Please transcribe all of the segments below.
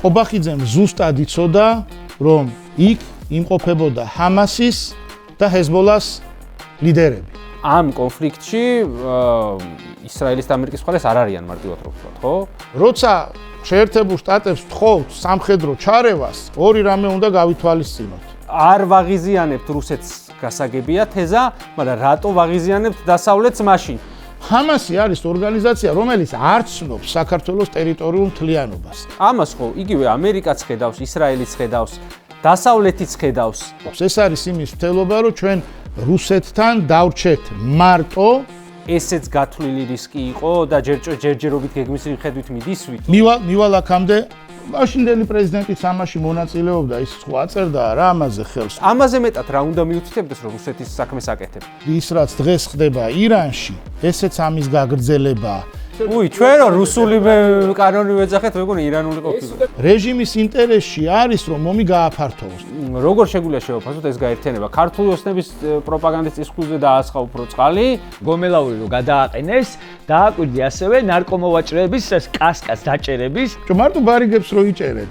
ყობახიძემ ზუსტად იცოდა, რომ იქ იმყოფებოდა ჰამასის და ჰეზბოლას ლიდერები. ამ კონფლიქტში ისრაელის და ამერიკის მხარეს არ არიან მარტივად რო ვთქვათ, ხო? როცა შეერთებულ შტატებს თხოვთ სამხედრო ჩარევას, ორი რამე უნდა გავითვალისწინოთ. არ ვაღიზიანებთ რუსეთს გასაგებია თეზა, მაგრამ რატო ვაღიზიანებთ დასავლეთს მაშინ? ჰამასი არის ორგანიზაცია, რომელიც არ ცნობს საქართველოს ტერიტორიულ მთლიანობას. ამას ხო იგივე ამერიკაც ხედავს, ისრაელიც ხედავს, დასავლეთიც ხედავს. ეს არის იმის მცდელობა, რომ ჩვენ რუსეთთან დავრჩეთ მარტო. ესეც გათვლილი რისკი იყო და ჯერჯერობით გეგმის მიხედვით მიდისვით. მივალ აქამდე მაშინდელი პრეზიდენტიც ამაში მონაწილეობდა, ის სხვა წერდა რა ამაზე ხელს. ამაზე მეტად რა უნდა მიუთითებდეს, რომ რუსეთის საქმეს აკეთებ. ის რაც დღეს ხდება ირანში, ესეც ამის გაგრძელებაა. უი, ჩვენ რო რუსული კანონი ვეძახეთ, მეგონი ირანული ყოფილა. რეჟიმის ინტერესში არის, რომ მომი გააფართოვოს. როგორ შეგვიძლია შევაფასოთ ეს გაერთიანება? ქართული ოსნების პროპაგანდის წისქვილზე დაასხა უფრო წყალი, გომელაური რო გადააყენეს, დააკვირდი ასევე ნარკომოვაჭრეების კასკას დაჭერების. მარტო ბარიგებს რო იჭერენ.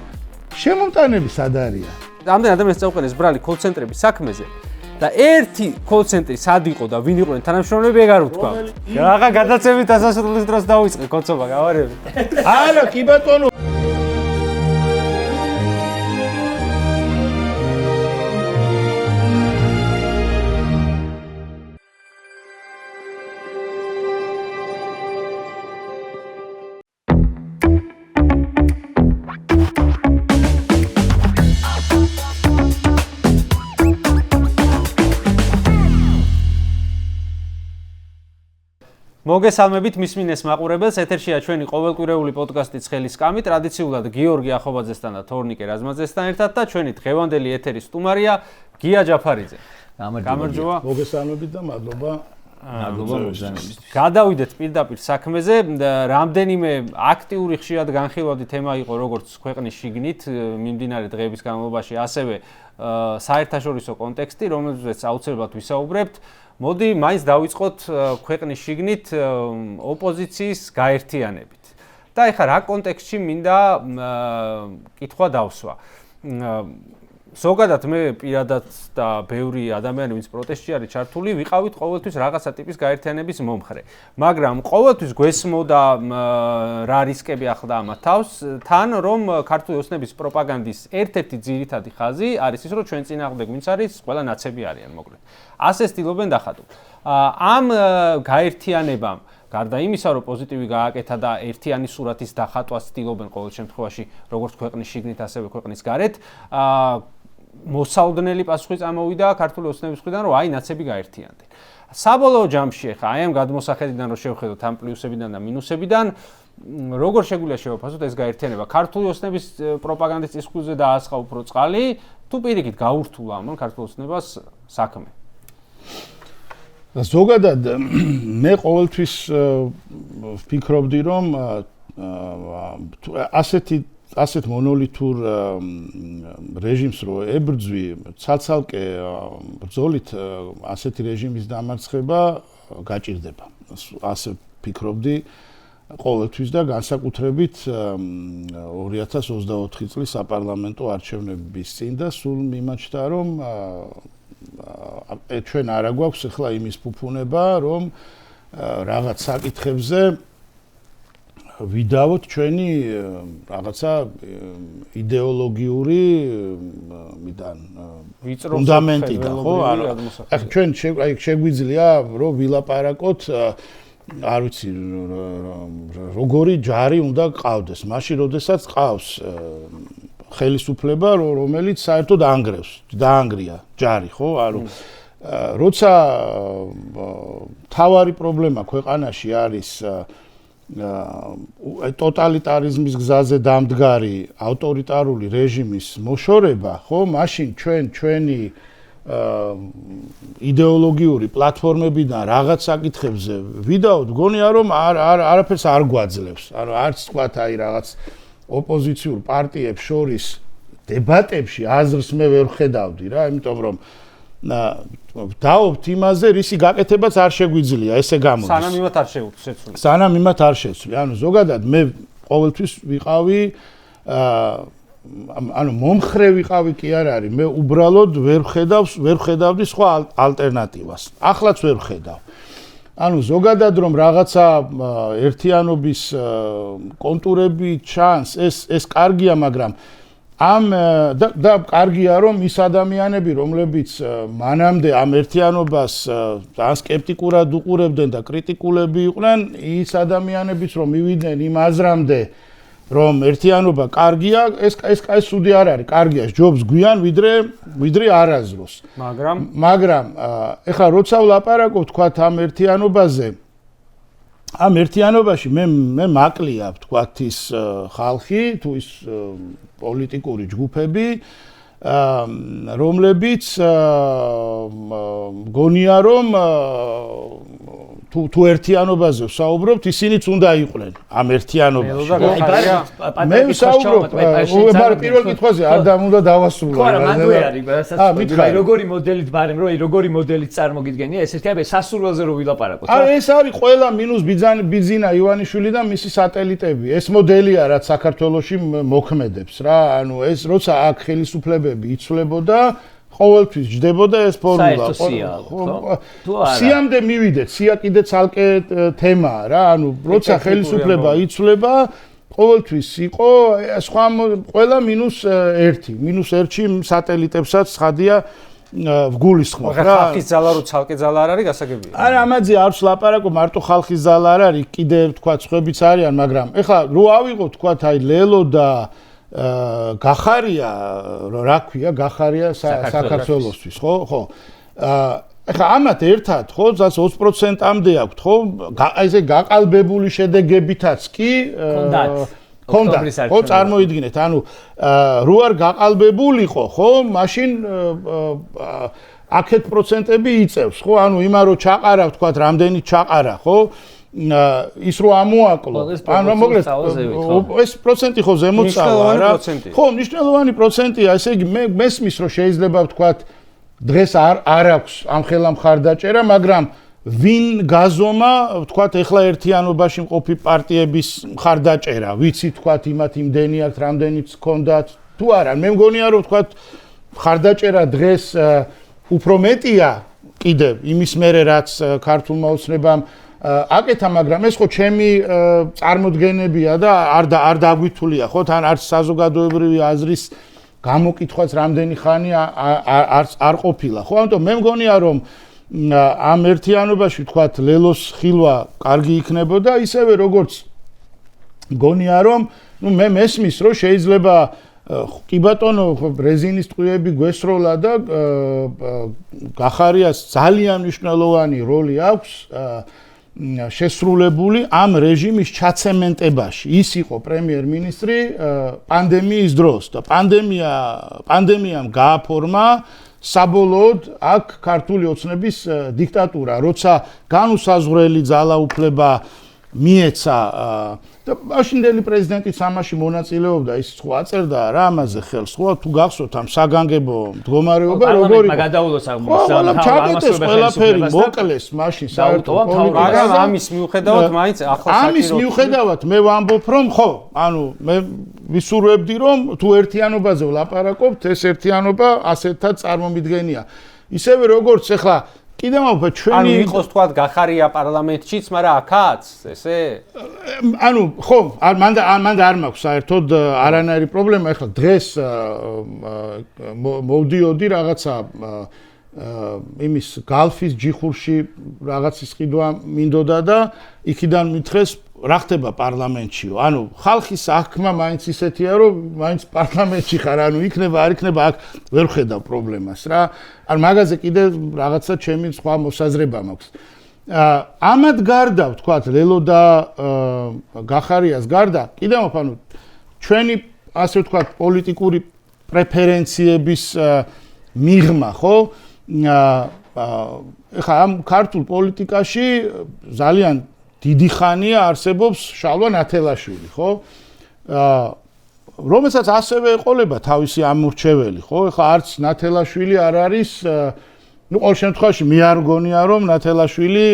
შემომტანები სად არიან? ამდენ ადამიანს წაუყენეს ბრალი კოლ-ცენტრების საქმეზე. და ერთი კოლ-ცენტრი სად იყო და ვინ იყვნენ თანამშრომლები ეგარ ვთქვა. რაღა გადაცემით ასასრულის დროს დავიწყე კოცობა, გავარები. არა, კი ბატონო. მოგესალმებით მის მინეს მაყურებელს, ეთერშია ჩვენი ყოველკვირეული პოდკასტი ცხელის კამი, ტრადიციულად გიორგი ახობაძესთან და თორნიკე რაზმაძესთან ერთად და ჩვენი დღევანდელი ეთერის სტუმარია გია ჯაფარიძე. გამარჯობა. მოგესალმებით და მადლობა. მადლობა მოგზაურობისთვის. გადავიდეთ პირდაპირ საქმეზე, რამდენიმე აქტიური ხშირად განხილვადი თემა იყო როგორც ქვეყნის შიგნით მიმდინარე დღეების განმავლობაში, ასევე საერთაშორისო კონტექსტი, რომელზეც აუცილებლად ვისაუბრებთ. მოდი მაინც დავიწყოთ ქვეყნის შიგნით ოპოზიციის გაერთიანებით. და ეხლა რა კონტექსტში მინდა კითხვა დავსვა. ზოგადად მე პირადად და ბევრი ადამიანი ვინც პროტესტში არის ჩართული, ვიყავით ყოველთვის რაღაცა ტიპის გაერთიანების მომხრე. მაგრამ ყოველთვის გვესმოდა რა რისკები ახლდა ამ თავს, თან რომ ქართული ოსნების პროპაგანდის ერთ-ერთი ძირითადი ხაზი არის ის, რომ ჩვენ წინააღმდეგ ვინც არის, ყველა ნაცები არიან მოკლედ. ასე ცდილობენ დახატულ. ამ გაერთიანებამ გარდა იმისა, რომ პოზიტივი გააკეთა და ერთიანი სურათის დახატვას ცდილობენ ყოველ შემთხვევაში, როგორც ქვეყნის შიგნით, ასევე ქვეყნის გარეთ, მოსალოდნელი პასუხი წამოვიდა ქართული ოსნების მხრიდან, რომ აი ნაცები გაერთიანდნენ. საბოლოო ჯამში ახლა აი ამ გადმოსახედიდან რომ შევხედოთ ამ პლუსებიდან და მინუსებიდან, როგორ შეგვიძლია შევაფასოთ ეს გაერთიანება? ქართული ოსნების პროპაგანდის წისქვილზე დაასხა უფრო წყალი, თუ პირიქით გაურთულა ამან ქართულ ოსნებას საქმე? ზოგადად მე ყოველთვის ვფიქრობდი, რომ ასეთ მონოლითურ რეჟიმს რო ებრძვი, ცალ-ცალკე ბრძოლით ასეთი რეჟიმის დამარცხება გაჭირდება. ასე ვფიქრობდი ყოველთვის და განსაკუთრებით 2024 წლის საპარლამენტო არჩევნების წინ და სულ მიმაჩნდა, რომ ჩვენ არა გვაქვს ახლა იმის ფუფუნება, რომ რაღაც საკითხებზე ვიდავოთ ჩვენი რაღაცა იდეოლოგიური ფუნდამენტიდან, ხო? ახლა ჩვენ შეგვიძლია რომ ვილაპარაკოთ, არ ვიცი, როგორი ჯარი უნდა ყავდეს. მაშინ, როდესაც ყავს ხელისუფლება, რომელიც საერთოდ დაანგრია ჯარი, ხო? როცა თავარი პრობლემა ქვეყანაში არის ტოტალიტარიზმის გზაზე დამდგარი ავტორიტარული რეჟიმის მოშორება, ხო? მაშინ ჩვენი იდეოლოგიური პლატფორმებიდან რაღაც საკითხებზე ვიდაოთ, გონია რომ არაფერს არ გვაძლევს. არც თქვათ აი რაღაც ოპოზიციურ პარტიებს შორის დებატებში აზრს მე ვერ ხედავდი რა, იმიტომ რომ დავობთ იმაზე, რისი გაკეთებაც არ შეგვიძლია, ესე გამოდის. სანამ იმათ არ შევცვლი. სანამ იმათ არ შევცვლი. ანუ ზოგადად მე ყოველთვის ვიყავი ანუ მომხრე ვიყავი კი არ არის, მე უბრალოდ ვერ ხედავდი სხვა ალტერნატივას. ახლაც ვერ ხედავ. ანუ ზოგადად რომ რაღაცა ერთიანობის კონტურები ჩანს, ეს კარგია, მაგრამ და კარგია რომ ის ადამიანები, რომლებიც მანამდე ამ ერთიანობას ძალიან სკეპტიკურად უყურებდნენ და კრიტიკულები იყვნენ, ის ადამიანებიც რომ მივიდნენ იმ აზრამდე, რომ ერთიანობა კარგია, ეს სუდი არ არის, კარგია, ჯობს გვიან ვიდრე არასდროს. მაგრამ ეხლა როცა ვლაპარაკობ თქვათ ამ ერთიანობაზე, ამ ერთიანობაში მე მაკლია თქვათ ის ხალხი თუ ის პოლიტიკური ჯგუფები, რომლებიც გონია რომ თუ ერთიანობაზე ვსაუბრობთ, ისინიც უნდა იყვნენ ამ ერთიანობაში. მე ვსაუბრობ, მაგრამ პირველ კითხვაზე არ უნდა დავასრულო. ხო, არა, მანდ არის, რასაც როგორი მოდელით ბარემ რომ როგორი მოდელით წარმოგიდგენია, ეს ერთია სასურველზე რო ვილაპარაკოთ. ეს არის ყველა მინუს ბიძინა ივანიშვილი და მისი სატელიტები. ეს მოდელია, რაც საქართველოში მოქმედებს რა. ანუ ეს როცა აქ ხელისუფლებები იცვლებოდა ყოველთვის ჯდებოდა ეს ფორმულა. სიამდე მივიდეთ, სია კიდე ცალკე თემაა რა. ანუ როცა ხელისუფლება იცვლება, ყოველთვის იყო სხვა ყველა -1-ში სატელიტებსაც ცხადია ვგულისხმობ რა. ხალხის ძალა რო ცალკე ძალა არ არის გასაგებია. არა, ამაზე არც ლაპარაკო, მარტო ხალხის ძალა არ არის, კიდე თქვა სხვებიც არიან, მაგრამ ეხლა რო ავიღოთ თქვა აი ლელო და გახარია, რა ქვია, გახარია საქართველოსთვის, ხო? ეხლა ამათ ერთად, ხო, 20%-ამდე აქვთ, ხო? ესე გაყალბებული შედეგებითაც კი კონდათ. ხო, წარმოიდგინეთ, ანუ რო არ გაყალბებულიყო, ხო, მაშინ აქეთ პროცენტები იწევს, ხო? ანუ იმან რო ჩაყარა, თქვა, რამდენი ჩაყარა, ხო? ის რო ამოაკლო, ანუ მოკლედ ეს პროცენტი ხო ზემოთ წავა რა. ხო, მნიშვნელოვანი პროცენტია, ესე იგი მე მესმის რომ შეიძლება ვთქვათ დღეს არ აქვს ამ ხელა მხარდაჭერა, მაგრამ ვინ გაზომა ვთქვათ ეხლა ერთიანობაში მყოფი პარტიების მხარდაჭერა, ვიცი ვთქვათ იმათ იმდენი აქვს, რამდენიც ჰქონდათ, თუ არა, მე მგონია რომ ვთქვათ მხარდაჭერა დღეს უფრო მეტია კიდევ იმის მერე რაც ქართულმა ოცნებამ აკეთა, მაგრამ ეს ხო ჩემი წარმოდგენებია და არ დაგვითვლია, ხო, თან არც საზოგადოებრივი აზრის გამოკითხვაც რამდენი ხანი არ ყოფილა, ხო, ამიტომ მე მგონია რომ ამ ერთიანობაში თქვათ ლელოს ხილვა კარგი იქნებოდა, ისევე როგორც მგონია რომ მე მესმის რომ შეიძლება კი ბატონო რეზინის ტყუები გვესროლა და გახარიას ძალიან მნიშვნელოვანი როლი აქვს შესრულებული ამ რეჟიმის ჩაცემენტებაში. ის იყო პრემიერ-მინისტრი პანდემიის დროს და პანდემიამ გააფორმა საბოლოოდ აქ ქართული ოცნების დიქტატურა, როცა განუსაზღვრელი ძალაუფლება მიეცა და მაშინდელი პრეზიდენტიც ამაში მონაწილეობდა, ის ხო აწერდა რა ამაზე ხელს, ხო თუ გახსოვთ ამ საგანგებო მდგომარეობა როგორი გადაულოს აღმოს ჩაკეტეს ყველაფერი მოკლეს მაშინ საერთოდ მაგრამ ამის მიუხედავად მაინც ახლა ამის მიუხედავად მე ვამბობ რომ ხო, ანუ მე ვისურვებდი რომ თუ ერთიანობაზე ვლაპარაკობთ, ეს ერთიანობა ასეთად წარმომიდგენია. ისევე როგორც ახლა კიდევ მოვფა ჩვენი ანუ იყოს თქვა გახარია პარლამენტშიც, მაგრამ აქაც ესე ანუ ხო, მან არ მაქვს საერთოდ არანაირი პრობლემა, ეხლა დღეს მოვდიოდი რაღაცა იმის გალფის ჯიხურში რაღაცის ყიდვა მინდოდა და იქიდან მითხრეს რა ხდება პარლამენტშიო. ანუ ხალხის აღქმა მაინც ისეთია, რომ მაინც პარლამენტში ხარ, ანუ იქნება, არ იქნება, აქ ვერ ხედავ პრობლემას რა. ან მაგაზე კიდე რაღაცა ჩემი სხვა მოსაზრება მაქვს. ამად გარდა, ვთქვათ, ლელო და გახარიას გარდა, კიდევ ანუ ჩვენი ასე ვთქვათ, პოლიტიკური პრეფერენციების მიღმა, ხო? ეხლა ამ ქართულ პოლიტიკაში ძალიან დიდი ხანია არსებობს შალვა ნათელაშვილი, ხო? რომელსაც ასევე ეყოლება თავისი ამორჩეველი, ხო? ეხლა არც ნათელაშვილი არ არის ნუ ყოველ შემთხვევაში მე არ მგონია რომ ნათელაშვილი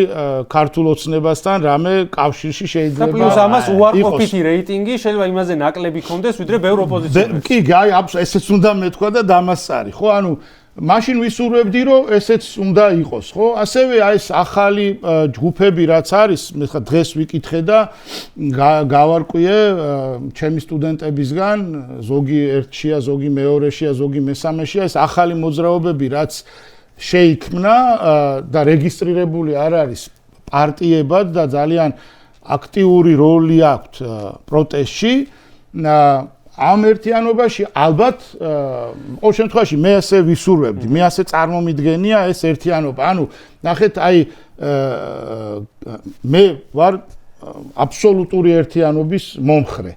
ქართულ ოცნებასთან რამე კავშირში შეიძლება და პლუს ამას უარყოფითი რეიტინგი შეიძლება იმაზე ნაკლები კონდეს ვიდრე ბევრ ოპოზიციონერს. კი, აი ესეც უნდა მეთქვა და დამასწარი, ხო? ანუ მაშინ ვისურვებდი რომ ესეც უნდა იყოს, ხო? ასევე აი ეს ახალი ჯგუფები რაც არის, მე ხა დღეს ვიკითხე და გავარკვიე ჩემი სტუდენტებისგან, ზოგი ერთშია, ზოგი მეორეშია, ზოგი მესამეშია, ეს ახალი მოძრაობები რაც შეიქმნა და რეგისტრირებული არ არის პარტიებად და ძალიან აქტიური როლი აქვთ პროტესტში. ამ ერთიანობაში ალბათ ყოველ შემთხვევაში მე ასე ვისურვებდი, მე ასე წარმომიდგენია ეს ერთიანობა. ანუ ნახეთ, აი მე ვარ აბსოლუტური ერთიანობის მომხრე.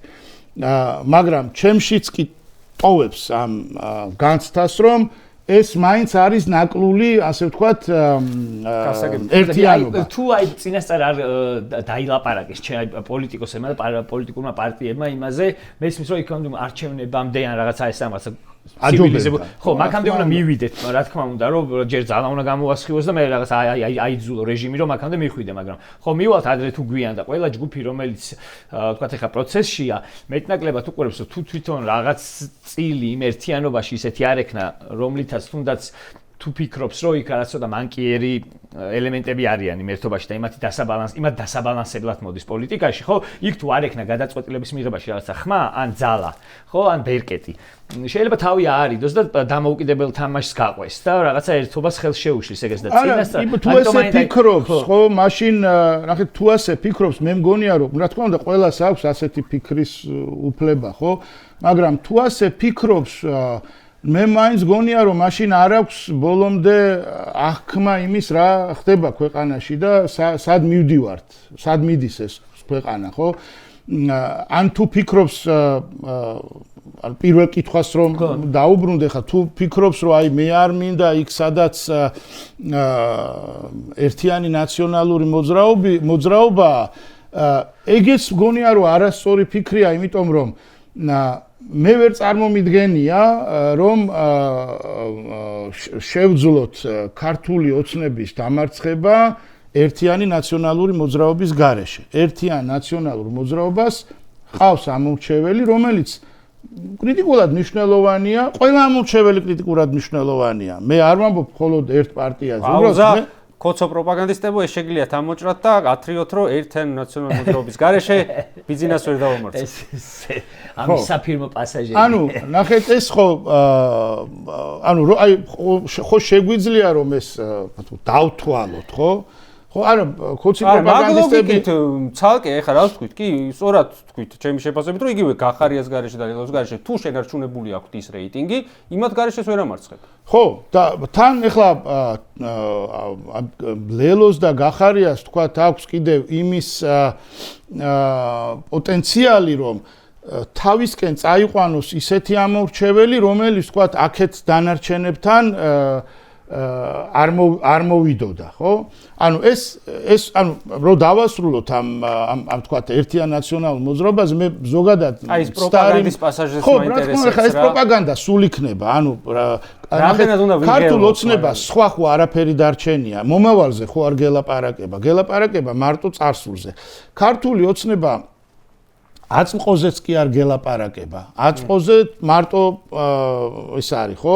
მაგრამ ჩემშიც კი ტოვებს ამ განცდას, რომ ეს მაინც არის ნაკლული, ასე ვთქვათ, ერთიანობა. თუ აი წინასწარ არ დაილაპარაკეს პოლიტიკოსებმა და პოლიტიკურმა პარტიებმა იმაზე, მე ისმის რომ იქ არჩევნებამდე ან რაღაცა ეს ამას აჯობებდა. ხო, მაგამდე უნდა მივიდეთ, რა თქმა უნდა, რომ ჯერ ძალა უნდა გამოასხივოს და მე რაღაც აიძულო რეჟიმი, რომ მაგამდე მიხვიდე, მაგრამ ხო მივალთ ადრე თუ გვიან და ყველა ჯგუფი, რომელიც ვთქვათ ეხა პროცესშია, მეტნაკლებად უყურებს, თუ თვითონ რაღაც წილი იმ ერთიანობაში ისეთი არ ექნა, რომლითაც თუნდაც თუ ფიქრობს, რომ იქ რაღაც ცოტა მანკიერი ელემენტები არიან იმ ერთობაში და იმათ დასაბალანსებლად მოდის პოლიტიკაში, ხო? იქ თუ არ ექნა გადაწყვეტილების მიღებაში რაღაცა ხმა ან ძალა, ხო, ან ბერკეტი. შეიძლება თავი აარიდოს და დამოუკიდებელ თამაშს გაყვეს და რაღაცა ერთობას ხელს შეუშლის ეგეც და წინასწარ. თუ ესე ფიქრობს, ხო, მაშინ ნახეთ, თუ ასე ფიქრობს, მე მგონია რომ რა თქმა უნდა ყველას აქვს ასეთი ფიქრის უფლება, ხო? მაგრამ თუ ასე ფიქრობს მე მაინც გონია რომ მაშინ არ აქვს ბოლომდე აღქმა იმის რა ხდება ქვეყანაში და სად მივდივართ, სად მიდის ეს ქვეყანა, ხო? ან თუ ფიქრობს ან პირველ კითხვას რომ დაუბრუნდე ხა თუ ფიქრობს რომ აი მე არ მინდა იქ სადაც ერთიანი ნაციონალური მოძრაობა ეგეც მგონია რომ არასწორი ფიქრია, იმიტომ რომ მე ვერ წარმომიდგენია რომ შევძლოთ ქართული ოცნების დამარცხება ერთიანი ნაციონალური მოძრაობის გარეშე. ერთიან ნაციონალურ მოძრაობას ყავს ამორჩეველი, რომელიც კრიტიკულად მნიშვნელოვანია, ყველა ამორჩეველი კრიტიკულად მნიშვნელოვანია. მე არ ვამბობ მხოლოდ ერთ პარტიაზე, უბრალოდ კოცო პროპაგანდისტებო ეს შეგიძლიათ ამოჭრათ და ათრიოთ რომ ერთიანი ნაციონალური მოძრაობის გარეშე ბიზნეს ვერ დავამარცხოთ. ამის საფირმო პასაჟები. ანუ ნახეთ ეს ხო ანუ აი ხო შეგვიძლია რომ ეს დავთვალოთ, ხო? ხო, არა, კოცი პროპაგანდისტები ცალკე ეხლა რა ვთქვით? კი, სწორად ვთქვით, ჩემი შეფასებით, რომ იგივე გახარიას გარეშე და ლელოს გარეშე თუ შენარჩუნებული აქვთ ის რეიტინგი, იმათ გარეშეს ვერ ამარცხებ. ხო, და თან ეხლა ლელოს და გახარიას თქვათ აქვს კიდევ იმის პოტენციალი, რომ თავისკენ წაიყვანოს ისეთი ამორჩეველი, რომელიც თქვათ აქეთ დანარჩენებთან არ მოვიდოდა, ხო? ანუ ეს ანუ რო დავასრულოთ ამ თქვათ ერთიან ნაციონალურ მოძრაობას, მე ზოგადად აი ეს პროპაგანდის პასაჟებს მაინტერესებს რა. ხო, ეს პროპაგანდა სულ იქნება, ანუ რამდენად უნდა ვიღებოთ ქართულ ოცნებას სხვა ხო არაფერი დარჩენია. მომავალზე ხო არ გელაპარაკება მარტო წარსულზე. ქართული ოცნება აწმყოზეც კი არ გელაპარაკება. აწმყოზე მარტო ეს არის, ხო?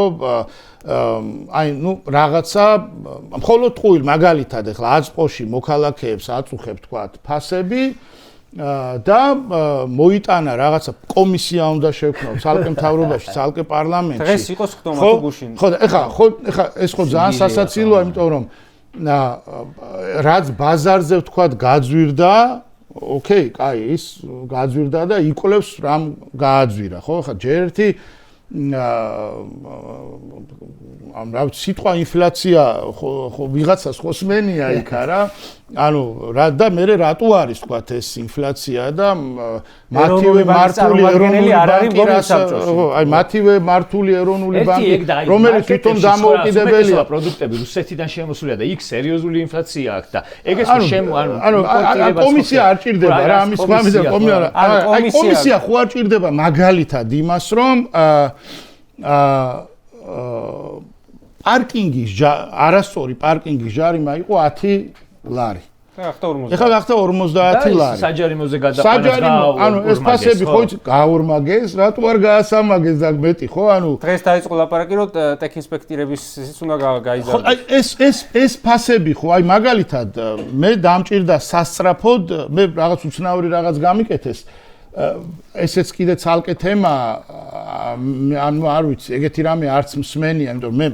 აი, ნუ რაღაცა მხოლოდ ტყუილ მაგალითად ეხლა აწმყოში მოქალაქეებს აწუხებ თქვათ ფასები და მოიტანა რაღაცა კომისია უნდა შევქმნათ ცალკე მთავრობაში, ცალკე პარლამენტში. დღეს იყოს ხდომა თუ გუშინ. ხო, ეხლა ეს ხო ძალიან სასაცილოა, იმიტომ რომ რაც ბაზარზე თქვათ გაძვირდა, ოკეი, კაი, ის გაძვირდა და იკვლევს რამ გააძვირა, ხო? ხა ჯერ ერთი ამ რა სიტყვა ინფლაცია ხო ვიღაცას ხოსმენია იქ არა? ანუ რა და მე რატო არის თქვათ ეს ინფლაცია და მათივე მართული ეროვნული ბანკი აი მათივე მართული ეროვნული ბანკი რომელიც თვითონ დამოუკიდებელია პროდუქტები რუსეთიდან შემოსულია და იქ სერიოზული ინფლაცია აქვს და ეგეც ანუ კომისია არ ჭირდება რა ამის გამიზა კომისია ხო არ ჭირდება მაგალითად იმას რომ პარკინგის არასწორი პარკინგის ჯარიმა იყო 10 ლარი. ეხლა გახდა 50 ლარი. საჯარიმოზე გადაყვანას ანუ ეს ფასები ხო გაორმაგეს, რატო არ გაასამაგეს და მეტი ხო? ანუ დღეს დაიწყო ლაპარაკი რომ ტექინსპექტირების ისიც უნდა გაიზარდოს. ხო, ეს ფასები ხო, აი მაგალითად მე დამჭირდა სასწრაფოდ, მე რაღაც უცნაური რაღაც გამიკეთეს. ესეც კიდე ცალკე თემა, ანუ არ ვიცი, ეგეთი რამე არც მსმენია, იმიტომ მე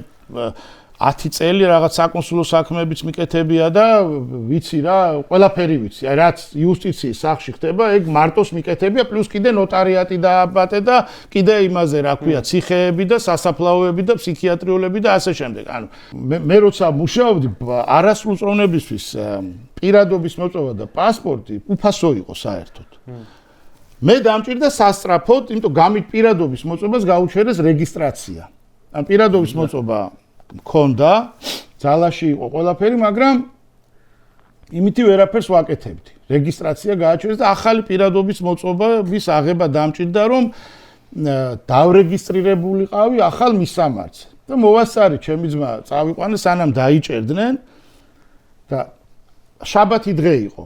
10 წელი რაღაც საკონსულო საქმეებიც მიკეთებია და ვიცი რა, ყველაფერი ვიცი. აი რაც იუსტიციის სახში ხდება, ეგ მარტოს მიკეთებია, პლუს კიდე ნოტარიატი დააბატე და კიდე იმაზე რა ქვია, ციხეები და სასაფლაოები და ფსიქიატრიულები და ასე შემდეგ. ანუ მე როცა მუშაობდი არასრულწლოვნებისთვის პირადობის მოწვევა და პასპორტი უფასო იყო საერთოდ. მე დამჭირდა სასწრაფოდ, იმიტომ გამით პირადობის მოწვევას გაუჩერეს რეგისტრაცია. ან პირადობის მოწვევა მქონდა, ძალაში იყო ყველაფერი, მაგრამ იმითი ვერაფერს ვაკეთებდი. რეგისტრაცია გააჩერეს და ახალი პირადობის მოწვევის აღება დამჭირდა, რომ დავრეგისტრირებულიყავი ახალ მისამართზე. და მოვასწარი ჩემი ძმა წავიყვანე, სანამ დაიჭერდნენ და შაბათი დღე იყო.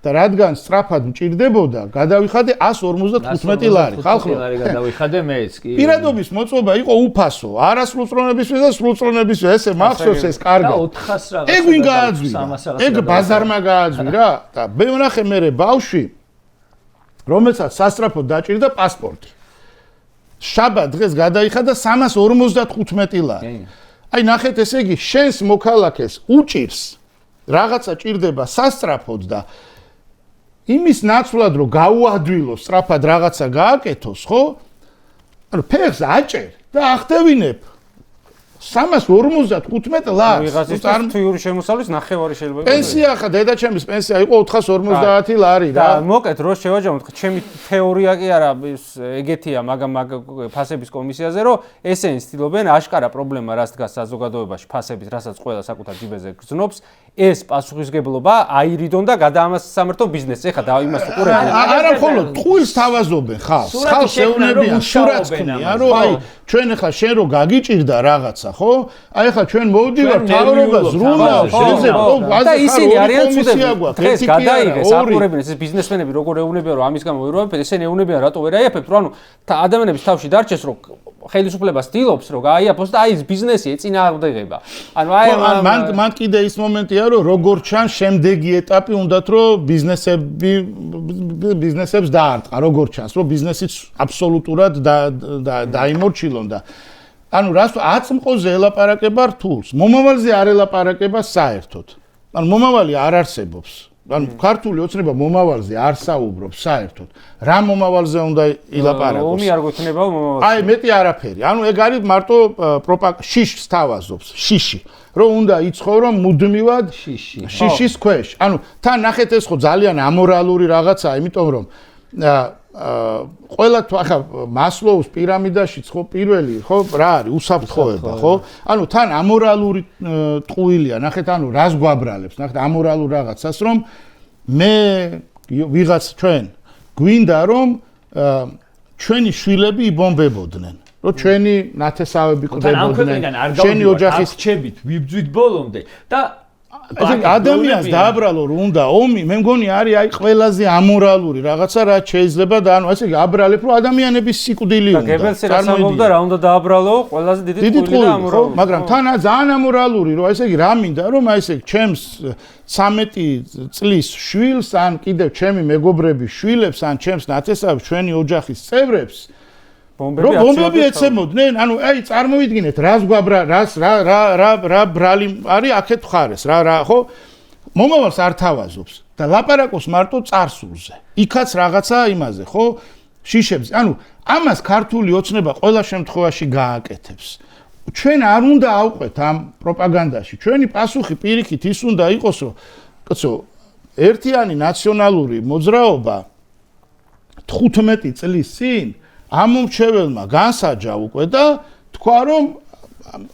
და რადგან სწრაფად მჭირდებოდა, გადავიხადე 155 ლარი. ხალხო, გადავიხადე მეც კი. პირადობის მოწვევა იყო უფასო, არასრულწლოვნებისთვის და სრულწლოვნებისთვის, ესე მახსოვს ეს კარგად. და 400 რაღაცა. ეგ ვინ გააძვირა? ეგ ბაზარმა გააძვირა და მე ვნახე მე ბავშვი, რომელსაც სასწრაფოდ დაჭირდა პასპორტი. შაბათ დღეს გადაიხადა 355 ლარი. აი ნახეთ, ესე იგი, შენს მოქალაქეს უჭირს რაღაცა ჭირდება სასწრაფოდ და იმის ნაცვლად რომ გაუადვილო სწრაფად რაღაცა გააკეთოს, ხო? ანუ ფეხს აჭერ და ახდევინებ 355 ლარს. ვიღაცის თვიური შემოსავლის ნახევარი შეიძლება იყოს. პენსია ხა დედაჩემის პენსია იყო 450 ლარი რა. და მოკეთ რო შევაჯამოთ, ჩემი თეორია კი არა ეგეთია, მაგრამ ფასების კომისიაზე, რომ ესენი ცდილობენ აშკარა პრობლემა რაც დგას საზოგადოებაში ფასების, რასაც ყველა საკუთარ ჯიბეზე გრძნობს, ეს პასუხისგებლობა აირიდონ და გადაამასამართონ ბიზნესს. ეხლა და იმას უყურებთ. არა მხოლოდ ტყუილს თავაზობენ ხალხს. ხალხს ეუბნებიან, სურათს ქმნიან, რომ აი ჩვენ ეხლა შენ რო გაგიჭირდა რაღაცა, ხო? აი ეხლა ჩვენ მოვდივართ თავრობას, ზრუნავს, შეძებ, ხო? და ისინი არიან ცუდები. დღეს გადაიღეს, აყურებენ ეს ბიზნესმენები როგორ ეუბნებიან, რომ ამის გამო ვიროებთ, ესენი ეუბნებიან, რატო ვერ აიაფებთ, რომ ანუ ადამიანების თავში დარჩეს, რომ ხელისუფლებას ცდილობს, რომ გააიაფოს და აი ეს ბიზნესი ეწინააღმდეგება. ანუ აი მან კიდე ის მომენტია, რომ როგორ ჩანს შემდეგი ეტაპი უნდათ, რომ ბიზნესებს დაარტყა, როგორ ჩანს, რომ ბიზნესიც აბსოლუტურად დაიმორჩილონ და ანუ რას 10 მყოზე ელაპარაკება რთულს, მომავალზე არ ელაპარაკება საერთოდ. ანუ მომავალი არ არსებობს. ანუ ქართული ოცნება მომავალზე არ საუბრობს საერთოდ. რა მომავალზე უნდა ილაპარაკოს? ომი არ გვექნება მომავალზე. აი მეტი არაფერი. ანუ ეგ არის მარტო შიშს თავაზობს, შიში. რომ უნდა იცხოვრო მუდმივად შიშის ქვეშ. ანუ თან ნახეთ ეს ხო ძალიან ამორალური რაღაცაა, იმიტომ რომ ყველა ახლა მასლოუს პირამიდაშიც ხო პირველი ხო რა არის უსაფრთხოება ხო? ანუ თან ამორალური ტყუილია, ნახეთ ანუ რას გვაბრალებს, ნახეთ ამორალურ რაღაცას რომ მე ვიღაც ჩვენ გვინდა რომ ჩვენი შვილები იბომბებოდნენ. რომ ჩვენი ნათესავები ყდებოდნენ, ჩვენი ოჯახის რჩებით ვიბძვით ბოლომდე და ადამიანს დააბრალო რომ უნდა ომი, მე მგონი არის აი ყველაზე ამორალური რაღაცა რაც შეიძლება და ანუ ასე აბრალებ რომ ადამიანების სიკვდილი უნდა. და გებელსი რაც ამბობდა რა უნდა დააბრალო, ყველაზე დიდი ტყუილი და ამორალური. მაგრამ თან ძალიან ამორალური რომ ესე იგი რა მინდა რომ აი ესე ჩემს 13 წლის შვილს ან კიდევ ჩემი მეგობრების შვილებს ან ჩემს ნათესავებს, ჩვენი ოჯახის წევრებს ბომბები ეცემოდნენ, ანუ აი წარმოვიდგინეთ, რას გვაბრა, რა ბრალი არის აქეთ ხარეს, რა ხო? მომავალს არ თავაზობს და ლაპარაკობს მარტო წარსულზე. იქაც რაღაცა იმაზე, ხო? შიშებზე. ანუ ამას ქართული ოცნება ყველა შემთხვევაში გააკეთებს. ჩვენ არ უნდა ავყვეთ ამ პროპაგანდაში. ჩვენი პასუხი პირიქით ის უნდა იყოს, რომ კაცო, ერთიანი ნაციონალური მოძრაობა 15 წლის წინ ამომრჩეველმა განსაჯა უკვე და თქვა რომ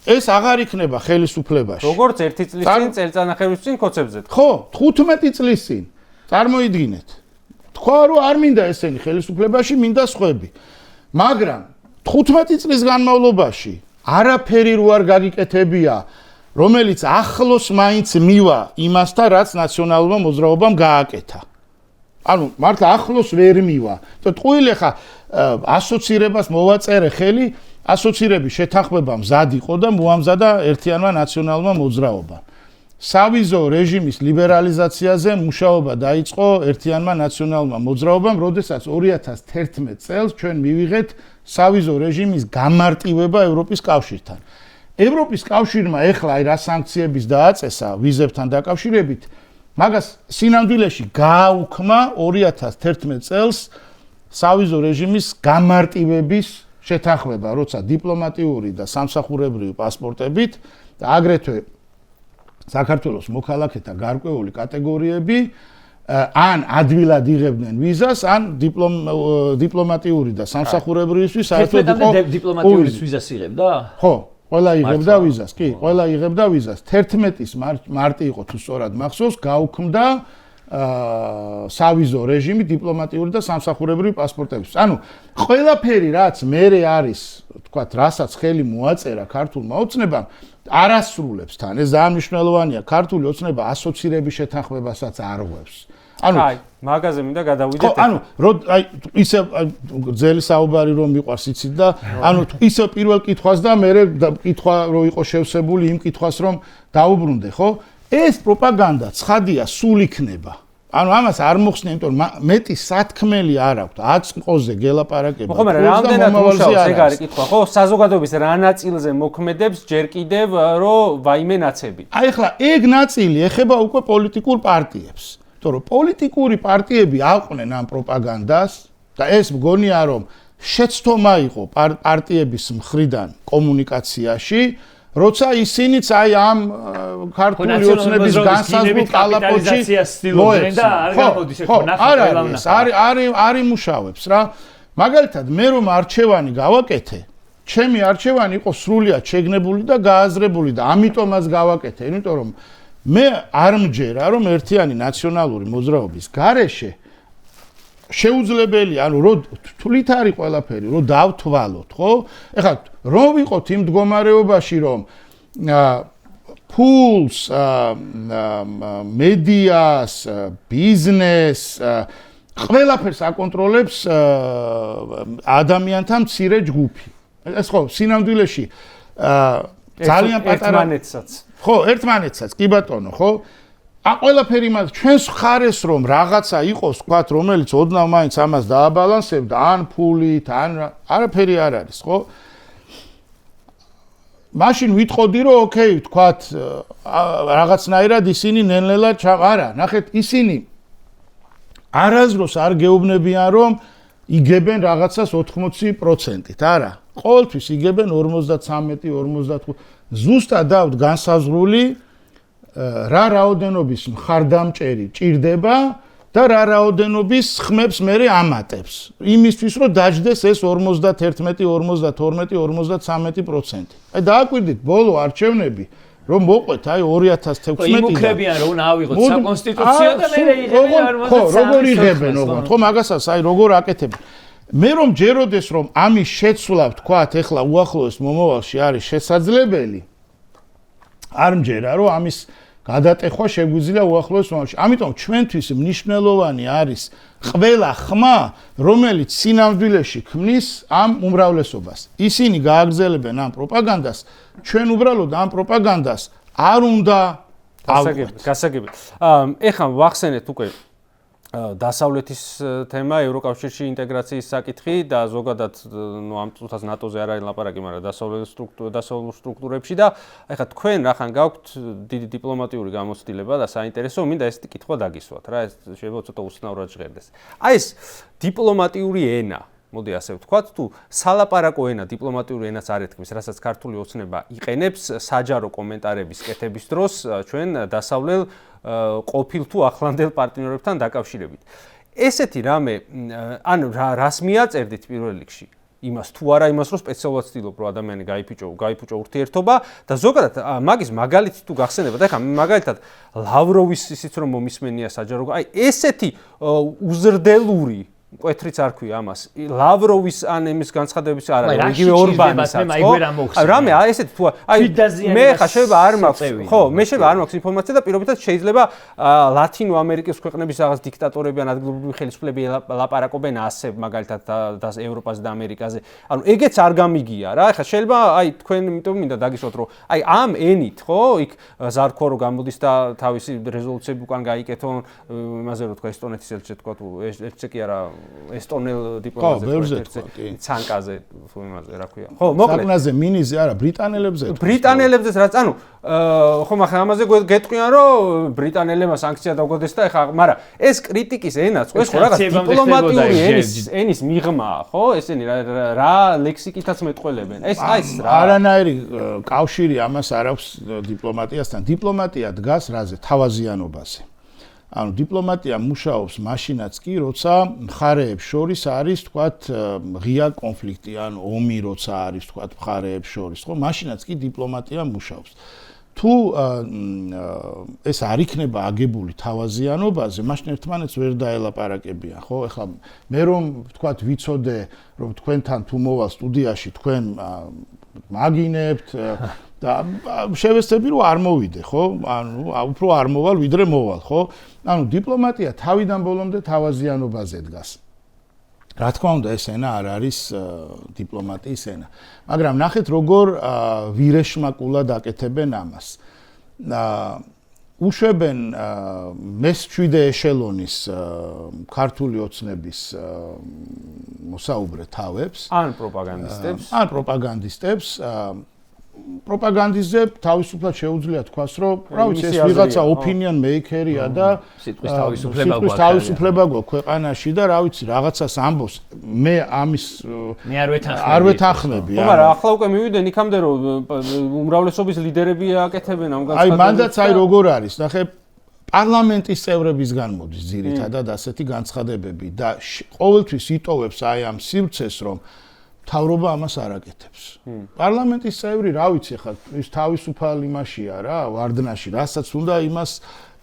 ეს აღარ იქნება ხელისუფლებაში. როგორც 1 წლის წინ წელწანახევრის წინ კოცებზე. ხო, 15 წლის წინ. წარმოიდგინეთ. თქვა რომ არ მინდა ესენი ხელისუფლებაში, მინდა სხვები. მაგრამ 15 წლის განმავლობაში არაფერი რო არ გაგიკეთებია, რომელიც ახლოს მაინც მივა იმასთან, რაც ნაციონალურმა მოძრაობამ გააკეთა. ანუ მართლა ახლოს ვერ მივა. ტყუილი ხა ასოცირებას მოვაწერე ხელი, ასოცირების შეთანხმება მზად იყო და მოამზადა ერთიანმა ნაციონალურმა მოძრაობამ. სავიზო რეჟიმის ლიბერალიზაციაზე მუშაობა დაიწყო ერთიანმა ნაციონალურმა მოძრაობამ, როდესაც 2011 წელს ჩვენ მივიღეთ სავიზო რეჟიმის გამარტივება ევროპის კავშირთან. ევროპის კავშირმა ეხლა აი რა სანქციების დააწესა ვიზებთან დაკავშირებით, მაგას სინამდვილეში გააუქმა 2011 წელს სავიზო რეჟიმის გამარტივების შეთანხმება, როცა დიპლომატიური და სამსახურებრივი პასპორტებით და აგრეთვე საქართველოს მოქალაქეთა გარკვეული კატეგორიები ან ადვილად იღებდნენ ვიზას, ან დიპლომატიური და სამსახურებრივისთვის საერთოდ იყო დიპლომატიური ვიზას იღებდა? ხო, ყველა იღებდა ვიზას, კი, ყველა იღებდა ვიზას. 11-ის მარტი იყო თუ სწორად მახსოვს, გაუქმდა სავიზო რეჟიმი დიპლომატიური და სამსახურებრივი პასპორტების. ანუ ყველაფერი რაც მერე არის, თქვათ, რასაც ხელი მოაწერა ქართულმა ოცნებამ, არასრულებს თან. ეს ძალიან მნიშვნელოვანია. ქართული ოცნება ასოცირების შეთანხმებასაც არ ღვევს. ანუ მაგაზე მინდა გადავიდეთ. ანუ აი ისე ძელი საუბარი რომ მიყვარს იცით და ანუ ისე პირველ კითხვას და მე კითხვა რო იყო შევსებული იმ კითხვას რომ დაუბრუნდე, ხო? ეს პროპაგანდა ცხადია, სულ იქნება. ანუ ამას არ მოხსნე, იმიტომ რომ მეტი სათქმელი არ აქვს. აწმყოზე გელაპარაკება. ხო, მაგრამ რამდენად მუშაობს ეგ არის კითხვა, ხო? საზოგადოების რა ნაწილზე მოქმედებს ჯერ კიდევ რომ ვაიმე ნაცები. აი ახლა ეგ ნაწილი ეხება უკვე პოლიტიკურ პარტიებს. იმიტომ რომ პოლიტიკური პარტიები აყვნენ ამ პროპაგანდას და ეს მგონია რომ შეცდომა იყო პარტიების მხრიდან კომუნიკაციაში, როცა ისინიც აი ამ ქართული ოცნების განსაზღვრულ კალაპოტში მოეცნენ და არ გამოდის ეს ნახე არ იმუშავებს რა. მაგალითად მე რომ არჩევანი გავაკეთე, ჩემი არჩევანი იყო სრულიად შეგნებული და გააზრებული და ამიტომაც გავაკეთე, იმიტომ რომ მე არ მჯერა რომ ერთიანი ნაციონალური მოძრაობის გარეშე შეუძლებელია, ანუ რო თვლით არის ყველაფერი, რო დავთვალოთ, ხო? ეხლა რომ ვიყოთ იმ მდგომარეობაში, რომ ფულს, მედიას, ბიზნესს, ყველაფერს აკონტროლებს ადამიანთა მცირე ჯგუფი. ეს ხო, სინამდვილეში ძალიან პატარა ერთმანეთსაც. ხო, ერთმანეთსაც, კი ბატონო, ხო? ყველაფერი მას ჩვენს ხარეს რომ რაღაცა იყოს, თქვათ, რომელიც ოდნავ მაინც ამას დააბალანსებდა, ან ფულით, ან არაფერი არ არის, ხო? მაშინ ვიტყოდი რომ ოკეი, თქვათ, რაღაცნაირად ისინი ნელ-ნელად არა, ნახეთ, ისინი არასდროს არ გეუბნებიან რომ იგებენ რაღაცას 80%-ით, არა. ყოველთვის იგებენ 53-55. ზუსტად დავთ განსაზღვრული რა რაოდენობის მხარდამჭერი ჭირდება და რა რაოდენობის ხმებს მერე ამატებს. იმისთვის რომ დაждდეს ეს 51, 52, 53%. აი დააკვირდით ბოლო არჩევნები რომ მოყვეთ აი 2016-დან. იმუქრებიან რომ ავიღოთ საკონსტიტუციო და მერე იღებენ 53%. ხო, როგორ იღებენ, ხო, მაგასაც აი როგორ აკეთებენ. მე რომ ჯეროდეს რომ ამის შეცვლა ვთქვათ, ეხლა უახლოეს მომავალში არის შესაძლებელი. არ მჯერა რომ ამის გადატეხვა შეგვიძლია უახლოეს მომავალში. ამიტომ ჩვენთვის მნიშვნელოვანი არის ყველა ხმა, რომელიც სინამდვილეში ქმნის ამ უმრავლესობას. ისინი გააგრძელებენ ამ პროპაგანდას, ჩვენ უბრალოდ ამ პროპაგანდას არ უნდა გავაკეთოთ. გასაგები. ეხლა ვახსენეთ უკვე დასავლეთის თემა, ევროკავშირში ინტეგრაციის საკითხი და ზოგადად ამ წუთას ნატოზე არ არის ლაპარაკი, მაგრამ დასავლურ სტრუქტურებში და ეხლა თქვენ რახან გაქვთ დიდი დიპლომატიური გამოცდილება და საინტერესო, მინდა ესეთი კითხვა დაგისვათ რა, ეს შეიძლება ცოტა უცნაურად ჟღერდეს. აი ეს დიპლომატიური ენა, მოდი ასე ვთქვათ, თუ სალაპარაკო ენა, დიპლომატიური ენაც არ ეთქმის, რასაც ქართული ოცნება იყენებს საჯარო კომენტარების კეთების დროს ჩვენ დასავლელ ყოფილ თუ ახლანდელ პარტნიორებთან დაკავშირებით. ესეთი რამე, ანუ რას მიაწერდით პირველ რიგში? იმას თუ არა იმას, რომ სპეციალურად ცდილობ, რომ ადამიანი გაიფუჭო ურთიერთობა და ზოგადად მაგის მაგალითი თუ გახსენებათ, ეხლა მაგალითად ლავროვის ისიც რომ მომისმენია საჯარო, აი ესეთი უზრდელური მკვეთრიც არ ქვია ამას. ლავროვის ან იმის განცხადებების არ არის, იგივე ორბანისაც, ხო? რამე ესეთ თუ მე ხა შეიძლება არ მაქვს, ხო, მე შეიძლება არ მაქვს ინფორმაცია და პირობითად შეიძლება ლათინო ამერიკის ქვეყნების რაღაც დიქტატორები ან ადგილობრივი ხელისუფლები ლაპარაკობენ ასე მაგალითად და ევროპაზე და ამერიკაზე. ანუ ეგეც არ გამიგია რა. ხა შეიძლება აი თქვენ იმიტომ მინდა დაგისვათ რომ აი ამ ენით, ხო, იქ ზარქო რო გამოდის და თავისი რეზოლუციები უკან გაიკეთონ იმაზე რო თქვა ესტონეთის ელჩი თქვა თუ ელჩი კი არა ესტონელ დიპლომატზე ცანკაზე თუ იმაზე რა ქვია. ხო, მოკლედ. საკნაზე მინიზე არა, ბრიტანელებზეც რაც ანუ ხო მაგრამ ამაზე გეტყვიან რომ ბრიტანელებმა სანქცია დაგვდეს და ეხლა მაგრამ ეს კრიტიკის ენაც ხო ეს ხო რაღაც დიპლომატიური ენის მიღმაა, ხო? ესენი რა ლექსიკითაც მეტყველებენ. ეს რა არანაირი კავშირი ამას არ აქვს დიპლომატიასთან. დიპლომატია დგას რაზე? თავაზიანობაზე. ანუ დიპლომატია მუშაობს მაშინაც კი, როცა მხარეებს შორის არის, თქვათ, ღია კონფლიქტი, ან ომი როცა არის, თქვათ, მხარეებს შორის, ხო? მაშინაც კი დიპლომატია მუშაობს. თუ ეს არ იქნება აგებული თავაზიანობაზე, მაშინ ერთმანეთს ვერ დაელაპარაკებიან, ხო? ეხლა მე რომ ვთქვათ, ვიცოდე, რომ თქვენთან თუ მოვალ სტუდიაში, თქვენ მაგინებთ და შევეცდები რომ არ მოვიდე, ხო? ანუ უფრო არ მოვალ, ვიდრე მოვალ, ხო? ანუ დიპლომატია თავიდან ბოლომდე თავაზიანობაზე დგას. რა თქმა უნდა, ეს ენა არ არის დიპლომატიის ენა. მაგრამ ნახეთ როგორ ვირეშმაკულად აკეთებენ ამას. უშვებენ მე-7 ეშელონის ქართული ოცნების მოსაუბრე თავებს, ან პროპაგანდისტებს, პროპაგანდიზებ თავისუფლად შეუძლია თქვას, რომ რა ვიცი ეს ვიღაცა opinion maker-ია და სიტყვის თავისუფლება გვაქვს ქვეყანაში და რა ვიცი რაღაცას ამბობს. მე ამის მე არ ვეთანხმები. მაგრამ ახლა უკვე მივიდენ იქამდე რომ უმრავლესობის ლიდერები აკეთებენ ამ განცხადებას. აი მანდაც აი როგორ არის, ნახე პარლამენტის წევრებისგან მოდის ძირითადად ასეთი განცხადებები და ყოველთვის იტოვებს აი ამ სივრცეს რომ თავრობა ამას არ აკეთებს. პარლამენტის წევრი, რა ვიცი, ხა ის თავისუფალ იმაშია რა, ვარდნაში, რასაც უნდა იმას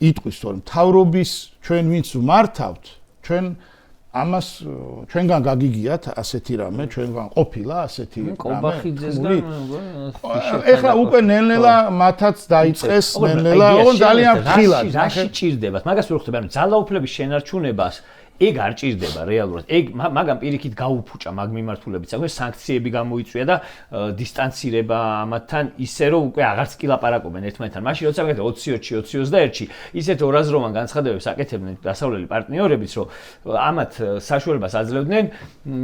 იტყვის, თორემ თავრობის ჩვენ ვინც ვმართავთ, ჩვენ ამას ჩვენგან გაგიგიათ ასეთი რამე, ჩვენგან ყოფილა ასეთი რამე. კობახიძესგან ეხლა უკვე ნელ-ნელა მათაც დაიწყეს, ნელ-ნელა, ოღონდ ძალიან ფრთხილად. რაში ჭირდებათ? მაგას ვერ ხვდები, ანუ ძალაუფლების შენარჩუნებას ეგ არ ჭირდება რეალურად. ეგ მაგამ პირიქით გაუფუჭა მაგ მიმართულებით. საქმე სანქციები გამოიწვია და დისტანცირება ამათთან ისე რომ უკვე აღარც კი ლაპარაკობენ ერთმანეთთან. მაშინ როცა მეკეთე 20-ში, 21-ში ისეთ ორაზროვან განცხადებებს აკეთებდნენ დასავლელი პარტნიორებიც, რომ ამათ საშუალებას აძლევდნენ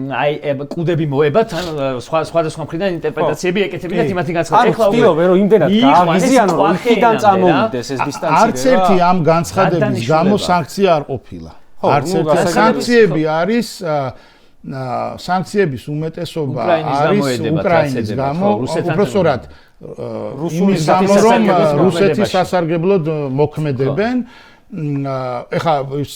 აი კუდები მოებათ, ან სხვადასხვა მხრიდან ინტერპრეტაციები ეკეთებინათ იმათი განცხადებები. ეხლა ვთქვი რომ იმდენად გააღიზიანო რომ იქიდან წამოვიდეს ეს დისტანცირება. არც ერთი ამ განცხადების გამო სანქცია არ ყოფილა. არც ერთი სანქციები არის სანქციების უმეტესობა არის უკრაინის გამო, უბრალოდ იმის გამო რომ რუსეთის სასარგებლოდ მოქმედებენ. ეხლა ის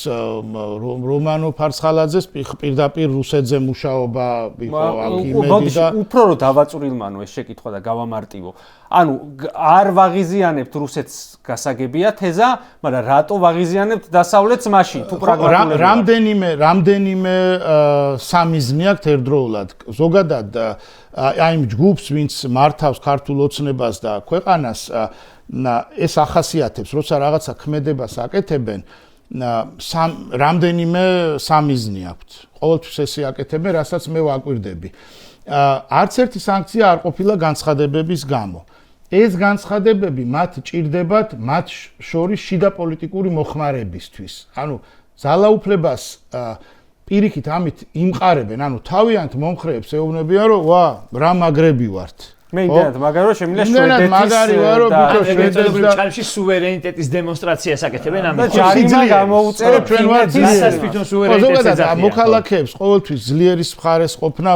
რომანო ფარცხალაძეს პირდაპირ რუსეთზე მუშაობა იყო აქ იმედი და უფრო რომ დავაწვრილმანო ეს შეკითხვა და გავამარტივო. ანუ არ ვაღიზიანებთ რუსეთს გასაგებია თეზა, მაგრამ რატო ვაღიზიანებთ დასავლეთს მაშინ თუ პრაგმატულად რამდენიმე სამიზნე აქვს ერთდროულად. ზოგადად აი იმ ჯგუფს ვინც მართავს ქართულ ოცნებას და ქვეყანას ეს ახასიათებს, როცა რაღაცა ქმედებას აკეთებენ, რამდენიმე სამიზნე აქვთ. ყოველთვის ესე აკეთებენ, რასაც მე ვაკვირდები. არც ერთი სანქცია არ ყოფილა განცხადებების გამო. ეს განცხადებები მათ ჭირდებათ მათ შორის შიდა პოლიტიკური მოხმარებისთვის. ანუ ძალაუფლებას პირიქით ამით იმყარებენ, ანუ თავიანთ მომხრეებს ეუბნებიან, რომ ვა, რა მაგრები ვართ. მე იმდენად მაგარი რომ შემიძლია შვედეთის სუვერენიტეტის დემონსტრაციას აკეთებენ ამით. ჯარიმა გამოუწერეთ ჩვენ ვართ თვითონ სუვერენიტეტს ეძახიან. მოქალაქეებს ყოველთვის ძლიერის მხარეს ყოფნა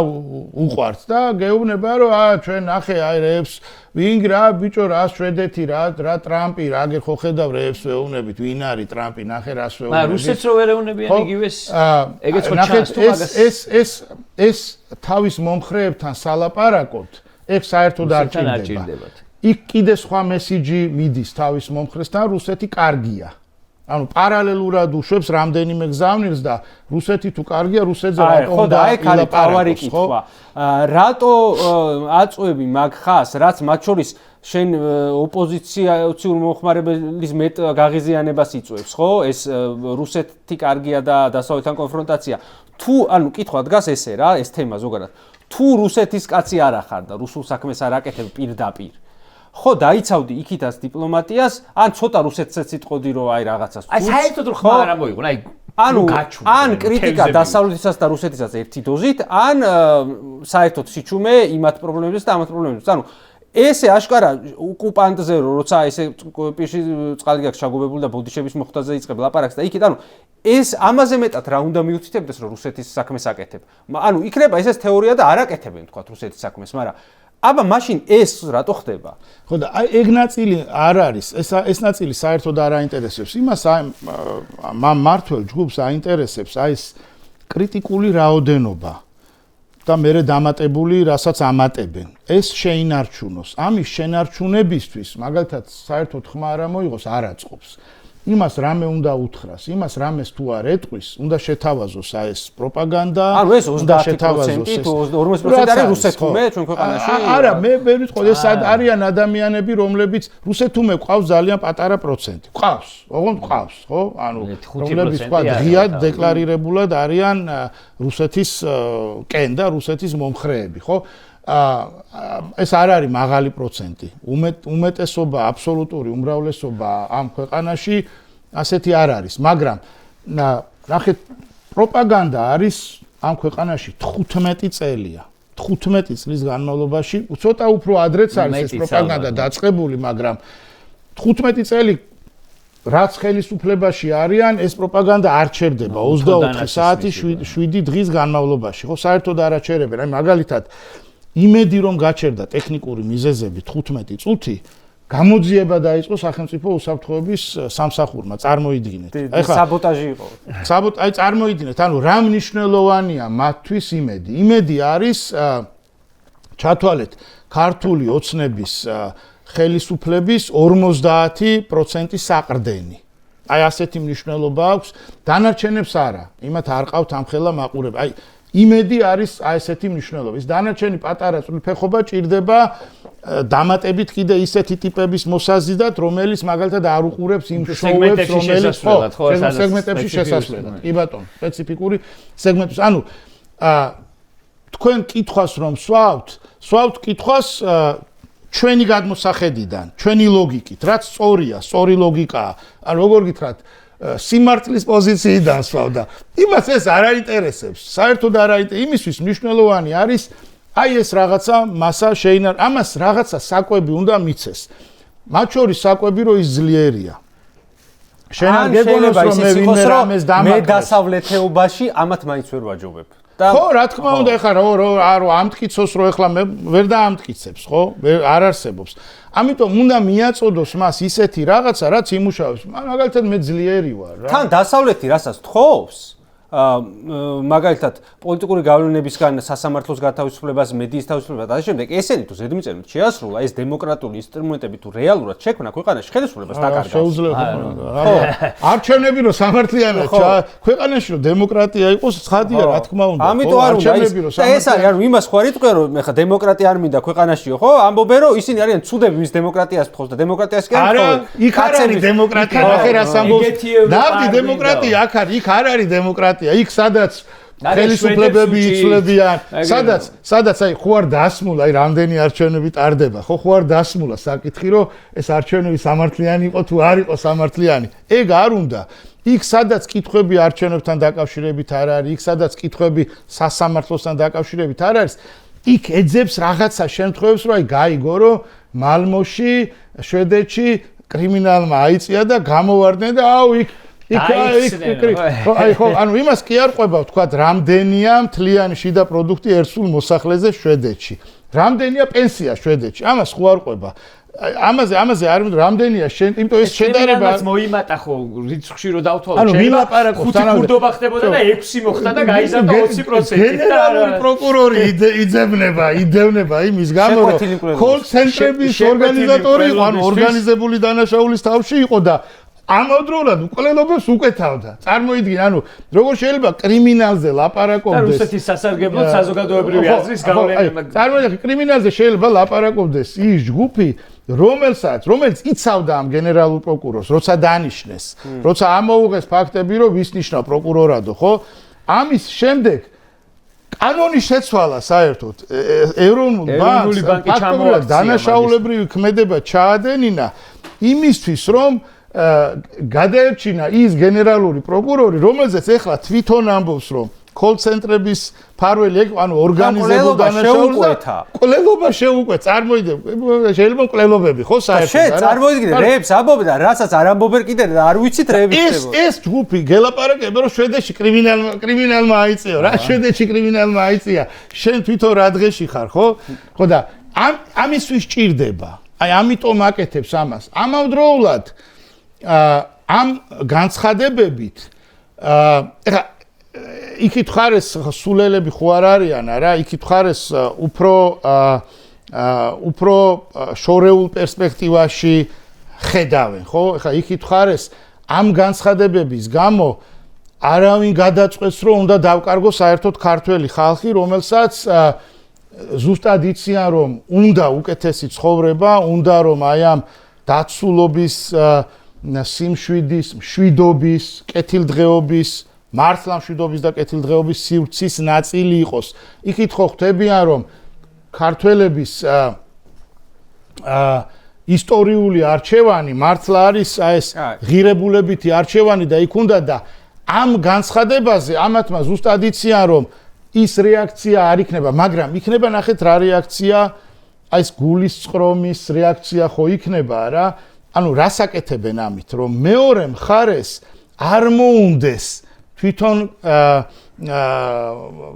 უყვართ და გეუბნება რომ ჩვენ ნახე აი რეებს ვინ რა ბიჭო რა შვედეთი რა ტრამპი რა გერ ხო ხედავ რეებს ვეუბნებით ვინ არის ტრამპი ნახე რას ვეუბნებით. მაგრამ რუსეთს რო ვერ ეუბნებიან იგივეს ეგეც ხო ჩანს თუ მაგას ეს თავის მომხრეებთან სალაპარაკოთ ეგ საერთოდ არ ჭირდებათ. იქ კიდე სხვა მესიჯი მიდის თავის მომხრესთან, რუსეთი კარგია. ანუ პარალელურად უშვებს რამდენიმე გზავნილს და რუსეთი თუ კარგია, რუსეთზე რატო უნდა ილაპარაკოს, ხო? რატო აწვევი მაგ ხას, რაც მათ შორის შენ ოპოზიციურ მომხმარებლის მეტ გაღიზიანებას იწვევს, ხო? ეს რუსეთი კარგია და დასავლეთთან კონფრონტაცია. თუ ანუ კითხვა დგას ესე რა, ეს თემა ზოგადად. თუ რუსეთის კაცი არ ახარ და რუსულ საქმეს არ აკეთებ პირდაპირ. ხო, დაიცავდი იქითაც დიპლომატიას, ან ცოტა რუსეთსაც იტყოდი რომ აი რაღაცას. აი საერთოდ რო ხმა არ ამოიღო, აი ან კრიტიკა დასავლეთისას და რუსეთისას ერთი დოზით, ან საერთოდ სიჩუმე იმათ პრობლემებს და ამათ პრობლემებს. ანუ ესე აშკარა ოკუპანტზე როცა ესე პირში წყალი გაქვს ჩაგობებული და ბოდიშების მოხდაზე იწყებ ლაპარაკს და იქით ანუ ეს ამაზე მეტად რა უნდა მიუთითებდეს რომ რუსეთის საქმეს აკეთებ. ანუ იქნება ესეც თეორია და არ აკეთებენ თქვა რუსეთის საქმეს, მაგრამ აბა მაშინ ეს რატო ხდება? ხო და აი ეგ ნაწილი არ არის, ეს ნაწილი საერთოდ არ აინტერესებს. იმას მართლ ჯგუფს აინტერესებს აი ეს კრიტიკული რაოდენობა. და მერე დამატებული, რასაც ამატებენ. ეს შეინარჩუნოს. ამის შენარჩუნებისთვის, მაგალითად, საერთოდ ხმა არ მოიღოს, არ აწყობს. იმას რამე უნდა უთხრას, იმას რამეს თუ არ ეტყვის, უნდა შეთავაზოს აი ეს პროპაგანდა, ანუ ეს 30% თუ 40% არის რუსეთთუმე ჩვენ ქვეყანაში? არა, მე ვერ ვიტყოდი, ეს არიან ადამიანები, რომლებიც რუსეთთუმე ყავს ძალიან პატარა პროცენტი. ყავს, ოღონდ ყავს, ხო? ანუ რომლებიც თქვა ღიად დეკლარირებულად არიან რუსეთის კენ და რუსეთის მომხრეები, ხო? ეს არ არის მაღალი პროცენტი. უმეტესობა, აბსოლუტური უმრავლესობა ამ ქვეყანაში ასეთი არ არის, მაგრამ ნახეთ, პროპაგანდა არის ამ ქვეყანაში 15 წელია. 15 წლის განმავლობაში, ცოტა უფრო ადრეც არის ეს პროპაგანდა დაწყებული, მაგრამ 15 წელი რაც ხელისუფლებაში არიან, ეს პროპაგანდა არ ჩერდება 24 საათი 7 დღის განმავლობაში. ხო, საერთოდ არ აჩერებენ. აი მაგალითად იმედი რომ გაჩერდა ტექნიკური მიზეზები 15 წუთი გამოძიება დაიწყო სახელმწიფო უსაფრთხოების სამსახურმა წარმოიდგინეთ. ეხლა საბოტაჟი იყო. აი წარმოიდგინეთ, ანუ რა მნიშვნელოვანია მათთვის იმედი. იმედი არის ჩათვალეთ ქართული ოცნების ხელისუფლების 50% საყრდენი. აი ასეთი მნიშვნელობა აქვს, დანარჩენებს არა. იმათ არ ყავთ ამხელა მაყურება. აი იმედი არის აი ესეთი მნიშვნელობა. ის დანარჩენი პატარა წვრილფეხობა ჭირდება დამატებით კიდე ისეთი ტიპების მოსაზიდად, რომელიც მაგალითად არ უყურებს იმ შოუებს, რომელიც სეგმენტებში შესასვლელად. კი ბატონო, სპეციფიკური სეგმენტებს. ანუ თქვენ კითხვას რომ სვავთ კითხვას ჩვენი გადმოსახედიდან, ჩვენი ლოგიკით, რაც სწორია, სწორი ლოგიკაა. ანუ როგორ გითხრათ, სიმართლის პოზიციიდან სვავ და იმას ეს არ აინტერესებს. საერთოდ არ აინტერესებს. იმისთვის მნიშვნელოვანი არის აი ეს რაღაცა მასა ამას რაღაცა საკვები უნდა მიცეს. მათ შორის საკვები რო ის ძლიერია. შენ არ გეგონებს რომ მე ვინმე რამეს დამაკრებს. მე დასავლეთეობაში ამათ მაინც ვერ ვაჯობებ. ხო, რა თქმა უნდა, ეხლა რო ამტკიცოს, რო ეხლა მე ვერ დაამტკიცებს, ხო? არ არსებობს. ამიტომ უნდა მიაწოდოს მას ისეთი რაღაცა, რაც იმუშავებს. მაგალითად მე ძლიერი ვარ რა. თან დასავლეთი რასაც თხოვს, მაგალითად პოლიტიკური გავლენებისგან სასამართლოს გათავისუფლებას, მედიის თავისუფლებას და ამ შემდეგ ესენი თუ ზედმიწევნით შეასრულა ეს დემოკრატიული ინსტრუმენტები თუ რეალურად შექმნა ქვეყანაში ხელისუფლებას დაკარგავს. შეუძლია. არჩევნები რომ სამართლიანად ქვეყანაში რომ დემოკრატია იყოს, ცხადია რა თქმა უნდა. ამიტომ არ უნდა ეს არის, ანუ იმას ხო არ იტყვე რომ ეხა დემოკრატია არ მინდა ქვეყანაშიო, ხო? ამბობენ რომ ისინი არიან ცუდები, ვის დემოკრატიას თხოვს და დემოკრატიას კი არ თხოვენ. არა, იქ არ არის დემოკრატია, ახლა რას ამბობს? ნაბდი დემოკრატია აქ არის, იქ არ არის დემოკრატია. იქ სადაც ხელისუფლებები იცვლებიან, სადაც აი ხო არ დასმულა, აი რამდენი არჩევნები ტარდება, ხო არ დასმულა საკითხი, რომ ეს არჩევნები სამართლიანი იყო თუ არ იყო სამართლიანი. ეგ არ უნდა. იქ სადაც კითხვები არჩევნებთან დაკავშირებით არ არის, იქ სადაც კითხვები სასამართლოსთან დაკავშირებით არ არის, იქ ეძებს რაღაცა შემთხვევებს, რომ აი გაიგო, რომ მალმოში, შვედეთში კრიმინალმა აიწია და გამოვარდნენ და აუ იქ აი ხო, ანუ იმას კი არ ყვება, ვთქვათ, რამდენია მთლიანი შიდა პროდუქტი ერთსულ მოსახლეზე შვედეთში. რამდენია პენსია შვედეთში? ამას ხო არ ყვება. ამაზე არ რამდენია იმიტომ ეს შედარება მოიმატა ხო რიცხვში რო დავთვალოთ შეიძლება 5 ქურდობა ხდებოდა და 6 მოხდა და გაიზარდა 20%. გენერალური პროკურორი იდევნება იმის გამო რომ კოლ ცენტრების ორგანიზატორი იყო, ანუ ორგანიზებული დანაშაულის თავში იყო და ამავდროულად მკვლელობებს უკეთავდა. წარმოიდგინე, ანუ როგორ შეიძლება კრიმინალზე ლაპარაკობდეს. და რუსეთის სასარგებლოდ საზოგადოებრივი აზრის გავლენა. წარმოიდგინე, კრიმინალზე შეიძლება ლაპარაკობდეს ის ჯგუფი, რომელიც იცავდა ამ გენერალურ პროკურორს, როცა დანიშნეს, როცა ამოუღეს ფაქტები, რომ ვის ნიშნა პროკურორადო, ხო? ამის შემდეგ კანონი შეცვალა საერთოდ ეროვნული ბანკი ჩამოაქცია დანაშაულებრივი ქმედება ჩაადენინა იმისთვის რომ გადაერჩინა ის გენერალური პროკურორი რომელზეც ახლა თვითონ ამბობს რომ კოლ-ცენტრების ფარველი ანუ ორგანიზებულ დანაშაულს კვლელობა შეუკვეთა წარმოიდე შეიძლება კვლელობები ხო საერთოდ წარმოიდგინე რეებს ამბობენ და რასაც არ ამბობენ კიდე არ ვიცით რეები ხდებოდა ეს ჯგუფი გელაპარაკება რომ შვედეთში კრიმინალმა აიწიო რა შვედეთში კრიმინალმა აიწია შენ თვითონ რა დღეში ხარ ხო და ამისთვის ჭირდება აი ამიტომ აკეთებს ამას ამავდროულად ამ განცხადებებით ეხლა იქით ხარეს სულელები ხო არ არიან არა იქით ხარეს უფრო შორეულ პერსპექტივაში ხედავენ ხო ეხლა იქით ხარეს ამ განცხადებების გამო არავინ გადაწყვეტს რომ უნდა დავკარგოს საერთოდ ქართველი ხალხი რომელსაც ზუსტად იციან რომ უნდა უკეთესი ცხოვრება უნდა რომ აი ამ დაცულობის სიმშვიდის მშვიდობის კეთილდღეობის მართლა მშვიდობის და კეთილდღეობის სივრცის ნაწილი იყოს. იქით ხო ხვდებიან რომ ქართველების ისტორიული არჩევანი მართლა არის ეს ღირებულებითი არჩევანი და იქ უნდა და ამ განცხადებაზე ამათმა ზუსტად იციან რომ ის რეაქცია არ იქნება, მაგრამ იქნება ნახეთ რა რეაქცია, აი ეს გულის წყრომის რეაქცია ხო იქნება რა. ანუ რას აკეთებენ ამით, რომ მეორე მხარეს არ მოუნდეს თვითონ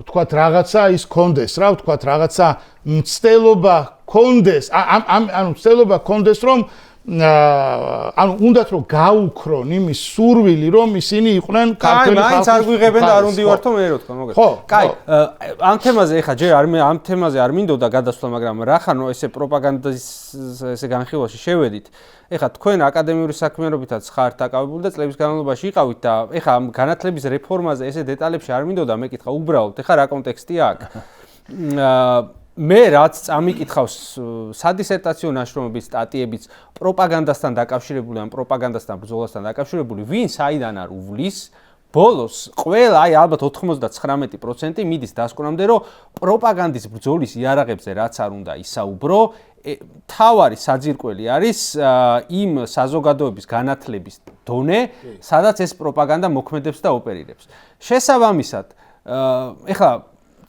თქვათ რაღაცა ის კონდეს რა ვთქვათ რაღაცა მცდელობა კონდეს ანუ მცდელობა კონდეს რომ ანუ უნდათ რომ გაუქრონ იმის სურვილი რომ ისინი იყვნენ ქართველი ხალხის მაინც არ გვიღებენ და არ უნდივართო მე რო თქვა მოგეთ კაი ამ თემაზე ეხა ჯერ ამ თემაზე არ მინდოდა გადასვლა მაგრამ რახანო ესე პროპაგანდის ესე განხილვაში შევედით ეხა თქვენ აკადემიური საქმიანობითაც ხართ დაკავებული და წლების განმავლობაში იყავით და ეხა ამ განათლების რეფორმაზე ესე დეტალებში არ მინდოდა მეკითხა უბრალოდ ეხა რა კონტექსტია აქ მე რაც წამიკითხავს სადისერტაციო ნაშრომების სტატიებიც პროპაგანდასთან დაკავშირებული ან პროპაგანდასთან ბრძოლასთან დაკავშირებული ვინ საიდან არ უვლის ბოლოს ყველა აი ალბათ 99% მიდის დასკვნამდე რომ პროპაგანდის ბრძოლის იარაღებზე რაც არ უნდა ისაუბრო თავარი საძირკველი არის იმ საზოგადოების განათლების დონე სადაც ეს პროპაგანდა მოქმედებს და ოპერირებს შესაბამისად ეხლა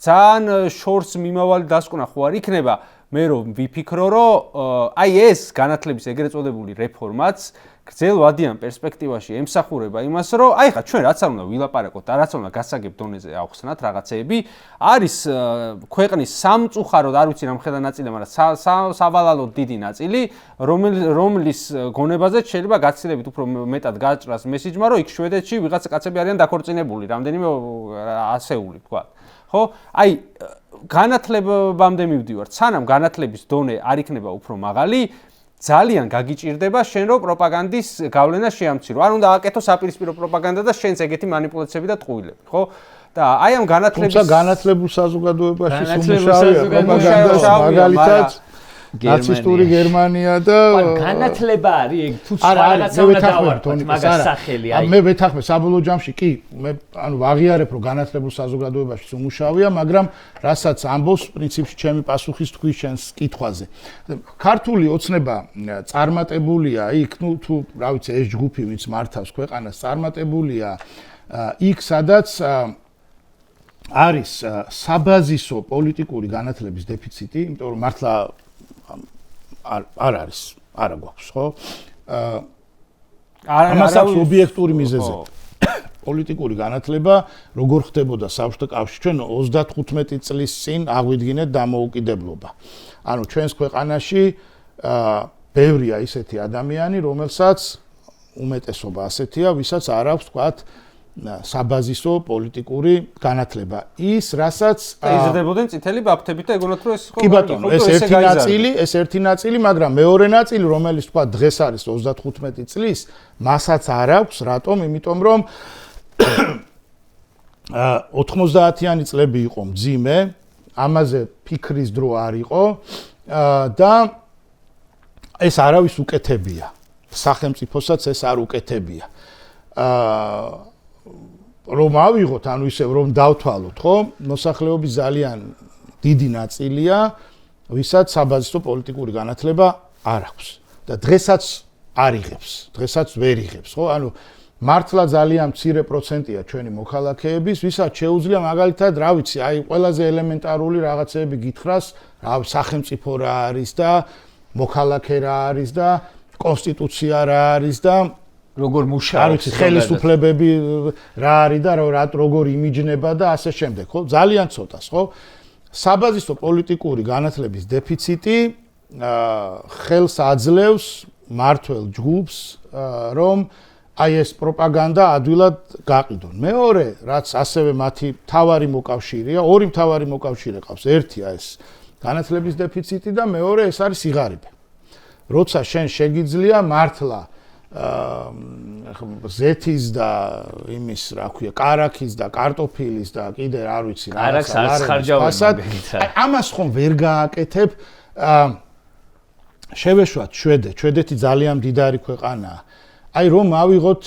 ძალიან შორს მიმავალი დასკვნა ხო არ იქნება მე რომ ვიფიქრო რომ აი ეს განათლების ეგრეთ წოდებული რეფორმაც გრძელ ვადიან პერსპექტივაში ემსახურება იმას რომ აი ხა ჩვენ რაც არ უნდა ვილაპარაკოთ და რაც არ უნდა გასაგებ დონეზე ავხსნათ რაღაცეები არის ქვეყნის სამწუხაროდ არ ვიცი რა მხედა ნაწილი მაგრამ სავალალოდ დიდი ნაწილი რომლის გონებაზეც შეიძლება გაცილებით უფრო მეტად გაჭრას მესიჯმა რომ იქ შვედეთში ვიღაცა კაცები არიან დაქორწინებული რამდენიმე ასეული თქვა ხო აი განათლებამდე მივდივართ სანამ განათლების დონე არ იქნება უფრო მაღალი ძალიან გაგიჭირდება შენ რო პროპაგანდის გავლენა შეამცირო არ უნდა აკეთო საპირისპირო პროპაგანდა და შენც ეგეთი манипуляციები და ტყუილები ხო და აი ამ განათლების თუმცა განათლებულ საზოგადოებაში უმუშავეა პროპაგანდას მაგალითად ნაცისტური გერმანია და განათლება არის ეგ თუ რაღაცა უნდა დავარქვათ მაგას სახელი აი მე ვეთახმე საბოლოო ჯამში კი მე ანუ ვაღიარებ რომ განათლებულ საზოგადოებაში უმუშავეა მაგრამ რასაც ამბობს პრინციპში ჩემი პასუხის თქვი შენს კითხვაზე ქართული ოცნება წარმატებულია იქ ნუ თუ რა ვიცი ეს ჯგუფი ვინც მართავს ქვეყანას წარმატებულია იქ სადაც არის საბაზისო პოლიტიკური განათლების დეფიციტი იმიტომ რომ მართლა არ არის არა გვაქვს ხო ამას აქვს ობიექტური მიზეზი პოლიტიკური განათლება როგორ ხდებოდა საბჭოთა კავშირში ჩვენ 35 წლის წინ აღვიდგინეთ დამოუკიდებლობა ანუ ჩვენს ქვეყანაში ბევრია ისეთი ადამიანი რომელსაც უმეტესობა ასეთია ვისაც არ აქვს თქვათ საბაზისო პოლიტიკური განათლება. ის რასაც იზრდებოდნენ წითელი ბაფთებით და ეგონათ რომ ეს იყო კი ბატონო, ეს ერთი ნაწილი, მაგრამ მეორე ნაწილი, რომელიც თქვა დღეს არის 35 წლის, მასაც არ აქვს, რატომ? იმიტომ რომ 90-იანი წლები იყო მძიმე, ამაზე ფიქრის დრო არ იყო და ეს არავის უკეთებია. სახელმწიფოსაც ეს არ უკეთებია. რომ ავიღოთ, ანუ ისევ რომ დავთვალოთ, ხო? მოსახლეობის ძალიან დიდი ნაწილია, ვისაც საბაზისო პოლიტიკური განათლება არ აქვს და დღესაც არ იღებს, დღესაც ვერ იღებს, ხო? ანუ მართლა ძალიან მცირე პროცენტია ჩვენი მოქალაქეების, ვისაც შეუძლია მაგალითად, რა ვიცი, აი ყველაზე ელემენტარული რაღაცეები გითხრას, რა სახელმწიფო რა არის და მოქალაქე რა არის და კონსტიტუცია რა არის და როგორ მუშაობს, ხელისუფლებები რა არის და როგორ იმიჯნება და ასე შემდეგ, ხო? ძალიან ცოტას, ხო? საბაზისო პოლიტიკური განათლების დეფიციტი ხელს აძლევს მართველ ჯგუფს, რომ აი ეს პროპაგანდა ადვილად გაყიდონ. მეორე, რაც ასევე მათი მთავარი მოკავშირეა, ორი მთავარი მოკავშირე ყავს. ერთია ეს განათლების დეფიციტი და მეორე ეს არის სიღარიბე. როცა შენ შეგიძლია მართლა ზეთის და იმის, რა ქვია, კარაქის და კარტოფილის და კიდე არ ვიცი რა. კარაქს არ ხარჯავენ. ამას ხომ ვერ გააკეთებ. შევეშვათ შვედეთი ძალიან მდიდარი ქვეყანაა. აი რომ ავიღოთ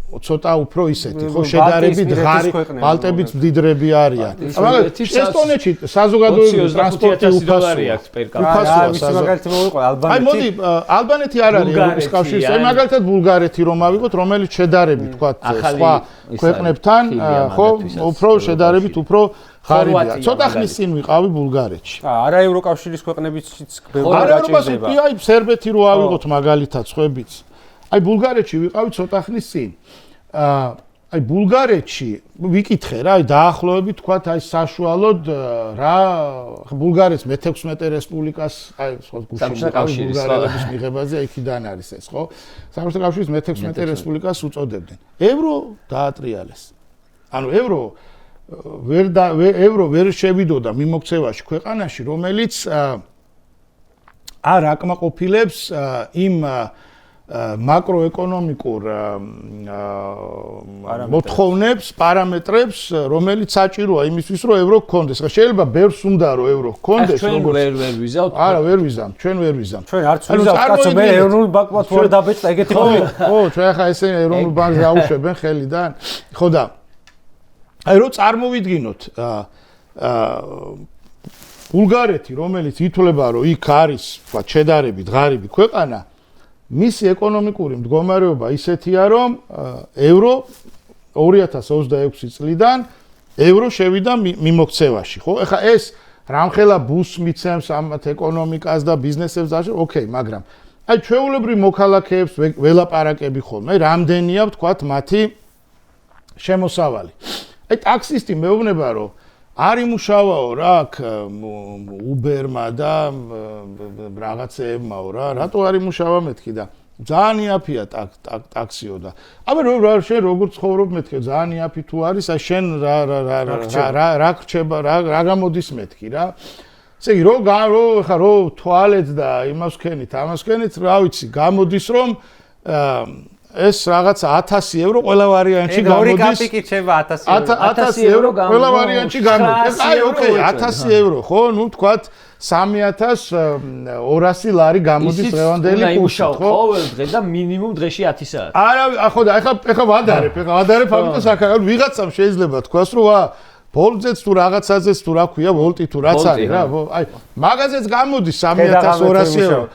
ცოტა უფრო ისეთი, ხო, შედარებით ღარი, ბალტებიც მდიდრები არიან. მაგრამ ესტონეთში საზოგადოებრივი ტრანსპორტი უფასოა. მაგალითად მოვიყო ალბანეთი. აი მოდი, ალბანეთი არ არის ევროპის კავშირის, აი მაგალითად ბულგარეთი რომ ავიღოთ, რომელიც შედარებით, თქვა, სხვა ქვეყნებთან, ხო, უფრო შედარებით უფრო ღარიბია. ცოტა ხნის წინ ვიყავი ბულგარეთში. არა ევროკავშირის ქვეყნებიც ბევრი გაჭირდება. აი სერბეთი რო ავიღოთ მაგალითად, ხვებიც. აი ბულგარეთში ვიყავი ცოტა ხნის წინ. აი ბულგარეთში ვიკითხე რა, აი დაახლოებით თქვათ აი საშუალოდ რა ბულგარეთის მე-16 რესპუბლიკას, აი სხვა ბულგარელების მიღებაზე იქიდან არის ეს, ხო? საბჭოთა კავშირის მე-16 რესპუბლიკას უწოდებდნენ. ევრო დაატრიალეს. ანუ ევრო ვერ შევიდოდა მიმოქცევაში ქვეყანაში, რომელიც არ აკმაყოფილებს იმ მაკროეკონომიკურ მოთხოვნებს, პარამეტრებს, რომელიც საჭიროა იმისთვის, რომ ევრო გქონდეს. შეიძლება ბევრს უნდა რომ ევრო გქონდეს, როგორ ვერ ვიზავთ? არა, ვერ ვიზამ, ჩვენ ვერ ვიზამ. ჩვენ არც ვიზავთ, კაცო, მე ეროვნულ ბანკს ვერ დაბეჭდა ეგეთი მომენტი. ხო, ჩვენ ახლა ესე ეროვნულ ბანკს დაუშვებენ ხელიდან. ხო და აი რო წარმოვიდგინოთ ბულგარეთი, რომელიც ითვლება, რომ იქ არის, თქვა, შედარებით ღარიბი ქვეყანა, მისი ეკონომიკური მდგომარეობა ისეთია, რომ ევრო 2026 წლიდან ევრო შევიდა მიმოქცევაში, ხო? ეხლა ეს რამხელა ბუსს მიცემს ამათ ეკონომიკას და ბიზნესებს და ოკეი, მაგრამ აი ჩვეულებრივ მოქალაქეებს ველაპარაკები ხოლმე, რამდენია, ვთქვათ, მათი შემოსავალი. აი ტაქსისტი მეუბნება, რომ არ იმუშავაო რა აქ უბერმა და რაღაცეებმაო რა, რატო არ იმუშავა მეთქი და ძალიან იაფია ტაქსიო და აბა შენ როგორ ცხოვრობ მეთქი, ძალიან იაფი თუ არის, აი შენ რა რჩება, რა გამოდის მეთქი რა. ესე იგი რო თვალეთ და იმას ვქენით, ამას ვქენით, რა ვიცი, გამოდის რომ ეს რაღაც 1000 ევრო ყველა ვარიანტში გამოდის. ორი კაპიკი რჩება 1000 ევრო ყველა ვარიანტში გამოდის. აი, ოკეი, 1000 ევრო, ხო? ნუ თქვათ 3200 ლარი გამოდის დღევანდელი კურსით, ხო? ყოველ დღე და მინიმუმ დღეში 10 საათი. არა, ხო და ეხლა ვადარებ ამიტომ საკითხი, ვიღაცამ შეიძლება თქვას, რომ ბოლძეც თუ რაღაცაზეც თუ რა ქვია, ვოლტი თუ რაც არის რა, აი, მაგაზეც გამოდის 3200 ევრო.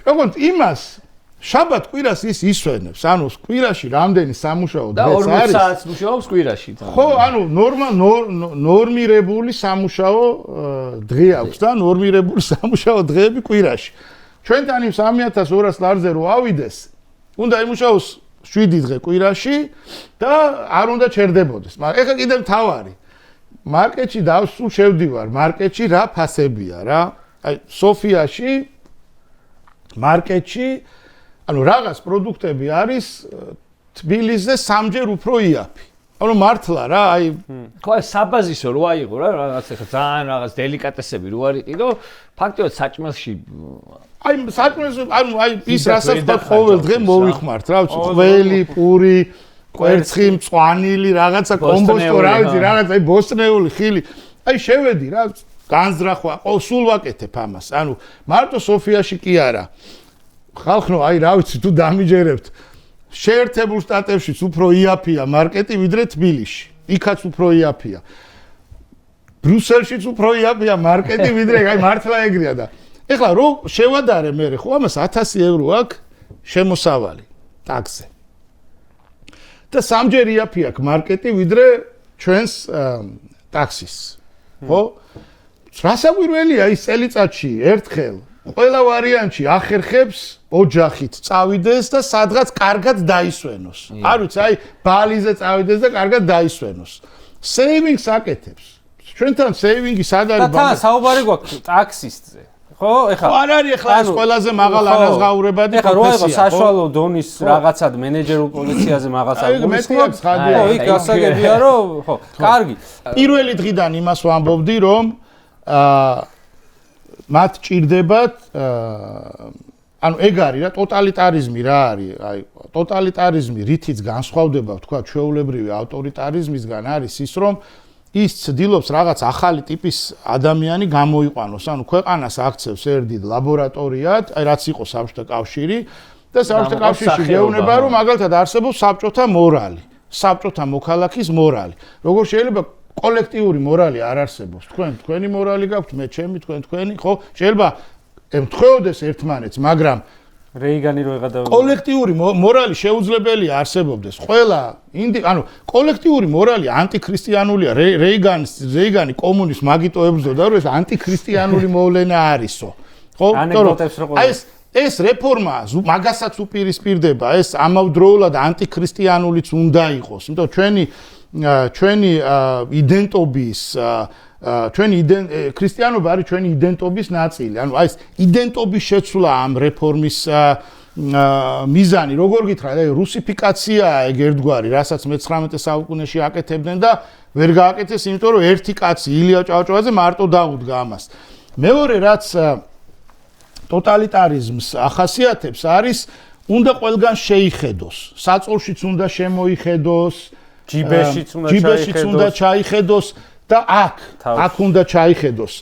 როგორც იმას შაბათ კვირას ის ისვენებს, ანუ კვირაში რამდენი სამუშაო დღეც არის? და 40 საათს მუშაობს კვირაში. ხო, ანუ ნორმირებული სამუშაო დღე აქვს და ნორმირებული სამუშაო დღეები კვირაში. ჩვენთან იმ 3200 ლარზე რო ავიდეს, უნდა იმუშაოს 7 დღე კვირაში და არ უნდა ჩერდებოდეს. მაგრამ ეხლა კიდევ თავარი. მარკეტში დავსულ შევდივარ, მარკეტში რა ფასებია რა? აი, სოფიაში მარკეტში ანუ რაღაც პროდუქტები არის თბილისზე 3-ჯერ უფრო იაფი. ანუ მართლა რა, აი ხო, საბაზისო რო აიღო რა, რაღაც ახლა ძალიან რაღაც დელიკატესები რო არ იყიდო, ფაქტობრივად საჭმელში აი საჭმელში, ანუ აი ის რასაც ყოველ დღე მოვიხმართ, რა ვიცი, ყველი, პური, კვერცხი, მწვანილი, რაღაცა კომბოსტო, რა ვიცი, რაღაცა აი ბოსტნეული, ხილი. აი შევედი რა, განზრახვა, სულ ვაკეთებ ამას. ანუ მარტო სოფიაში კი არა. ხალხო, აი რა ვიცი, თუ დამიჯერებთ შეერთებულ შტატებშიც უფრო იაფია მარკეტი ვიდრე თბილისში. იქაც უფრო იაფია. ბრიუსელშიც უფრო იაფია მარკეტი ვიდრე, აი მართლა ეგრეა და ეხლა რო შევადარე მე ხო ამას 1000 ევრო აქვს შემოსავალი ტაქსზე. და სამჯერ იაფია აქვს მარკეტი ვიდრე ჩვენს ტაქსის. ხო? რასაკვირველია ის წელიწადში ერთხელ ყველა ვარიანტში ახერხებს ოჯახით წავიდეს და სადღაც კარგად დაისვენოს. არ ვიცი, აი ბალიზე წავიდეს და კარგად დაისვენოს. სეივინგს აკეთებს. ჩვენთან სეივინგი სად არის? და თან საუბარი გვაქვს ტაქსისტზე. ხო, ეხლა არ არის ეხლა ეს ყველაზე მაღალ ანაზღაურებადი პროფესია. ეხლა რო აიღო საშუალო დონის რაღაცად მენეჯერულ პოზიციაზე მაღალსა გულისხმობს. ხო, იქ გასაგებია რომ ხო, კარგი. პირველი დღიდან იმას ვამბობდი რომ მათ ჭირდებათ ანუ ეგ არის რა ტოტალიტარიზმი რა არის აი ტოტალიტარიზმი რითიც განსხვავდება თქვა ჩვეულებრივი ავტორიტარიზმისგან არის ის რომ ის ცდილობს რაღაც ახალი ტიპის ადამიანი გამოიყვანოს ანუ ქვეყანას აქცევს ერთ ლაბორატორიად აი რაც იყო საბჭოთა კავშირი და საბჭოთა კავშირში გეუბნება რომ მაგალითად არსებობს საბჭოთა მორალი საბჭოთა მოქალაქის მორალი როგორ შეიძლება კოლექტიური მორალი არ არსებობს. თქვენი მორალი გაქვთ, მე ჩემი, თქვენი, ხო? შეიძლება ემთხვეოდეს ერთმანეთს, მაგრამ რეიგანი რო ეღადა კოლექტიური მორალი შეუძლებელია არსებობდეს. ყველა ანუ კოლექტიური მორალი ანტიქრისტიანულია. რეიგანი კომუნის მაგიტო ებრძოდა, რომ ეს ანტიქრისტიანული მოვლენა არისო. ხო? ანეკდოტებს რო აი ეს რეფორმა მაგასაც უპირისპირდება, ეს ამავდროულად ანტიქრისტიანულიც უნდა იყოს. იმიტომ ჩვენი იდენტობის ქრისტიანობა არის ჩვენი იდენტობის ნაწილი. ანუ აი ეს იდენტობის შეცვლა ამ რეფორმის მიზანი, როგორ გითხრათ, აი რუსიფიკაციაა ეგ ერთგვარი, რასაც მე-19 საუკუნეში აკეთებდნენ და ვერ გააკეთეს, იმიტომ რომ ერთი კაცი ილია ჭავჭავაძე მარტო დაუდგა ამას. მეორე რაც ტოტალიტარიზმს ახასიათებს არის უნდა ყველგან შეიხედოს, საწოლშიც უნდა შემოიხედოს, ჯიბეშიც უნდა ჩაიხედოს და აქ უნდა ჩაიხედოს.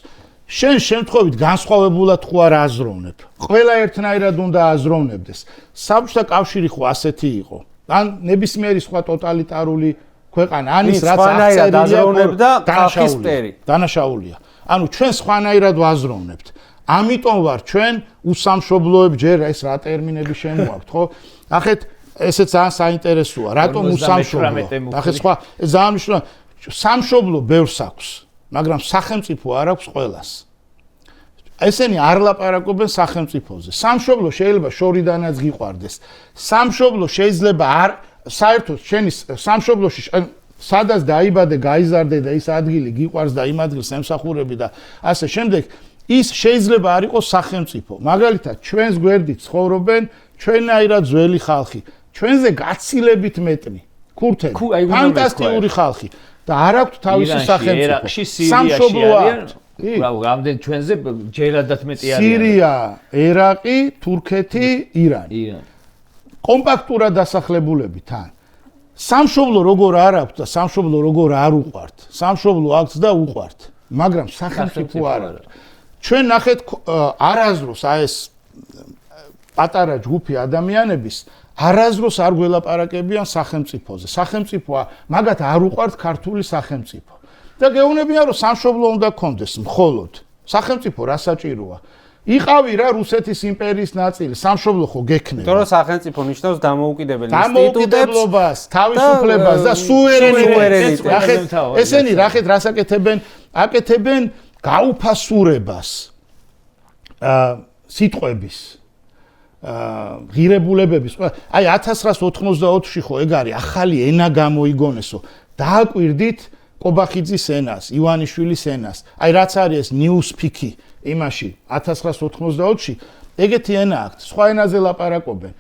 შენ შემთხვევით განსხვავებულად ხო არ აზროვნებ. ყველა ერთნაირად უნდა აზროვნებდეს. საბჭოთა კავშირი ხო ასეთი იყო. ან ნებისმიერი სხვა ტოტალიტარული ქვეყანა, ანის რაც აღწერილია დანაშაულია. ანუ ჩვენ სხვანაირად ვაზროვნებთ. ამიტომ ვარ ჩვენ უსამშობლოებ ჯერ ეს რა ტერმინები შემოაქვთ, ხო? ნახეთ ესეც ძალიან საინტერესოა. რატომ უსამშობლო? ნახეთ სხვა ძალიან მნიშვნელოვანი სამშობლო ბევრს აქვს, მაგრამ სახელმწიფო არ აქვს ყველას. ესენი არ ლაპარაკობენ სახელმწიფოზე. სამშობლო შეიძლება შორიდანაც გიყვარდეს. სამშობლო შეიძლება არ საერთოდ შენი სამშობლოში სადაც დაიბადე, გაიზარდე და ის ადგილი გიყვარს და იმ ადგილს ემსახურები და ასე შემდეგ ის შეიძლება არ იყოს სახელმწიფო. მაგალითად, ჩვენს გვერდით ცხოვრობენ ჩვენაირად ძველი ხალხი. ჩვენზე გაცილებით მეტნი. ქურთები, ფანტასტიკური ხალხი და არ აქვთ თავისი სახელმწიფო. სამშობლო აქვს. რამდენ ჩვენზე ჯერადად მეტი არის. სირია, ერაყი, თურქეთი, ირანი. კომპაქტურად დასახლებულები თან. სამშობლო როგორ არ აქვს და სამშობლო როგორ არ უყვართ. სამშობლო აქვს და უყვართ, მაგრამ სახელმწიფო არ აქვს. ჩვენ ნახეთ არაზროს აი ეს პატარა ჯგუფი ადამიანების არაზროს არ გველაპარაკებიან სახელმწიფოზე. სახელმწიფოა, მაგათ არ უყვართ ქართული სახელმწიფო. და გეუბნებიან რომ სამშობლო უნდა გქონდეს მხოლოდ. სახელმწიფო რა საჭიროა? იყავი რა რუსეთის იმპერიის ნაწილი, სამშობლო ხო გექნება. თორე სახელმწიფო ნიშნავს დამოუკიდებელ ინსტიტუტებს, თავისუფლებას და სუვერენიტეტს. ესენი რახეთ რას აკეთებენ? აკეთებენ გაუფასურებას სიტყვების ღირებულებების აი 1984-ში ხო ეგ არის ახალი ენა გამოიგონესო დააკვირდით კობახიძის ენას, ივანიშვილის ენას აი რაც არის ეს ნიუსპიკი იმაში 1984-ში ეგეთი ენა აქვს სხვა ენაზე ლაპარაკობენ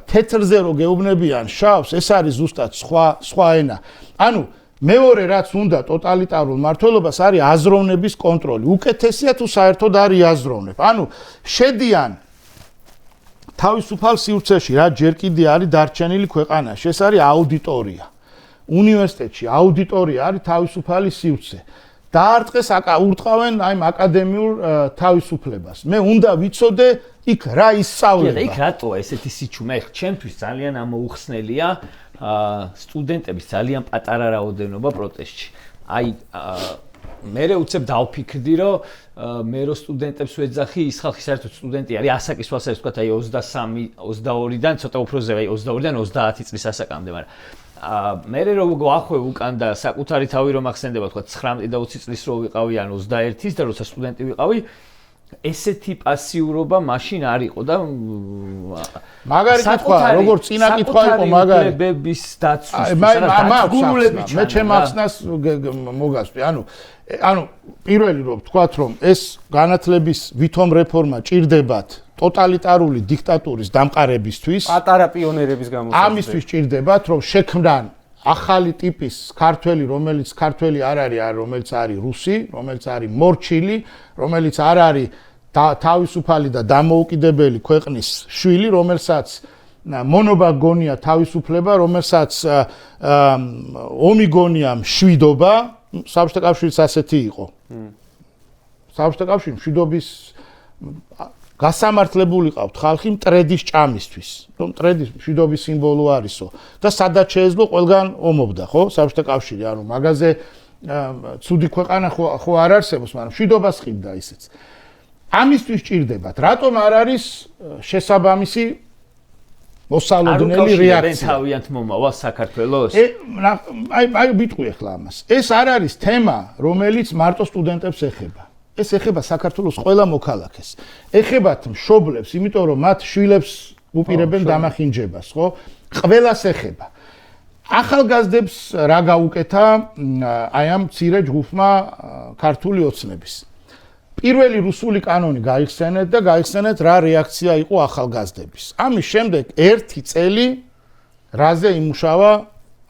თეთრზე რო გეუბნებიან შავს, ეს არის ზუსტად სხვა ენა. ანუ მეორე რაც უნდა ტოტალიტარულ მმართველობას არის აზროვნების კონტროლი. უკეთესია თუ საერთოდ არ იაზროვნებ. ანუ შედიან თავისუფალ სივრცეში, რა ჯერ კიდე არის დარჩენილი ქვეყანაში, ეს არის აუდიტორია. უნივერსიტეტში აუდიტორია არის თავისუფალი სივრცე. დაარტყეს ურტყავენ აი აკადემიურ თავისუფლებას. მე უნდა ვიცოდე იქ რა ისწავლება. იქ რატოა ესეთი სიჩუმე? ჩემთვის ძალიან ამოუხსნელია სტუდენტების ძალიან პატარა რაოდენობა პროტესტში. აი მე უცებ დავფიქრდი, რომ მე რო სტუდენტებს ვეძახი, ის ხალხი საერთოდ სტუდენტი არის, ასაკის თვალსაზრისით ვთქვათ, აი 23-22-დან, ცოტა უფრო ზევი, 22-დან 30 წლის ასაკამდე, მაგრამ მე რო გვახვევ უკან და საკუთარი თავი რომ ახსენდება, თქვა 19 და 20 წლის რო ვიყავი, ან 21-ის და როცა სტუდენტი ვიყავი, ესეთი პასიურობა მაშინ არ იყო და მაგარი კითხვა, როგორც წინა კითხვა იყო მაგარი. საკუთარი დაცვის, მე ჩემ ახსნას მოგასწრი. ანუ პირველი რომ ვთქვათ, რომ ეს განათლების ვითომ რეფორმა ჭირდებათ ტოტალიტარული დიქტატურის დამყარებისთვის, პატარა პიონერების გამოსავალ. ამისთვის ჭირდებათ, რომ შექმნან ახალი ტიპის ქართველი, რომელიც ქართველი არ არის, რომელიც არის რუსი, რომელიც არის მორჩილი, რომელიც არ არის თავისუფალი და დამოუკიდებელი ქვეყნის შვილი, რომელსაც მონობა გონია თავისუფლება, რომელსაც ომი გონია მშვიდობა, საბჭოთა კავშირიც ასეთი იყო. საბჭოთა კავშირი მშვიდობის გასამართლებული ყავთ ხალხი მტრედის ჭამისთვის, რომ მტრედის მშვიდობის სიმბოლო არისო და სადაც შეეძლო ყველგან ომობდა, ხო? საბჭოთა კავშირი, ანუ მაგაზე ცუდი ქვეყანა ხო არ არსებობს, მაგრამ მშვიდობას ყიდდა ისეც. ამისთვის ჭირდებათ, რატომ არ არის შესაბამისი მოსალოდნელი რეაქცია? თავიანთ მომავალ საქართველოს? აი ვიტყვი ახლა ამას. ეს არ არის თემა, რომელიც მარტო სტუდენტებს ეხება. ეს ეხება საქართველოს ყველა მოქალაქეს. ეხებათ მშობლებს, იმიტომ რომ მათ შვილებს უპირებენ დამახინჯებას, ხო? ყველას ეხება. ახალგაზრდებს რა გაუკეთა აი ამ მცირე ჯგუფმა ქართული ოცნების. პირველი რუსული კანონი გაიხსენეთ და გაიხსენეთ რა რეაქცია იყო ახალგაზრდების. ამის შემდეგ 1 წელი რაზე იმუშავა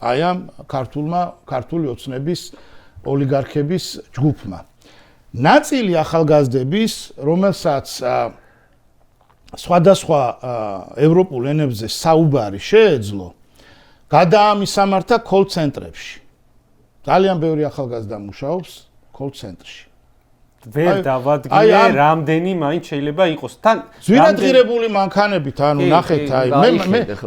აი ამ ქართული ოცნების ოლიგარქების ჯგუფმა. ნაწილი ახალგაზრდების, რომელსაც სხვადასხვა ევროპულ ენებზე საუბარი შეეძლო, გადაამისამართა კოლ-ცენტრებში. ძალიან ბევრი ახალგაზრდა მუშაობს კოლ-ცენტრში. ვერ დავადგინე, რამდენი მაინც შეიძლება იყოს. თან ზვირადღირებული მანქანებით, ანუ ნახეთ,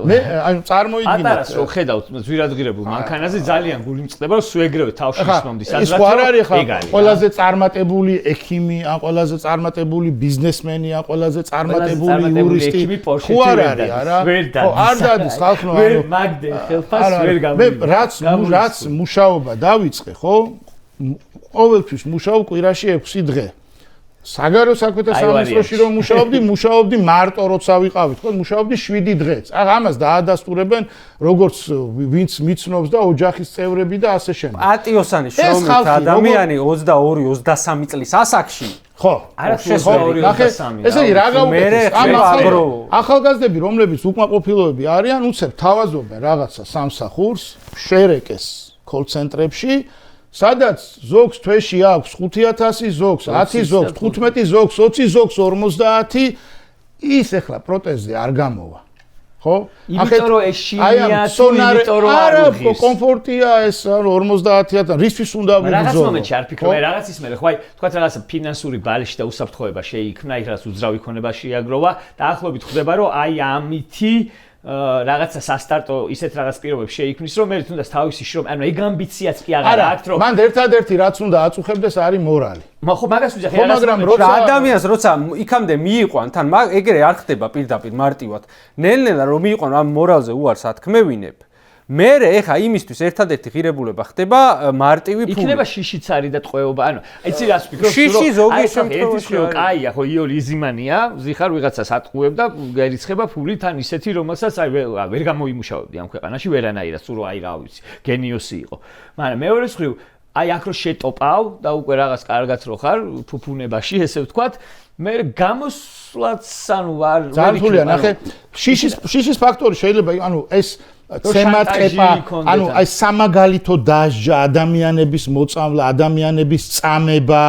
მე წარმოიდგინეთ. ატარას რო ხედავთ ზვირადღირებულ მანქანაზე ძალიან გული მწყდება, რომ სულ ეგრევე თავში ისმომდის. ეს ხო არ არის ხა ყველაზე წარმატებული ექიმი, ან ყველაზე წარმატებული ბიზნესმენი, ან ყველაზე წარმატებული იურისტი. ხო არ არის, არა? ხო არ დადის ხალხო, ანუ ვერ მაგდე ხელფას ვერ გამიგე. მე რაც მუშაობა დავიწყე, ხო? ყოველთვის მუშაობ კვირაში 6 დღე. საგარეო საქმეთა სამინისტროში რომ მუშაობდი მარტო როცა ვიყავით, ხო, მუშაობდი 7 დღეც. ამას დაადასტურებენ როგორც ვინც მიცნობს და ოჯახის წევრები და ასე შემდეგ. პატიოსანი შრომით ადამიანი 22-23 წლის ასაკში. ხო, არა 22-23. ესე იგი რა გაუკეთეს? ახალგაზრდები, რომლებიც უკმაყოფილოები არიან, უცებ თავაზობენ რაღაცა სამსახურს, შერეკეს კოლ-ცენტრებში. სადაც ზოგს თვეში აქვს 5000, ზოგს 10, ზოგს 15, ზოგს 20, ზოგს 50, ის ახლა პროტეზზე არ გამოვა. ხო? იმიტომ რომ ეშინია თუ იმიტომ რომ არ უღის. კომფორტია ეს 50-დან, რისთვის უნდა ვიბრძოლო? რაღაც მომენტში არ ფიქრობ, რაღაცის მერე, ხო აი, თქვა რაღაცა ფინანსური ბალში და უსაფრთხოება შეიქმნა, იქ რაც უძრავი ქონება შეაგროვა, დაახლოებით ხვდება რომ აი ამითი რაღაცა სასტარტო ისეთ რაღაც პირობებს შეიქმნის, რომ მე თუნდაც თავისი შრომ, ანუ ეგ ამბიციაც კი აღარ აქვს, რომ მან ერთადერთი რაც უნდა აწუხებდეს არის მორალი. ხო, მაგას ვიძახი, მაგრამ ადამიანს როცა იქამდე მიიყვან, თან ეგრე არ ხდება პირდაპირ მარტივად. ნელ-ნელა რომ მიიყვან ამ მორალზე უარს ათქმევინებ. მერე ეხა იმისთვის ერთადერთი ღირებულება ხდება მარტივი ფული. იქნება შიშიც არის და ტყვეობა, ანუ იცი რას ვფიქრობ, შიში ზოგი შემთხვევაში კაია, ხო იოლი იზიმანია, ზიხარ ვიღაცას ატყუებ და გერიცხება ფული თან ისეთი, რომელსაც აი ვერ გამოიმუშავებდი ამ ქვეყანაში ვერანაირად, სულ აი რა ვიცი, გენიოსი იყო. მაგრამ მეორე მხრივ აი აქ რო შეტოპავ და უკვე რაღაც კარგად რო ხარ ფუფუნებაში, ესე ვთქვათ, მე გამოსვლაც ანუ არ ზართულია ნახე შიშის ფაქტორი შეიძლება ანუ ეს ცემატყება ანუ აი სამაგალითო დასჯა ადამიანების მოწამვლა ადამიანების წამება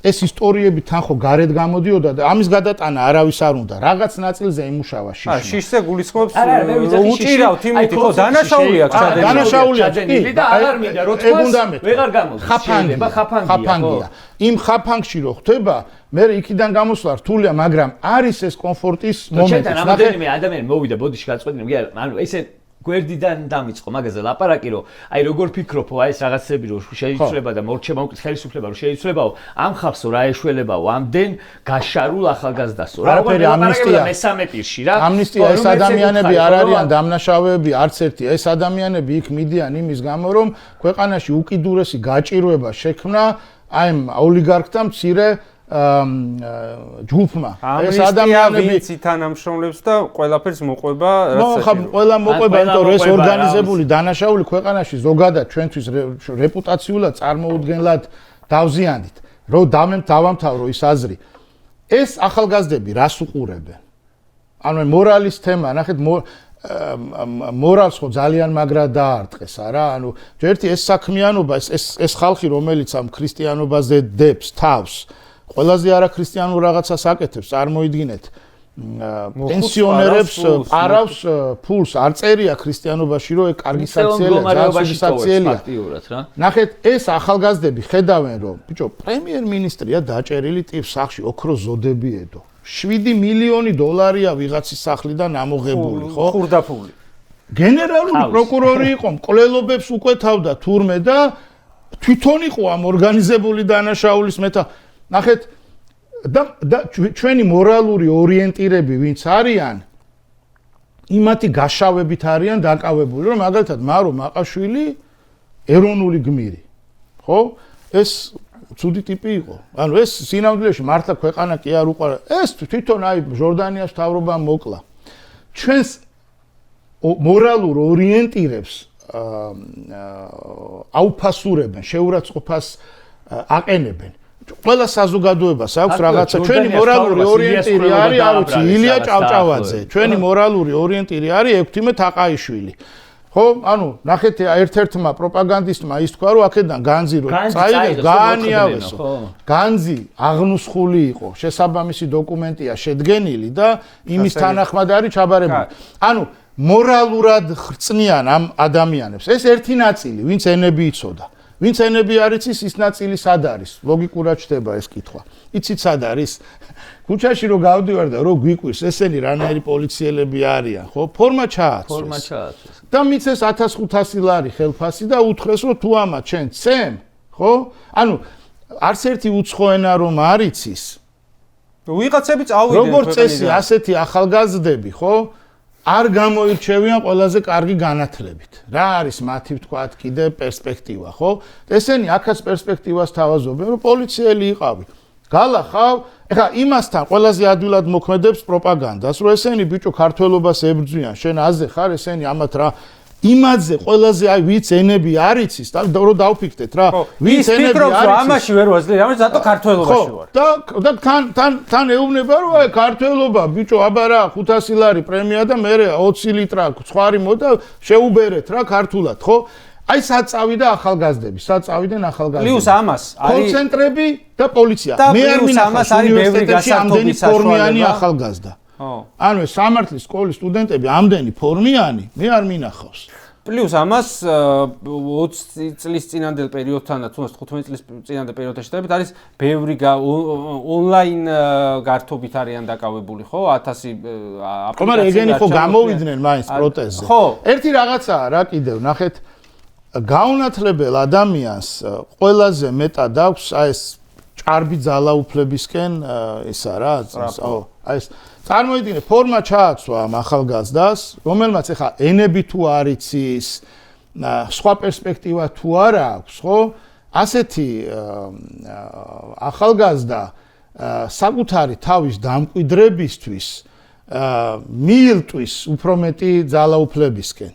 ეს ისტორიები თან ხო გარეთ გამოდიოდა და ამის გადატანა არავის არ უნდა რაღაც ნაწილზე იმუშავა შიშმა შიშზე გულისხმობს უჭირავთ იმით ხო დანაშაული აქვს დანაშაულია და აღარ მინდა რო თქვას ვეღარ გამოდის ხაფანგია იმ ხაფანგში რო ხდება მე იქიდან გამოსვლა რთულია მაგრამ არის ეს კომფორტის მომენტი ნახე რამოდენიმე ადამიანი მოვიდა ბოდიში გაწყვეტინე ანუ ესე გვერდიდან დამიწყო მაგაზე ლაპარაკი რომ აი როგორ ფიქრობ აი ეს რაღაცები რომ შეიცვლება და მორჩება უკეთ ხელისუფლება რომ შეიცვლებაო ამ ხალხსო რა ეშველებაო ამდენ გაშარულ ახალგაზრდასო რა როგორ ლაპარაკებდა მესამე პირში რა ამნისტია ეს ადამიანები არ არიან დამნაშავეები არც ერთი ეს ადამიანები იქ მიდიან იმის გამო რომ ქვეყანაში უკიდურესი გაჭირვება შექმნა აი ოლიგარქთა მცირე ჯგუფმა ეს ადამიანები თანამშრომლებს და ყველაფერს მოყვება რაც საჭირო. ყველა მოყვება, იმიტომ რომ ეს ორგანიზებული დანაშაული ქვეყანაში ზოგადად ჩვენთვის რეპუტაციულად წარმოუდგენლად დავზიანდით. რომ დავამთავრო ის აზრი. ეს ახალგაზრდები რას უყურებენ? ანუ მორალის თემა, ნახეთ მორალს ხო ძალიან მაგრად დაარტყეს, არა? ანუ ერთი ეს საქმიანობა, ეს ხალხი რომელიც ამ ქრისტიანობაზე დებს თავს ყველაზე არაქრისტიანულ რაღაცას აკეთებს, წარმოიდგინეთ. პენსიონერებს არავს ფულს, არ წერია ქრისტიანობაში, რომ ეგ კარგი საქციელია, ძალიან საქციელია. ნახეთ, ეს ახალგაზრდები ხედავენ, რომ ბიჭო, პრემიერ-მინისტრია დაჭერილი ტიპს სახში ოქროს ზოდები ედო. 7 მილიონი დოლარია ვიღაცის სახლიდან ამოღებული, ხო? ხურდაფული. გენერალური პროკურორი იყო, მკვლელობებს უკვეთავდა თურმე და თვითონ იყო ამ ორგანიზებული დანაშაულის ნახეთ და ჩვენი მორალური ორიენტირები ვინც არიან იმათი გაშავებით არიან დაკავებული რომ მაგალითად მარო მაყაშვილი ეროვნული გმირი ხო ეს ცუდი ტიპი იყო ანუ ეს სინამდვილეში მართლა ქვეყანა კი არ უყარა ეს თვითონ აი ჟორდანიას მთავრობამ მოკლა ჩვენს მორალურ ორიენტირებს აუფასურებენ შეურაცხყოფას აყენებენ ყველა საზოგადოებას აქვს რაღაცა ჩვენი მორალური ორიენტირი არის არ ვიცი ილია ჭავჭავაძე ჩვენი მორალური ორიენტირი არის ექვთიმე თაყაიშვილი ხო ანუ ნახეთ ერთ-ერთმა პროპაგანდისტმა ის თქვა რომ აქედან განძი რო წაიღეს გაანიავესო განძი აღნუსხული იყო შესაბამისი დოკუმენტია შედგენილი და იმის თანახმად არის ჩაბარებული ანუ მორალურად ხრწნიან ამ ადამიანებს ეს ერთი ნაწილი ვინც ენები იცოდა ვინც ენები არ იცის ის ნაწილი სად არის ლოგიკურად ჩდება ეს კითხვა იცით სად არის ქუჩაში რო გავდივარ და რო გვიკვირს ესენი რანაირი პოლიციელები არიან ხო ფორმა ჩააცვეს და მიცეს 1500 ლარი ხელფასი და უთხრეს რომ თუ ამა ჩვენ ცემ ხო ანუ არც ერთი უცხო ენა რომ არ იცის ვიღაცები წავიდნენ როგორც წესი ასეთი ახალგაზრდები ხო არ გამოირჩევიან ყველაზე კარგი განათლებით. რა არის მათი ვთქვათ კიდე პერსპექტივა, ხო? ესენი აქაც პერსპექტივას თავაზობენ, რომ პოლიციელი იყავი. გალახავ, ეხლა იმასთან ყველაზე ადვილად მოქმედებს პროპაგანდას, რომ ესენი ბიჭო ქართველობას ებრძვიან, შენ აზე ხარ, ესენი ამათ რა იმაზე ყველაზე აი ვიც ენები არ იცის და რომ დავფიქრდეთ რა ვიც ენები არ იცის ამაში ვერ ვაძლევ ამას ზატო ქართველობაში ვარ და თან ეუბნება რომ აი ქართველობა ბიჭო აბა რა 500 ლარი პრემია და მე 20 ლიტრა ცხარი მოდა შეუბერეთ რა ქართულად ხო აი საწავი და ახალგაზრდები საწავიდან ახალგაზრდები პლუს ამას არის კონცენტრები და პოლიცია მე არ მინახავს უნივერსიტეტში ამდენი ფორმიანი ახალგაზრდა ანუ სამართლის სკოლის სტუდენტები ამდენი ფორმიანი მე არ მინახავს. პლუს ამას 20 წლის წინანდელ პერიოდთან და თუნდაც 15 წლის წინანდელ პერიოდთან შედარებით არის ბევრი ონლაინ გართობით არიან დაკავებული ხო 1000 აპლიკაციები ეგენი ხო გამოვიდნენ მაინც პროტესტზე. ხო ერთი რაღაცაა რა კიდევ ნახეთ გაუნათლებელ ადამიანს ყველაზე მეტად აქვს აი ეს ჭარბი ძალაუფლებისკენ ისა რა აი ეს წარმოიდგინე ფორმა ჩააცვა ამ ახალგაზრდას რომელმაც ეხა ენები თუ არ იცის სხვა პერსპექტივა თუ არ აქვს ხო ასეთი ახალგაზრდა საკუთარი თავის დამკვიდრებისთვის მიილტვის უფრო მეტი ძალაუფლებისკენ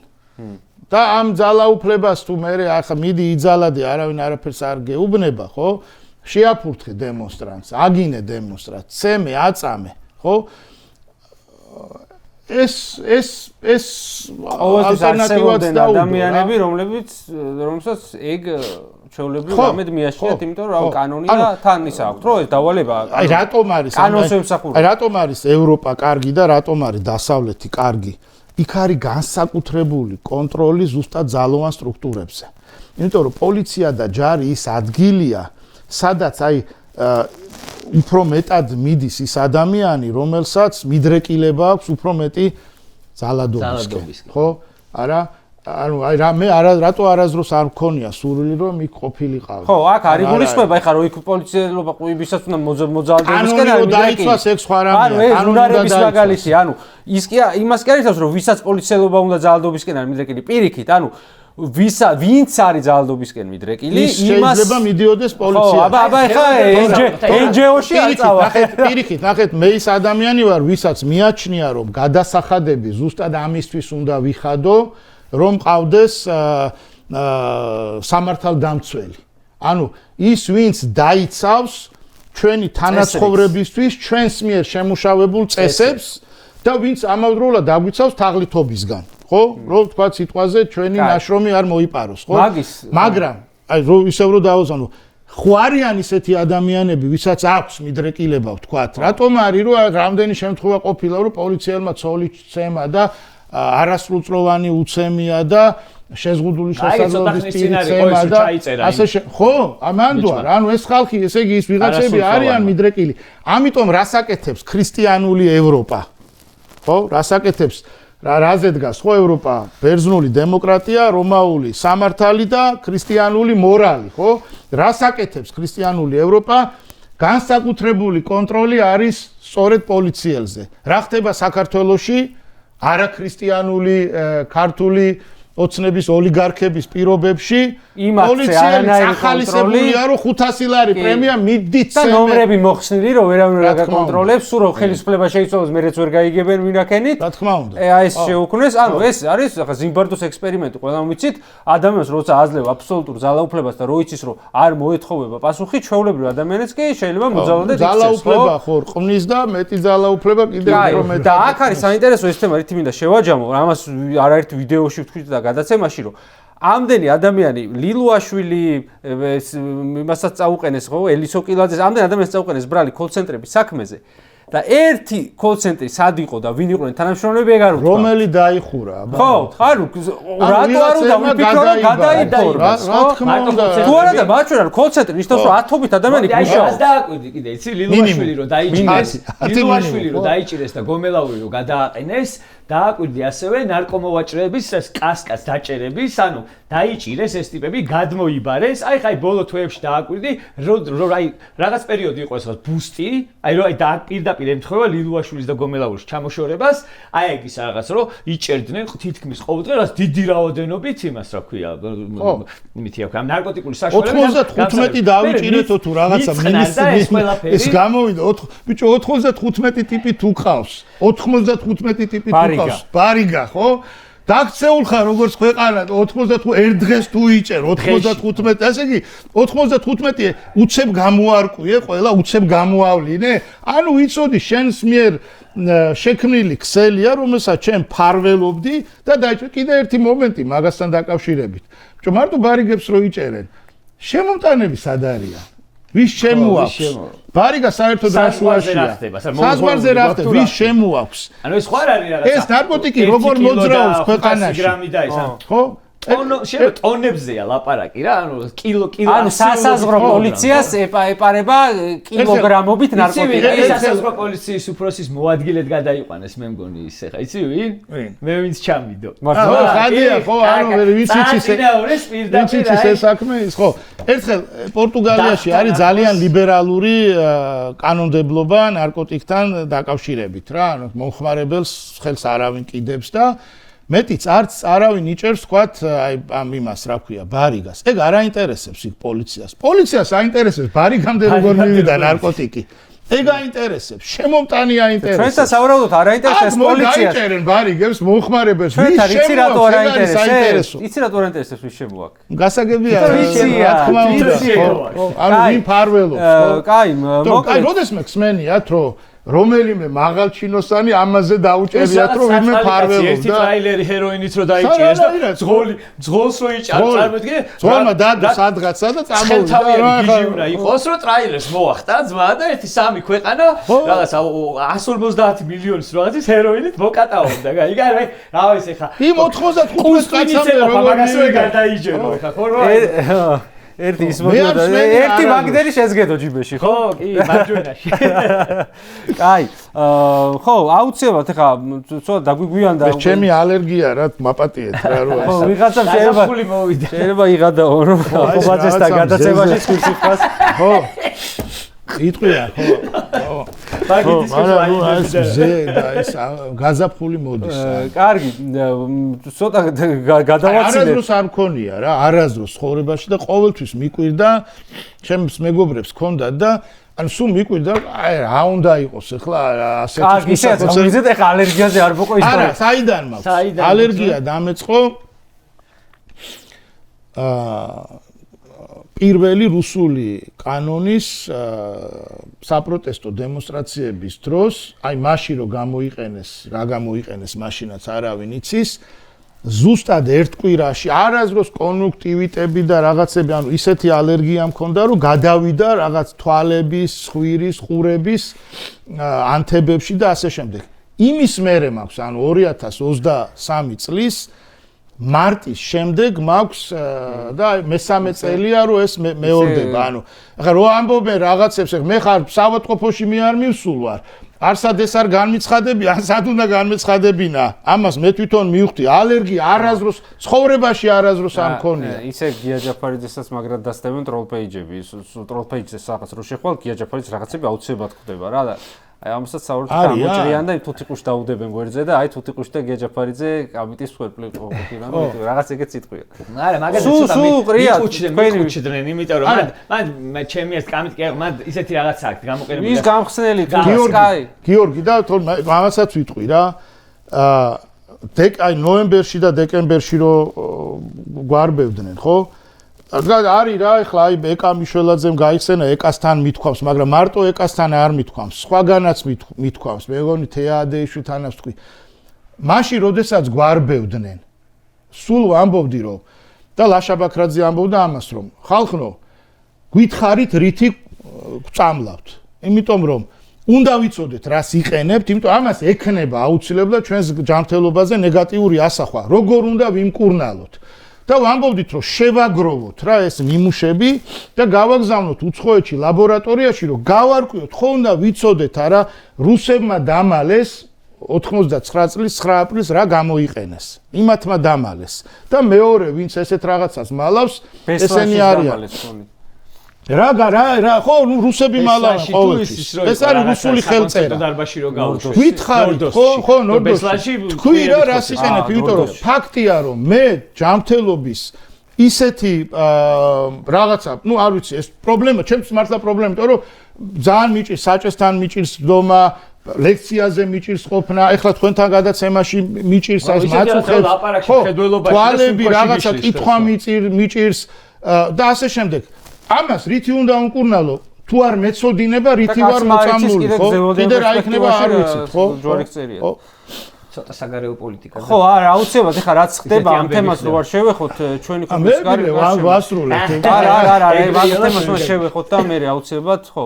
და ამ ძალაუფლებას თუ მე ახლა მიდი იძალადე არავინ არაფერს არ გეუბნება ხო შეაფურთხე დემონსტრანტს, აგინე დემონსტრანტს, ცემე, აწამე, ხო? ეს ალტერნატივაც და ადამიანები, რომლებსაც ეგ ჩვეულებრივ ამედ მიაშლიათ, იმიტომ რომ კანონი და თან ისა აქვს, რომ ეს დავალება აი რატომ არის ევროპა კარგი და რატომ არის დასავლეთი კარგი? იქ არის განსაკუთრებული კონტროლი ზუსტად ძალოვან სტრუქტურებზე. იმიტომ რომ პოლიცია და ჯარი ის ადგილია, სადაც აი უფრო მეტად მიდის ის ადამიანი, რომელსაც მიდრეკილება აქვს უფრო მეტი ძალადობისკენ, ხო? არა, ანუ აი მე რატო არასდროს არ მქონია სურვილი რომ იქ ყოფილიყავი. ხო, აქ არის გულისხმობა, ეხლა რომ იქ პოლიციელობა ყუიბისაც უნდა მოძალადობისკენ არ დაიცვას ეგ სხვა რამეა. ანუ ეს უნარების მაგალითი, ანუ ის კი იმას კი არ იცავს რომ ვისაც პოლიციელობა უნდა ძალადობისკენ არ მიდრეკილი პირიქით, ანუ ვინც არის ძალადობისკენ მიდრეკილი, იმას შეიძლება მიდიოდეს პოლიცია. ხო, აბა ეხლა NGO-ში არ წავა. პირიქით, ნახეთ, მე ის ადამიანი ვარ, ვისაც მიაჩნია რომ გადასახადები ზუსტად ამისთვის უნდა ვიხადო, რომ ყავდეს სამართალდამცველი. ანუ ის ვინც დაიცავს ჩვენი თანაცხოვრებისთვის ჩვენს მიერ შემუშავებულ წესებს და ვინც ამავდროულად დაგვიცავს თაღლითობისგან. ხო? რომ თქვა სიტყვაზე ჩვენი ნაშრომი არ მოიპაროს, ხო? მაგრამ აი ისევ რომ დავუზანო, ხო არიან ისეთი ადამიანები, ვისაც აქვს მიდრეკილება, ვთქვათ, რატომ არის რომ რამდენი შემთხვევა ყოფილა, რომ პოლიციელმა ცოლი ცემა და არასრულწლოვანი უცემია და შეზღუდული შესაძლებლობის პირი ცემა და ასე ხო? ამანდوار, ანუ ეს ხალხი, ესე იგი ის ვიღაცები არიან მიდრეკილი. ამიტომ რასაკეთებს ქრისტიანული ევროპა? ხო? რასაკეთებს რაზე დგას ხო ევროპა? ბერძნული დემოკრატია, რომაული სამართალი და ქრისტიანული მორალი, ხო? რასაკეთებს ქრისტიანული ევროპა? განსაკუთრებული კონტროლი არის სწორედ პოლიციელზე. რა ხდება საქართველოში? არაქრისტიანული ქართული ოცნების ოლიგარქების პირობებში პოლიციელი ახალისებულია რომ 500 ლარი პრემია მიდით და ნომრები მოხსნილი რომ ვერავინ არ გაკონტროლებს, სულ რომ ხელისუფლება შეიცვალოს, მერეც ვერ გაიგებენ ვინაქენით. რა თქმა უნდა. აი ეს შეუქმნეს, ანუ ეს არის ახლა ზიმბარდოს ექსპერიმენტი, ყველამ ვიცით, ადამიანს როცა აძლევ აბსოლუტურ ძალაუფლებას და რო იცის რომ არ მოეთხოვება პასუხი, ჩვეულებრივ ადამიანებს კი შეიძლება მოძალადეთ იქცეს. ძალაუფლება ხო რყმნის და მეტი ძალაუფლება კიდევ უფრო მეტი. და აქ არის საინტერესო ეს თემა, რითი მინდა შევაჯამო, ამას არაერთ ვიდეოში ვთქვით და გადაცემაში რომ ამდენი ადამიანი ლილუაშვილი იმასაც წაუყენეს ხო ელისო კილაძეს ამდენი ადამიანს წაუყენეს ბრალი კოლ-ცენტრების საქმეზე და ერთი კოლ-ცენტრი სად იყო და ვინ იყვნენ თანამშრომლები ეგ არ ვთქვა რომელი დაიხურა ხო ანუ რატო არ უნდა ვიფიქრო რომ გადაიფორა რა თქმა უნდა თუ არა და მაჩვენა კოლ-ცენტრი ნიშნავს რომ ათობით ადამიანი გუშაობს დააკვირდი კიდე იცი ლილუაშვილი რომ დაიჭირეს ლილუაშვილი რომ დაიჭირეს და გომელაური რომ გადააყენეს დააკვირდი ასევე ნარკომოვაჭრეების კასკას დაჭერების, ანუ დაიჭირეს ეს ტიპები, გადმოიბარეს. აი ხაი ბოლო თვეებში დააკვირდი, რომ აი რაღაც პერიოდი იყო ეს ბუსტი, აი რომ აი პირდაპირ ემთხვევა ლილუაშვილის და გომელაურის ჩამოშორებას, აი ეგ ის რაღაც რომ იჭერდნენ თითქმის ყოველდღე დიდი რაოდენობით იმას რა ქვია, იმითი აქვს ამ ნარკოტიკული საშუალებები 95 დავიჭირეთო თუ რაღაცა მინისტრი ეს გამოვიდა ბიჭო 95 ტიპი თუ ყავს 95 ტიპი თუ ბარიგა ხო? დაქცეულ ხარ როგორც ქვეყანა 95 ერთ დღეს თუ იჭერ 95 ასე იგი 95 უცებ გამოარკვიე ყველა უცებ გამოავლინე ანუ იცოდი შენს მიერ შექმნილი ქსელია რომელსაც ჩემ ფარველობდი და დაიჭრე კიდე ერთი მომენტი მაგასთან დაკავშირებით ბიჭო მარტო ბარიგებს რო იჭერენ შემომტანები სად არიან ვის შემოაქვს ბარიგა საერთოდ რაშუაშია საზღვარზე რა ხდება ვის შემოაქვს ანუ ეს ხარ არის რაღაცა ეს ნარკოტიკი როგორ მოძრაობს ქვეყანაში გრამი და ეს ხო ტონებზეა ლაპარაკი რა ანუ კილო ანუ სასაზღვრო პოლიციას ეპარება კილოგრამობით ნარკოტიკი ეს სასაზღვრო პოლიციის უფროსის მოადგილედ გადაიყვანეს მე მგონი ის ხა იცი ვინ მე ვინც ჩამიდო ხადია ხო ანუ ვინც იცის ეს საქმე ის ხო ერთხელ პორტუგალიაში არის ძალიან ლიბერალური კანონმდებლობა ნარკოტიკთან დაკავშირებით რა ანუ მომხმარებელს ხელს არავინ კიდებს და მეტიც არც არავინ იჭერს თქვათ აი ამ იმას რა ქვია ბარიგას ეგ არ აინტერესებს იქ პოლიციას პოლიციას აინტერესებს ბარიგამდე როგორ მივიდა ნარკოტიკი ეგ აინტერესებს, შემომტანი აინტერესებს. ჩვენთან სავარაუდოდ არ აინტერესებს პოლიციას. გაიჭერენ ბარიგებს, მოხმარებებს, ვის იცი რატო არ აინტერესებს? შემოაქვს? იცი რატო არ აინტერესებს ვის შემოაქვს? გასაგებია, ვიცია, რა თქმა უნდა. ანუ ვინ ფარველობს, ხო? კაი, მოკლედ. აი, როდესმე ხსმენიათ, რომ რომელიმე მაღალჩინოსანი ამაზე დაუჭერიათ, რომ ვინმე ფარველობს ერთი ტრაილერი ჰეროინით რო დაიჭირეს და ძღოლს რო იჭარ, წარმოიდგინე? ძღოლმა დადო სადღაცა და წამოვიდა. გიჟი უნდა იყოს, რომ ტრაილერს მოახტა ძმა და 1-3 ქვეყანა რაღაცა 150 მილიონის რაღაცის ჰეროინით მოკატაობდა. აი, რა ვიცი ხა. იმ 95 კაცამდე მაგასვე გადაიჯერო ხა, ხო რა? ერთი ის მოდიოდა ერთი მაგდერი შეძგედო ჯიბეში ხო? კი, მარჯვენაში. კაი, ხო, აუცილებლად ეხა ცოტა დაგვიგვიანდა. ეს ჩემი ალერგია რა, მაპატიეთ რა რო ხო, ვიღაცამ შეიძლება იღადაო რომ ხობაძესთან გადაცემაში სკიფას. ხო. იტყვია, ხო. მაგით ზე და ეს გაზაფხული მოდის. კარგი, ცოტა გადავაცილე. არასდროს არ მქონია რა, არასდროს ცხოვრებაში და ყოველთვის მიკვირდა, ჩემს მეგობრებს ჰქონდათ და ანუ სულ მიკვირდა, აი რა უნდა იყოს ახლა ასეთი კარგი, ისე ეხა ალერგიაზე არ მოყო ის არა, საიდან მაქვს? ალერგია დამეწყო პირველი რუსული კანონის საპროტესტო დემონსტრაციების დროს, აი მაშინ რომ გამოიყენეს, რა გამოიყენეს მაშინაც არავინ იცის, ზუსტად ერთ კვირაში არასდროს კონjunktივიტები და რაღაცები, ანუ ისეთი ალერგია მქონდა, რომ გადავიდა რაღაც თვალების, ხვირის, ხურების ანთებებში და ასე შემდეგ. იმის მერე მაქვს, ანუ 2023 წლის მარტის შემდეგ მაქვს და მესამე წელია რომ ეს მეორდება. ანუ ახლა რო ამბობენ რაღაცებს, მე ხარ საავადმყოფოში მე არ მივსულ ვარ. არსად ეს არ განმიცხადები, ან სად უნდა განმეცხადებინა. ამას მე თვითონ მივხვდი, ალერგია არასდროს ცხოვრებაში არასდროს არ მქონია. ისე გია ჯაფარიძესაც მაგრად დასდებენ ტროლ პეიჯები, ტროლ პეიჯზე რაღაც რო შეხვალ გია ჯაფარიძის რაღაცები აუცილებლად ხდება რა და აი ამასაც საუბრობთ გამოჭრიან და თუთიყუშ დაუდებენ გვერდზე და აი თუთიყუშ და გია ჯაფარიძე კამიტის სვერპლი ყოფილა რაღაც ეგეც სიტყვია. არა, მაგალითად ცოტა მიკუჩდნენ, იმიტომ რომ მან ჩემი ეს კამიტი მან ისეთი რაღაცა აქვს გამოყენებული. ის გამხსნელი გიორგი და ამასაც ვიტყვი რა. აი ნოემბერში და დეკემბერში რო გვარბევდნენ, ხო? არის რა, ეხლა აი ეკა მიშველაძემ გაიხსენა, ეკასთან მithქვამს, მაგრამ მარტო ეკასთან არ მithქვამს, სხვაგანაც მithქვამს, მე მგონი თეადეიშვთანაც თქვი. მაშინ როდესაც გვარბევდნენ, სულ ამბობდი რომ და ლაშაბაქრაძე ამბობდა ამას რომ ხალხნო, გითხარით რითი გვწამლავთ. იმიტომ რომ უნდა ვიცოდეთ რას იყენებთ, იმიტომ ამას ექნება აუცილებლად ჩვენს ჯანმრთელობაზე ნეგატიური ასახვა. როგორ უნდა ვიმკურნალოთ? და ვამბობდით რომ შევაგროვოთ რა ეს ნიმუშები და გავაგზავნოთ უცხოეთში ლაბორატორიაში რომ გავარკვიოთ ხო უნდა ვიცოდეთ არა რუსებმა დამალეს 99 წლის 9 აპრილს რა გამოიყენეს იმათმა დამალეს და მეორე ვინც ესეთ რაღაცას მალავს ესენი არიან რა ხო ნუ რუსები მალავენ ყოველთვის ეს არის რუსული ხელწერა დარბაში რო გაუშვეს გითხარით ხო ნორდოსში თქვი რა რას იყენებ იმიტომ რომ ფაქტია რომ მე ჯანმრთელობის ისეთი რაღაცა ნუ არ ვიცი ეს პრობლემა ჩემთვის მართლა პრობლემა იმიტომ რომ ძალიან მიჭირს საჭესთან მიჭირს დომა ლექციაზე მიჭირს ყოფნა ეხლა თქვენთან გადაცემაში მიჭირს ეს მაწუხებს ხო თვალები რაღაცა კითხვა მიჭირს და ასე შემდეგ ამას რითი უნდა უმკურნალო თუ არ მეწოდინება რითი ვარ მოწამლული ხო კიდე რა იქნება არ ვიცით ხო ჯვარი წერია ცოტა საგარეო პოლიტიკა ხო არა აუცილებლად ეხლა რაც ხდება ამ თემას რო არ შევეხოთ ჩვენი ხომის გარდა ვასრულებთ არა ამ თემას რო შევეხოთ და მე აუცილებლად ხო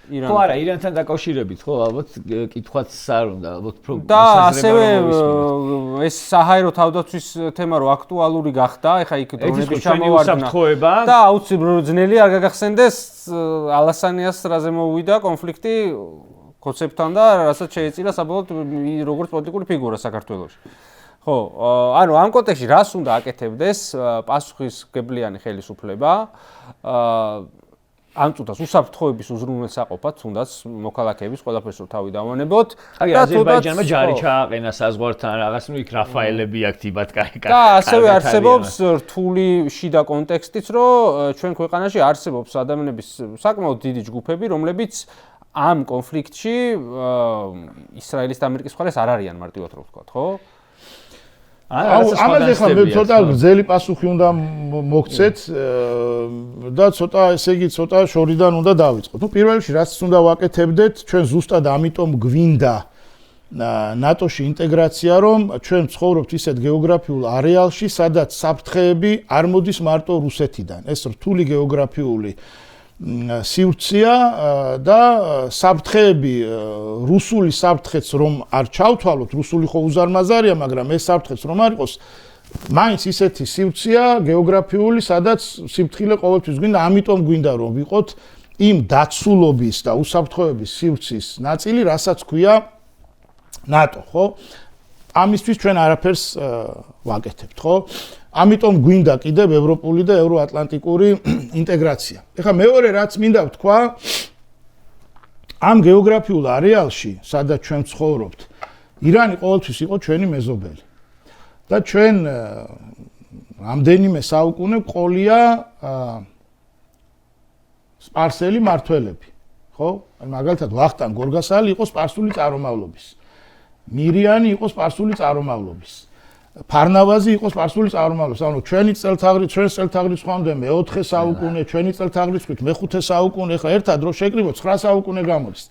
ხო არა ირანთან დაკავშირებით ხო ალბათ კითხვაც არ უნდა ალბათ და ასევე ეს საჰაერო თავდაცვის თემა რო აქტუალური გახდა ეხა იქ დრონების ჩამოვარდნა და აუცილებლად ძნელი არ გაგახსენდეს ალასანიას რაზე მოვიდა კონფლიქტი კონცეპტთან და რასაც შეეწირა საბოლოოდ როგორც პოლიტიკური ფიგურა საქართველოში ხო ანუ ამ კონტექსტში რას უნდა აკეთებდეს პასუხისმგებლიანი ხელისუფლება ამ წუთას უსაფრთხოების უზრუნველსაყოფად თუნდაც მოქალაქეების ყველაფერს რო თავი დავანებოთ და აზერბაიჯანმა ჯარი ჩააყენა საზღვართან რაღაც ნუ იქ რაფაელები აქ თიბატკაი და ასევე არსებობს რთული შიდა კონტექსტიც რომ ჩვენ ქვეყანაში არსებობს ადამიანების საკმაოდ დიდი ჯგუფები რომლებიც ამ კონფლიქტში ისრაელის და ამერიკის მხარეს არ არიან მარტივად რო ვთქვა, ხო? ამაზე ხა მე ცოტა გრძელი პასუხი უნდა მოგცეთ და ცოტა ესე იგი ცოტა შორიდან უნდა დავიწყოთ. პირველ რიგში რაც უნდა ვაკეთებდეთ, ჩვენ ზუსტად ამიტომ გვინდა ნატოში ინტეგრაცია, რომ ჩვენ ცხოვრობთ ისეთ გეოგრაფიულ არეალში, სადაც საფრთხეები არ მოდის მარტო რუსეთიდან. ეს რთული გეოგრაფიული სივრცეა და საფრთხეები რუსული საფრთხეც რომ არ ჩავთვალოთ, რუსული ხო უზარმაზარია, მაგრამ ეს საფრთხეც რომ არ იყოს, მაინც ისეთი სივრცეა გეოგრაფიული, სადაც სიფრთხილე ყოველთვის გვინდა, ამიტომ გვინდა რომ ვიყოთ იმ დაცულობის და უსაფრთხოების სივრცის ნაწილი, რასაც ქვია ნატო, ხო? ამისთვის ჩვენ არაფერს ვაკეთებთ, ხო? ამიტომ გვინდა კიდევ ევროპული და ევროატლანტიკური ინტეგრაცია. ეხლა მეორე რაც მინდა ვთქვა, ამ გეოგრაფიულ არეალში, სადაც ჩვენ ცხოვრობთ, ირანი ყოველთვის იყო ჩვენი მეზობელი. და ჩვენ რამდენიმე საუკუნე ყოლია სპარსელი მართველები, ხო? მაგალითად ვახტანგ გორგასალი იყო სპარსული წარმომავლობის. მირიანი იყო სპარსული წარმომავლობის. ფარნავაზი იყო სპარსული წარმომავლობის. ანუ ჩვენი წელთაღრიცხვამდე მე-4 საუკუნე, ჩვენი წელთაღრიცხვით მე-5 საუკუნე, ხა ერთად რო შეკრიბოთ 9 საუკუნე გამოდის.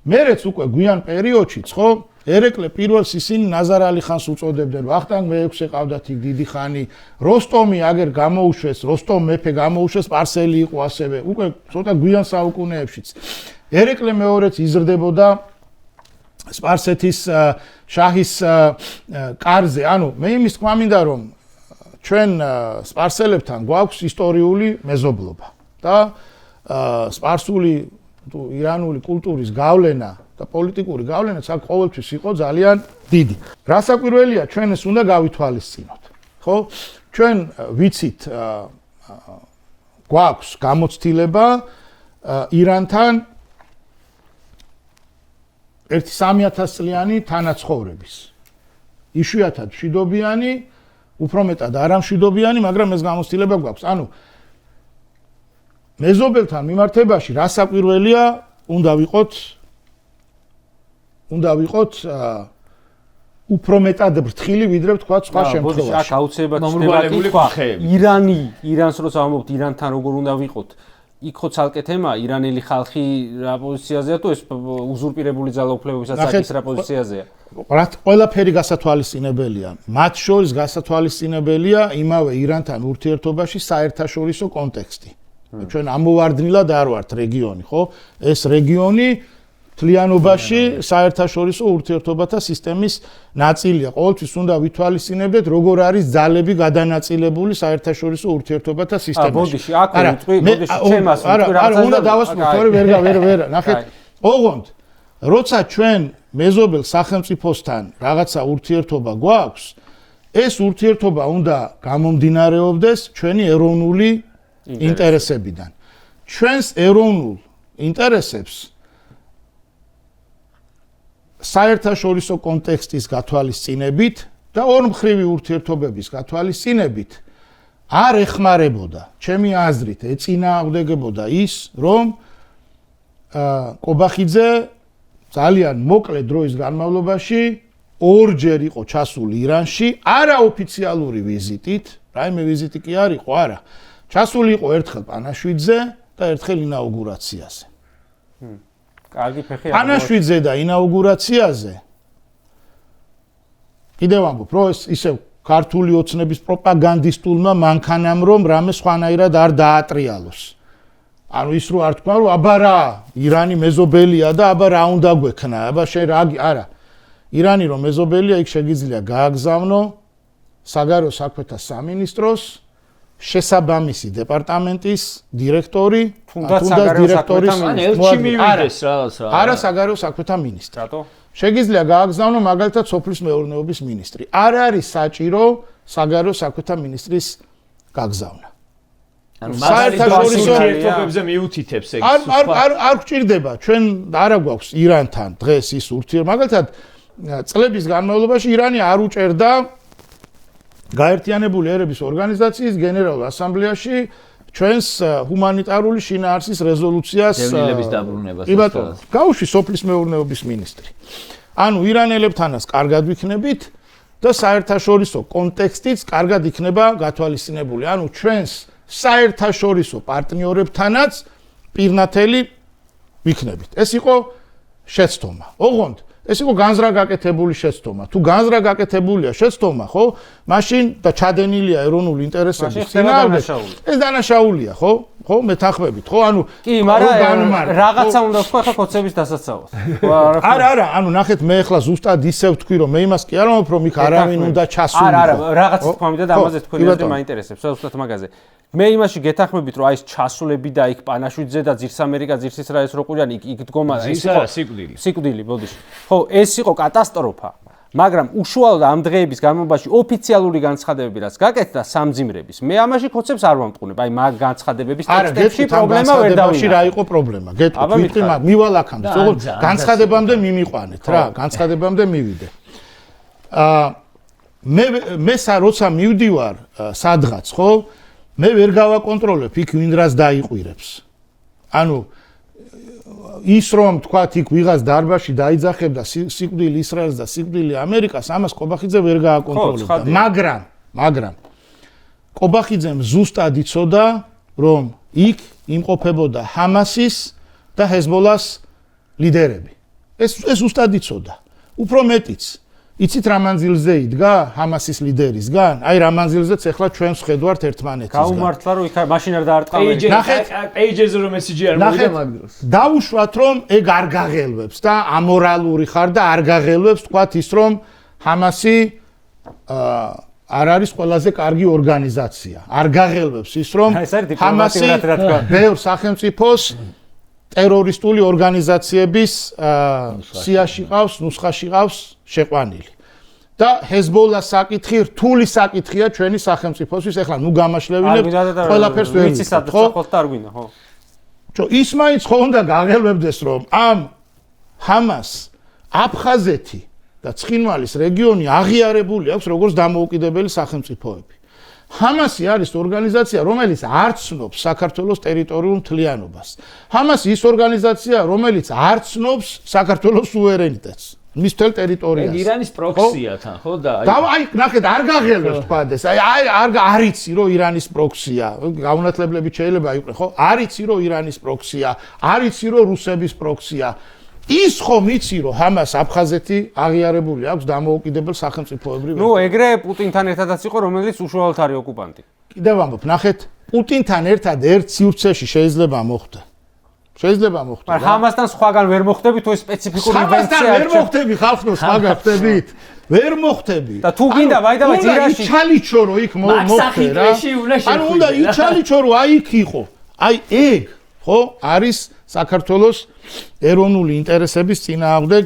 მერეც უკვე გვიან პერიოდშიც, ხო? ერეკლე პირველს ისინი ნაზარ ალი ხანს უწოდებდნენ. ვახტანგ მე-6 ყავდათ იქ დიდი ხანი. როსტომი აგერ გამოუშვეს, როსტომ მეფე გამოუშვეს, სპარსელი იყო ასევე. უკვე ცოტა გვიან საუკუნეებშიც. ერეკლე მეორეც იზრდებოდა სპარსეთის შაჰის კარზე. ანუ მე იმის თქმა მინდა რომ ჩვენ სპარსელებთან გვაქვს ისტორიული მეზობლობა და სპარსული თუ ირანული კულტურის გავლენა და პოლიტიკური გავლენა საკ ყოველთვის იყო ძალიან დიდი. რასაკვირველია, ჩვენ ეს უნდა გავითვალისწინოთ. ხო? ჩვენ ვიცით გვაქვს გამოცდილება ირანთან 3000 წლიანი თანაცხოვრების. იშვიათად მშვიდობიანი, უფრო მეტად არამშვიდობიანი, მაგრამ ეს გამოცდილება გვაქვს. ანუ მეზობელთან მიმართებაში რასაკვირველია, უნდა ვიყოთ უფრო მეტად ბრთხილი, ვიდრე თქვა სხვა შემთხვევაში. აქ აუცილებლად ხდება კითხვა. ირანს როცა ამბობთ, ირანთან როგორ უნდა ვიყოთ? იქ ხო ცალკე თემა, ირანელი ხალხი რა პოზიციაზეა თუ ეს უზურპირებული ძალაუფლებებისაც აკის რა პოზიციაზეა? ყველაფერი გასათვალისწინებელია. მათ შორის გასათვალისწინებელია იმავე ირანთან ურთიერთობაში საერთაშორისო კონტექსტი. ჩვენ ამოვარდნილად არ ვართ რეგიონი, ხო? ეს რეგიონი თლიანობაში საერთაშორისო ურთიერთობათა სისტემის ნაწილია. ყოველთვის უნდა ვითვალისწინებდეთ, როგორ არის ძალები გადანაწილებული საერთაშორისო ურთიერთობათა სისტემაში. ბოდიში, აქ ვიტყვი, ჩემას ვიტყვი რაღაცა. არა, უნდა დავასრულოთ, თორე ვერ. ნახეთ, ოღონდ, როცა ჩვენ მეზობელ სახელმწიფოსთან რაღაცა ურთიერთობა გვაქვს, ეს ურთიერთობა უნდა გამომდინარეობდეს ჩვენი ეროვნული ინტერესებიდან. ჩვენს ეროვნულ ინტერესებს საერთაშორისო კონტექსტის გათვალისწინებით და ორმხრივი ურთიერთობების გათვალისწინებით არ ეხმარებოდა, ჩემი აზრით, ეწინააღმდეგებოდა ის, რომ კობახიძე ძალიან მოკლე დროის განმავლობაში ორჯერ იყო ჩასული ირანში, არაოფიციალური ვიზიტით, რაიმე ვიზიტი კი არ იყო, არა. ჩასული იყო ერთხელ პანაშვიდზე და ერთხელ ინაუგურაციაზე. კარგი ფეხი პანაშვიდზე და ინაუგურაციაზე კიდევ ამბობ, რომ ეს ისევ ქართული ოცნების პროპაგანდისტულმა მანქანამ რომ რამე სხვანაირად არ დაატრიალოს. ანუ ის რო არ თქვა, რომ აბა რა, ირანი მეზობელია და აბა რა უნდა გვექნა, აბა შენ რა არა. ირანი რომ მეზობელია, იქ შეგიძლია გააგზავნო საგარეო საქმეთა სამინისტროს შესაბამისი დეპარტამენტის დირექტორი, თუნდაც დირექტორის ელჩი მივიდეს რაღაცა. არა საგარეო საქმეთა მინისტრი. რატო? შეგიძლია გააგზავნო მაგალითად სოფლის მეურნეობის მინისტრი. არ არის საჭირო საგარეო საქმეთა ministris გაგზავნა. ანუ საერთაშორისო ურთიერთობებზე მიუთითებს ეგ. არ გვჭირდება, ჩვენ არა გვაქვს ირანთან დღეს ის ურთიერთობა. მაგალითად წლების განმავლობაში ირანი არ უჭერდა გაერთიანებული ერების ორგანიზაციის გენერალურ ასამბლეაში ჩვენს ჰუმანიტარული შინაარსის რეზოლუციას დევნილების დაბრუნებას. კი ბატონო, გაუშვი სოფლის მეურნეობის მინისტრი. ანუ ირანელებთანაც კარგად ვიქნებით და საერთაშორისო კონტექსტიც კარგად იქნება გათვალისწინებული. ანუ ჩვენს საერთაშორისო პარტნიორებთანაც პირნათელი ვიქნებით. ეს იყო შეცდომა. ოღონდ ეს იყო განზრა გაკეთებული შეცდომა. თუ განზრა გაკეთებულია შეცდომა, ხო? მაშინ და ჩადენილია ეროვნული ინტერესების წინააღმდეგ. ეს დანაშაულია, ხო? ხო, მეთანხმებით, ხო? ანუ კი, მაგრამ რაღაცა უნდა თქვა ხა კოცების დასაცავად. არა, ანუ ნახეთ მე ახლა ზუსტად ისევ თქვი რომ მე იმას კი არ ვამბობ რომ იქ არავინ უნდა ჩასულიყო. არა, რაღაც თქვა მინდა და ამაზე თქვენი აზრი მაინტერესებს. ზუსტად მაგაზე. მე იმაში გეთანხმებით რომ აი ეს ჩასულები და იქ პანაშვიძე და ძირს ამერიკა ძირს ისრაელს როყურიანი იქ დგომა ის იყო სიკვდილი ბოდიში. ხო, ეს იყო კატასტროფა. მაგრამ უშუალოდ ამ დღეების განმავლობაში ოფიციალური განცხადებები რაც გაკეთდა სამძიმრების მე ამაში ხოცებს არ ვამტყუნებ აი მაგ განცხადებების ტექსტებში პრობლემა ვერ დავინახე რა იყო პრობლემა გეტყვით მივალ აქამდე ზოგადად განცხადებამდე მიმიყვანეთ რა განცხადებამდე მივიდე მე როცა მივდივარ სადღაც ხო მე ვერ გავაკონტროლებ იქ ვინ რას დაიყვირებს ანუ ის რომ თქვათ იქ ვიღაც დარბაზში დაიძახებდა სიკვდილი ისრაელს და სიკვდილი ამერიკას ამას ყობახიძე ვერ გააკონტროლებდა მაგრამ ყობახიძემ ზუსტად იცოდა რომ იქ იმყოფებოდა ჰამასის და ჰეზბოლას ლიდერები ეს ზუსტად იცოდა უფრო მეტიც იცით რა მანძილზე იდგა ჰამასის ლიდერისგან? აი რა მანძილზეც ახლა ჩვენ ვხედვართ ერთმანეთისგან. გაუმართლა რომ იქ მაშინ არ დაარტყამენ. ნახეთ, პეიჯერზე რომ მესიჯი არ მოვიდა მაგ დროს. დაუშვათ რომ ეგ არ გაღელვებს და ამორალური ხარ და არ გაღელვებს თქვათ ის რომ ჰამასი არ არის ყველაზე კარგი ორგანიზაცია. არ გაღელვებს ის რომ ჰამასი ბევრ სახელმწიფოს ტერორისტული ორგანიზაციების სიაში ყავს, ნუსხაში ყავს შეყვანილი. და ჰეზბოლას საკითხი რთული საკითხია ჩვენი სახელმწიფოსთვის. ეხლა ნუ გამაშლევინებთ ყველაფერს ვერ ვიცით, ხო? არ გვინდა, ხო? ის მაინც ხო უნდა გაღელვებდეს რომ ამ ჰამას აფხაზეთი და ცხინვალის რეგიონი აღიარებული აქვს როგორც დამოუკიდებელი სახელმწიფოები. ჰამასი არის ორგანიზაცია, რომელიც არ ცნობს საქართველოს ტერიტორიულ მთლიანობას. ჰამასი ის ორგანიზაცია, რომელიც არ ცნობს საქართველოს სუვერენიტეტს, მის მთელ ტერიტორიას. ეგ ირანის პროქსია თან, ხო და აი, ნახეთ, არ გაღელვებს თქვადეს. აი, არ იცი რომ ირანის პროქსია. გაუნათლებლებით შეიძლება იყოს, ხო? არ იცი რომ ირანის პროქსია, არ იცი რომ რუსების პროქსია. ის ხომ იცი რომ ჰამას აფხაზეთი აღიარებული აქვს დამოუკიდებელ სახელმწიფოებრივ. ნუ ეგრე პუტინთან ერთადაც იყო რომელიც უშუალოდ არის ოკუპანტი. კიდევ ვამბობ, ნახეთ, პუტინთან ერთად ერთ სივრცეში შეიძლება მოხდა. შეიძლება მოხდა. მაგრამ ჰამასთან სხვაგან ვერ მოხდები თუ ეს სპეციფიკური ჰამასთან ვერ მოხდები ხალხო, სხვაგან ხდებით. ვერ მოხდები. და თუ გინდა ვაიდავა ძირაში იჩალიჩო რომ იქ მოხდე რა. ანუ უნდა იჩალიჩო რომ აი იქ იყო. აი ეგ, ხო, არის საქართველოს ეროვნული ინტერესების წინააღმდეგ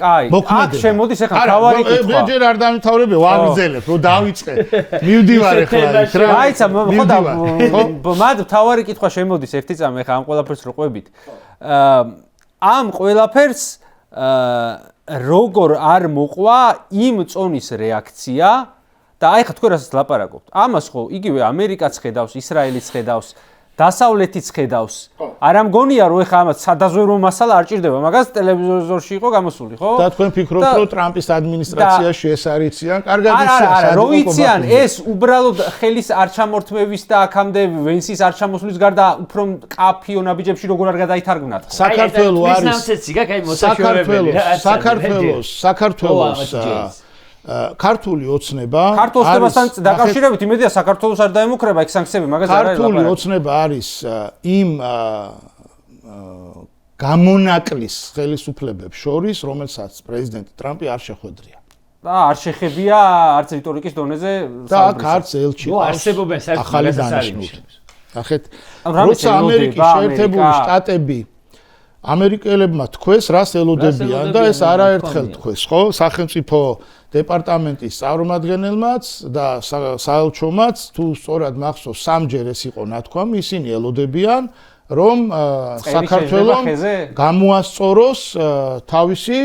კაი აქ შემოდის ახლა თავარი კითხვა მე ჯერ არ დამთავრებე ვაგრძელებ რომ დავიწყე მივდივარ ახლა იქ რა აიცა ხოდა მად თავარი კითხვა შემოდის ერთი წამი ახლა ამ ყველაფერს რო ყვებით ამ ყველაფერს როგორ არ მოყვა იმ წონის რეაქცია და აი ხა თქვენ რასაც ლაპარაკობთ ამას ხო იგივე ამერიკაც ხედავს ისრაელიც ხედავს დასავლეთიც ხედავს. არა მგონია რომ ეხა ამას სადაზვერო მასალა არ ჭირდება, მაგას ტელევიზორში იყო გამოსული, ხო? და თქვენ ფიქრობთ რომ ტრამპის ადმინისტრაციაში ეს არ იციან? კარგად იციან. არა, რო იციან, ეს უბრალოდ ხელის არ ჩამორთმევის და აქამდე ვენსის არ ჩამოსulis გარდა უფრო კაფიო ნაბიჯებში როგორ არ გადაითარგმნათ. საქართველოს არის საქართველოს ქართული ოცნება ქართულ ოცნებასთან დაკავშირებით იმედია საქართველოს არ დაემუქრება ეგ სანქციები მაგაზე არ არის ქართული ოცნება არის იმ გამონაკლის ხელისუფლებებს შორის რომელსაც პრეზიდენტი ტრამპი არ შეხვედრია და არ შეხებია არც რიტორიკის დონეზე და აქ არც ელჩი არსებობენ ახალი დანიშნულებით ნახეთ როცა ამერიკის შეერთებული შტატები ამერიკელებმა თქვეს რას ელოდებიან და ეს არაერთხელ თქვეს ხო სახელმწიფო დეპარტამენტის წარმომადგენელმაც და საელჩომაც თუ სწორად მახსოვს სამჯერ ეს იყო ნათქვამი ისინი ელოდებიან რომ საქართველოს გამოასწოროს თავისი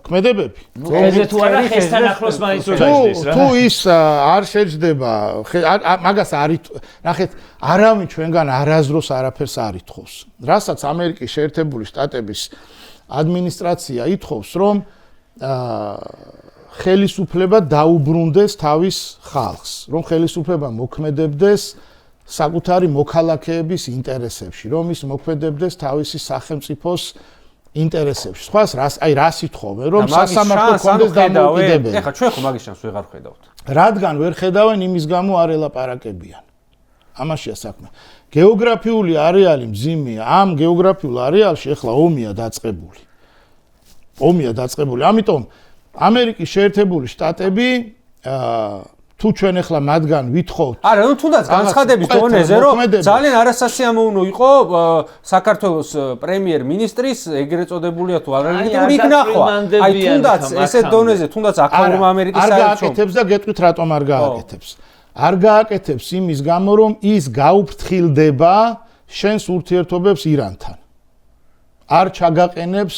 ქმედებები. ხეზე თუ არა ხესთან ახლოს მაინც რო დაждდეს რა. თუ ის არ შეჯდება, მაგას არის, ნახეთ, არავინ ჩვენგან არაზროს არაფერს არ ითხოვს. რასაც ამერიკის შეერთებული შტატების ადმინისტრაცია ითხოვს, რომ ხელისუფლება დაუბრუნდეს თავის ხალხს, რომ ხელისუფლება მოქმედებდეს საკუთარი მოქალაქეების ინტერესებში, რომ ის მოქმედებდეს თავისი სახელმწიფოს ინტერესებში. სხვას რას ითხოვენ, რომ სასამართლო კონდეს დამოუკიდებელი. ეხლა ჩვენ ხო მაგის შანსს ვეღარ ხედავთ. რადგან ვერ ხედავენ, იმის გამო არ ელაპარაკებიან. ამაშია საქმე. გეოგრაფიული არეალი მძიმეა. ამ გეოგრაფიულ არეალში ეხლა ომია დაწყებული. ამიტომ ამერიკის შეერთებული შტატები თუ ჩვენ ახლა მათგან ვითხოვთ არა ნუ თუნდაც განცხადების დონეზე რომ ძალიან არასასიამოვნო იყო საქართველოს პრემიერ-მინისტრის ეგრეთ წოდებულია თუ აღარგიტური იქნახვა აი თუნდაც ესეთ დონეზე თუნდაც აქაურმა ამერიკის საერთო არ გააკეთებს და გეტყვით რატომ არ გააკეთებს არ გააკეთებს იმის გამო რომ ის გაუფრთხილდება შენს ურთიერთობებს ირანთან არ ჩაგაყენებს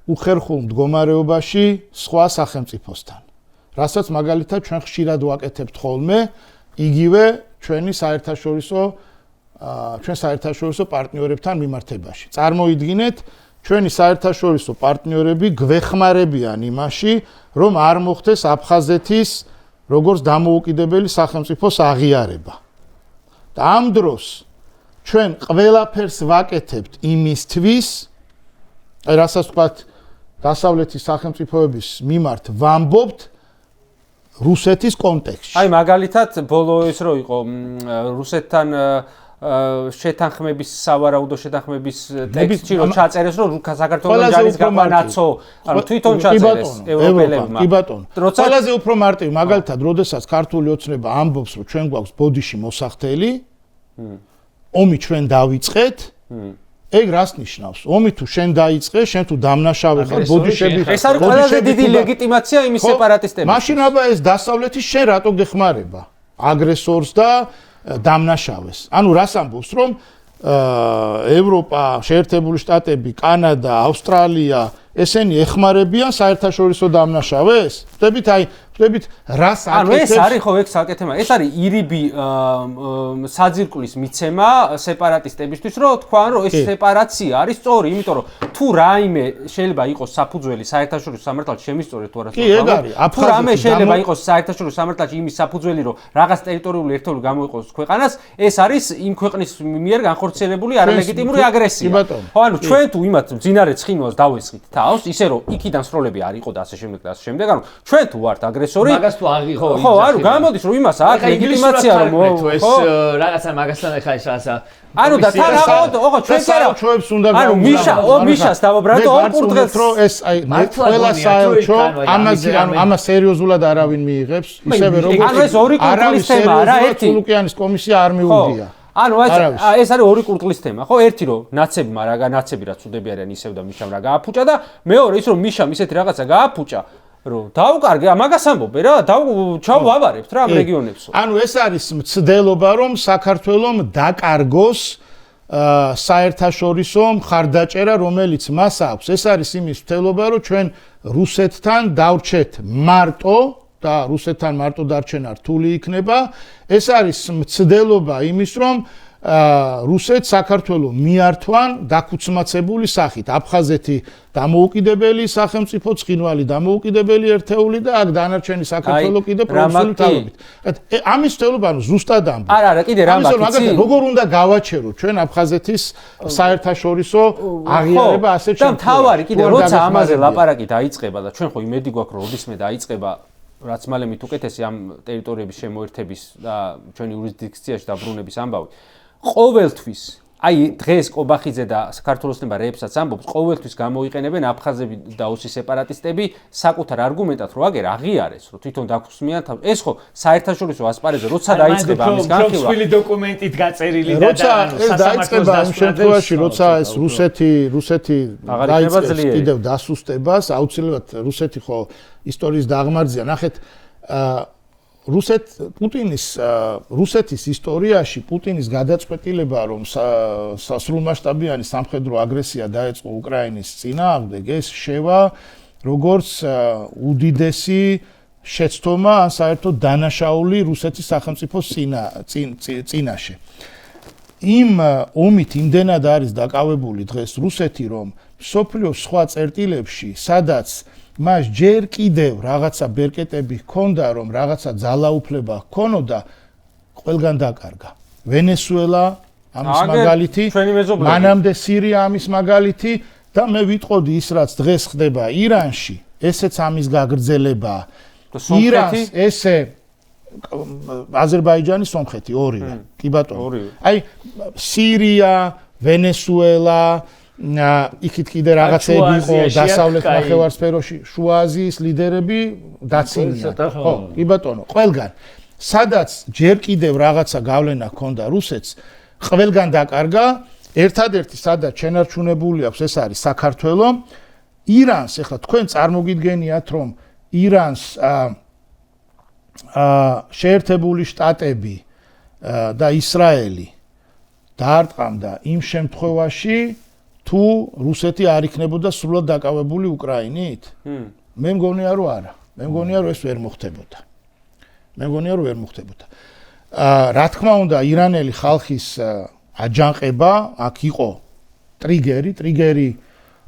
უხერხულ მდგომარეობაში სხვა სახელმწიფოსთან რასაც მაგალითად ჩვენ ხშირად ვაკეთებთ ხოლმე იგივე ჩვენ საერთაშორისო პარტნიორებთან მიმართებაში. წარმოიდგინეთ, ჩვენი საერთაშორისო პარტნიორები გვეხმარებიან იმაში, რომ არ მოხდეს აფხაზეთის როგორც დამოუკიდებელი სახელმწიფოს აღიარება. და ამ დროს ჩვენ ყველაფერს ვაკეთებთ იმისთვის, რასაც ვთქვათ, დასავლეთის სახელმწიფოების მიმართ ვამბობთ რუსეთის კონტექსტში. აი მაგალითად ბოლო ის რო იყო რუსეთთან შეთანხმების სავარაუდო შეთანხმების ტექსტში რო ჩაწერეს რომ საქართველოს ჯარის გაყვანაცო ანუ თვითონ ჩაწერეს ევროპელებმა. კი ბატონო. ყველაზე უფრო მარტივი მაგალითად როდესაც ქართული ოცნება ამბობს რომ ჩვენ გვაქვს ბოდიში მოსახდელი ომი ჩვენ დავიწყეთ ეგ რას ნიშნავს? ომი თუ შენ დაიწყე, შენ თუ დამნაშავე ხარ, ბოდიშები ხარ. ეს არის ყველაზე დიდი ლეგიტიმაცია იმის სეპარატისტების. მაშინ აბა ეს დასავლეთის შენ რატო გეხმარება? აგრესორს და დამნაშავეს. ანუ რას ამბობს, რომ ევროპა, შეერთებული შტატები, კანადა, ავსტრალია, ესენი ეხმარებიან საერთაშორისო დამნაშავეს? ვთქვით, რას აკეთებს? ანუ ეს არის ხო ეგ საკეთება. ეს არის ირიბი საძირკვლის მიცემა სეპარატისტებისთვის, რომ თქვან, რომ ეს სეპარაცია არის სწორი, იმიტომ რომ თუ რაიმე შეიძლება იყოს საფუძველი საერთაშორისო სამართალში შემისწორეთ თუ არა. კი, ეგ არის. თუ რამე შეიძლება იყოს საერთაშორისო სამართალში იმის საფუძველი, რომ რაღაც ტერიტორიული ერთეული გამოიყოს ქვეყანას, ეს არის იმ ქვეყნის მიერ განხორციელებული არალეგიტიმური აგრესია. ხო, ანუ ჩვენ თუ იმათ მძინარე ცხინვალს დავესხით თავს, ისე რომ იქიდან სროლები არ იყო და ასე შემდეგ და ასე შემდეგ, ანუ ჩვენ თუ ვართ აგრესორი მაგას თუ აღიღო ხო ანუ გამოდის რომ იმას აქვს ლეგიტიმაცია რომ ეს რაღაცა მაგასთან ახლა ეს რაღაცა ანუ და თან აღავთ ოღო ჩვენ კი არა ჩვენს უნდა ანუ მიშას დავაბრალდო ორ კურდღელს რომ ეს აი ყველა საერთო ამაზე ანუ ამას სერიოზულად არავინ მიიღებს ისევე როგორც ანუ ეს ორი კურდღლის თემა რა ერთი ლუკიანის კომისია არ მიუღია ანუ ეს არის ორი კურდღლის თემა ხო ერთი რომ ნაცებმა რა ნაცები რაც უდები არიან ისევ და მიშამ რა გააფუჭა და მეორე ის რომ მიშამ ისეთი რაღაცა გააფუჭა რომ დავუკარგე მაგას ამბობე რა ჩავაბარებთ რა ამ რეგიონებს ანუ ეს არის მცდელობა რომ საქართველოს დაკარგოს საერთაშორისო მხარდაჭერა რომელიც მას აქვს ეს არის იმის მცდელობა რომ ჩვენ რუსეთთან დავრჩეთ მარტო და რუსეთთან მარტო დარჩენა რთული იქნება ეს არის მცდელობა იმის რომ რუსეთს საქართველოს მიართვან დაქუცმაცებული სახით აფხაზეთი დამოუკიდებელი სახელმწიფო ცხინვალი დამოუკიდებელი ერთეული და აქ დანარჩენი საქართველოს კიდე პროფესიული თავებით. ამის მცდელობა ანუ ზუსტად ამბობ. არა კიდე რა მაგიცი როგორ უნდა გავაჩეროთ ჩვენ აფხაზეთის საერთაშორისო აღიარება ასეთ შემთხვევაში. და თავარი კიდე როცა ამაზე ლაპარაკი დაიწყება და ჩვენ ხო იმედი გვაქვს რომ ოდისმე დაიწყება რაც მალე მით უკეთესი ამ ტერიტორიების შემოერთების და ჩვენი იურისდიქციაში დაბრუნების ამბავი ყოველთვის აი დღეს ყობახიძე და საქართველოს ნება რეებსაც ამბობს ყოველთვის გამოიყენებენ აფხაზები და ოსი სეპარატისტები საკუთარ არგუმენტად რომ აგერ აღიარეს რომ თვითონ დაგხსნიან ეს ხო საერთაშორისო ასპარეზზე როცა დაიწყება ამის განხილვა პროფესიული დოკუმენტით გაწერილი და ეს დაიწყება ამ შემთხვევაში როცა ეს რუსეთი დაიწყებს კიდევ დასუსტებას აუცილებლად რუსეთი ხო ისტორიის დაღმართზეა ნახეთ რუსეთის ისტორიაში პუტინის გადაწყვეტილება, რომ სრულმასშტაბიანი სამხედრო აგრესია დაეწყო უკრაინის წინააღმდეგ, ეს შევა როგორც უდიდესი შეცდომა ან საერთოდ დანაშაული რუსეთის სახელმწიფოს წინაშე. იმ ომით იმდენად არის დაკავებული დღეს რუსეთი, რომ მსოფლიოს სხვა წერტილებში, სადაც მას ჯერ კიდევ რაღაცა ბერკეტები ჰქონდა, რომ რაღაცა ძალაუფლება ჰქონოდა, ყველგან დაკარგა. ვენესუელა ამის მაგალითი, მანამდე სირია ამის მაგალითი და მე ვიტყოდი ის რაც დღეს ხდება ირანში, ესეც ამის გაგრძელებაა. ირანს ესე აზერბაიჯანი, სომხეთი ორივე. კი ბატონო. აი სირია, ვენესუელა იქით კიდე რაღაცები იყო დასავლეთ ნახევარსფეროში, შუა აზიის ლიდერები დაცინიან. ხო, კი ბატონო, ყველგან. სადაც ჯერ კიდევ რაღაცა გავლენა ჰქონდა რუსეთს, ყველგან დაკარგა. ერთადერთი სადაც შენარჩუნებული აქვს, ეს არის საქართველო. ირანს, ეხლა თქვენ წარმოგიდგენიათ, რომ ირანს შეერთებული შტატები და ისრაელი დაარტყამდა იმ შემთხვევაში, თუ რუსეთი არ იქნებოდა სრულად დაკავებული უკრაინით? მე მგონია რომ არა. მე მგონია რომ ეს ვერ მოხდებოდა. რა თქმა უნდა, ირანელი ხალხის აჯანყება აქ იყო ტრიგერი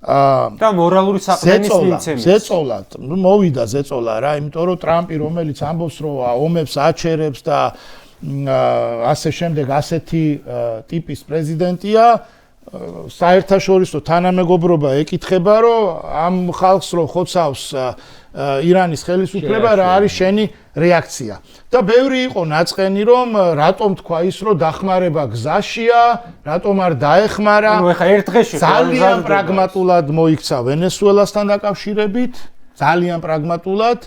და მორალური საყრდენის მიცემი. ზეწოლა, მოვიდა ზეწოლა რა, იმიტომ რომ ტრამპი, რომელიც ამბობს, რომ ომებს აჩერებს და ასე შემდეგ, ასეთი ტიპის პრეზიდენტია, საერთაშორისო თანამეგობრობა ეკითხება, რომ ამ ხალხს რო ხოცავს ირანის ხელისუფლება, რა არის შენი რეაქცია. და ბევრი იყო ნაწყენი, რომ რატომ თქვა ის, რომ დახმარება გზაშია, რატომ არ დაეხმარა. ნუ ეხა ერთ დღეში ძალიან პრაგმატულად მოიქცა ვენესუელასთან დაკავშირებით, ძალიან პრაგმატულად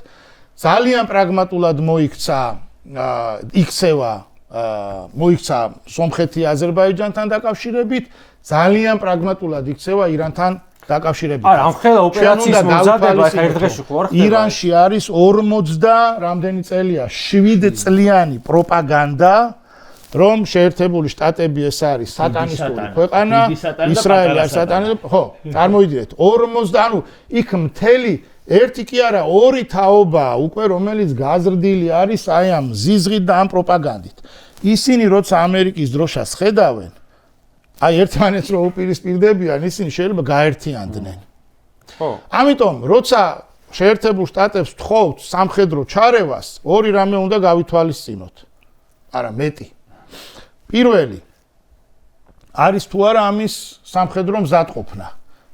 მოიქცა სომხეთი აზერბაიჯანთან დაკავშირებით, ძალიან პრაგმატულად იქცევა ირანთან დაკავშირებით. არა, ამ ხელა ოპერაციის მომზადება ეხა ერთ დღეში ხო არ ხდება? ირანში არის 40 რამდენი წელია 7 წლიანი პროპაგანდა, რომ შეერთებული შტატები ეს არის სატანისტური ქვეყანა, ისრაელი არის სატანისტური, ხო, წარმოიდგინეთ, 40, ანუ იქ მთელი ერთი კი არა, ორი თაობა უკვე რომელიც გაზრდილი არის აი ამ ზიზღით და ამ პროპაგანდით. ისინი როცა ამერიკის დროშას ხედავენ, აი ერთმანეთს რო უპირისპირდებიან, ისინი შეიძლება გაერთიანდნენ. ხო. ამიტომ როცა შეერთებულ შტატებს თხოვთ სამხედრო ჩარევას, ორი რამე უნდა გავითვალისწინოთ. არა, მეტი. პირველი არის თუ არა ამის სამხედრო მზადყოფნა.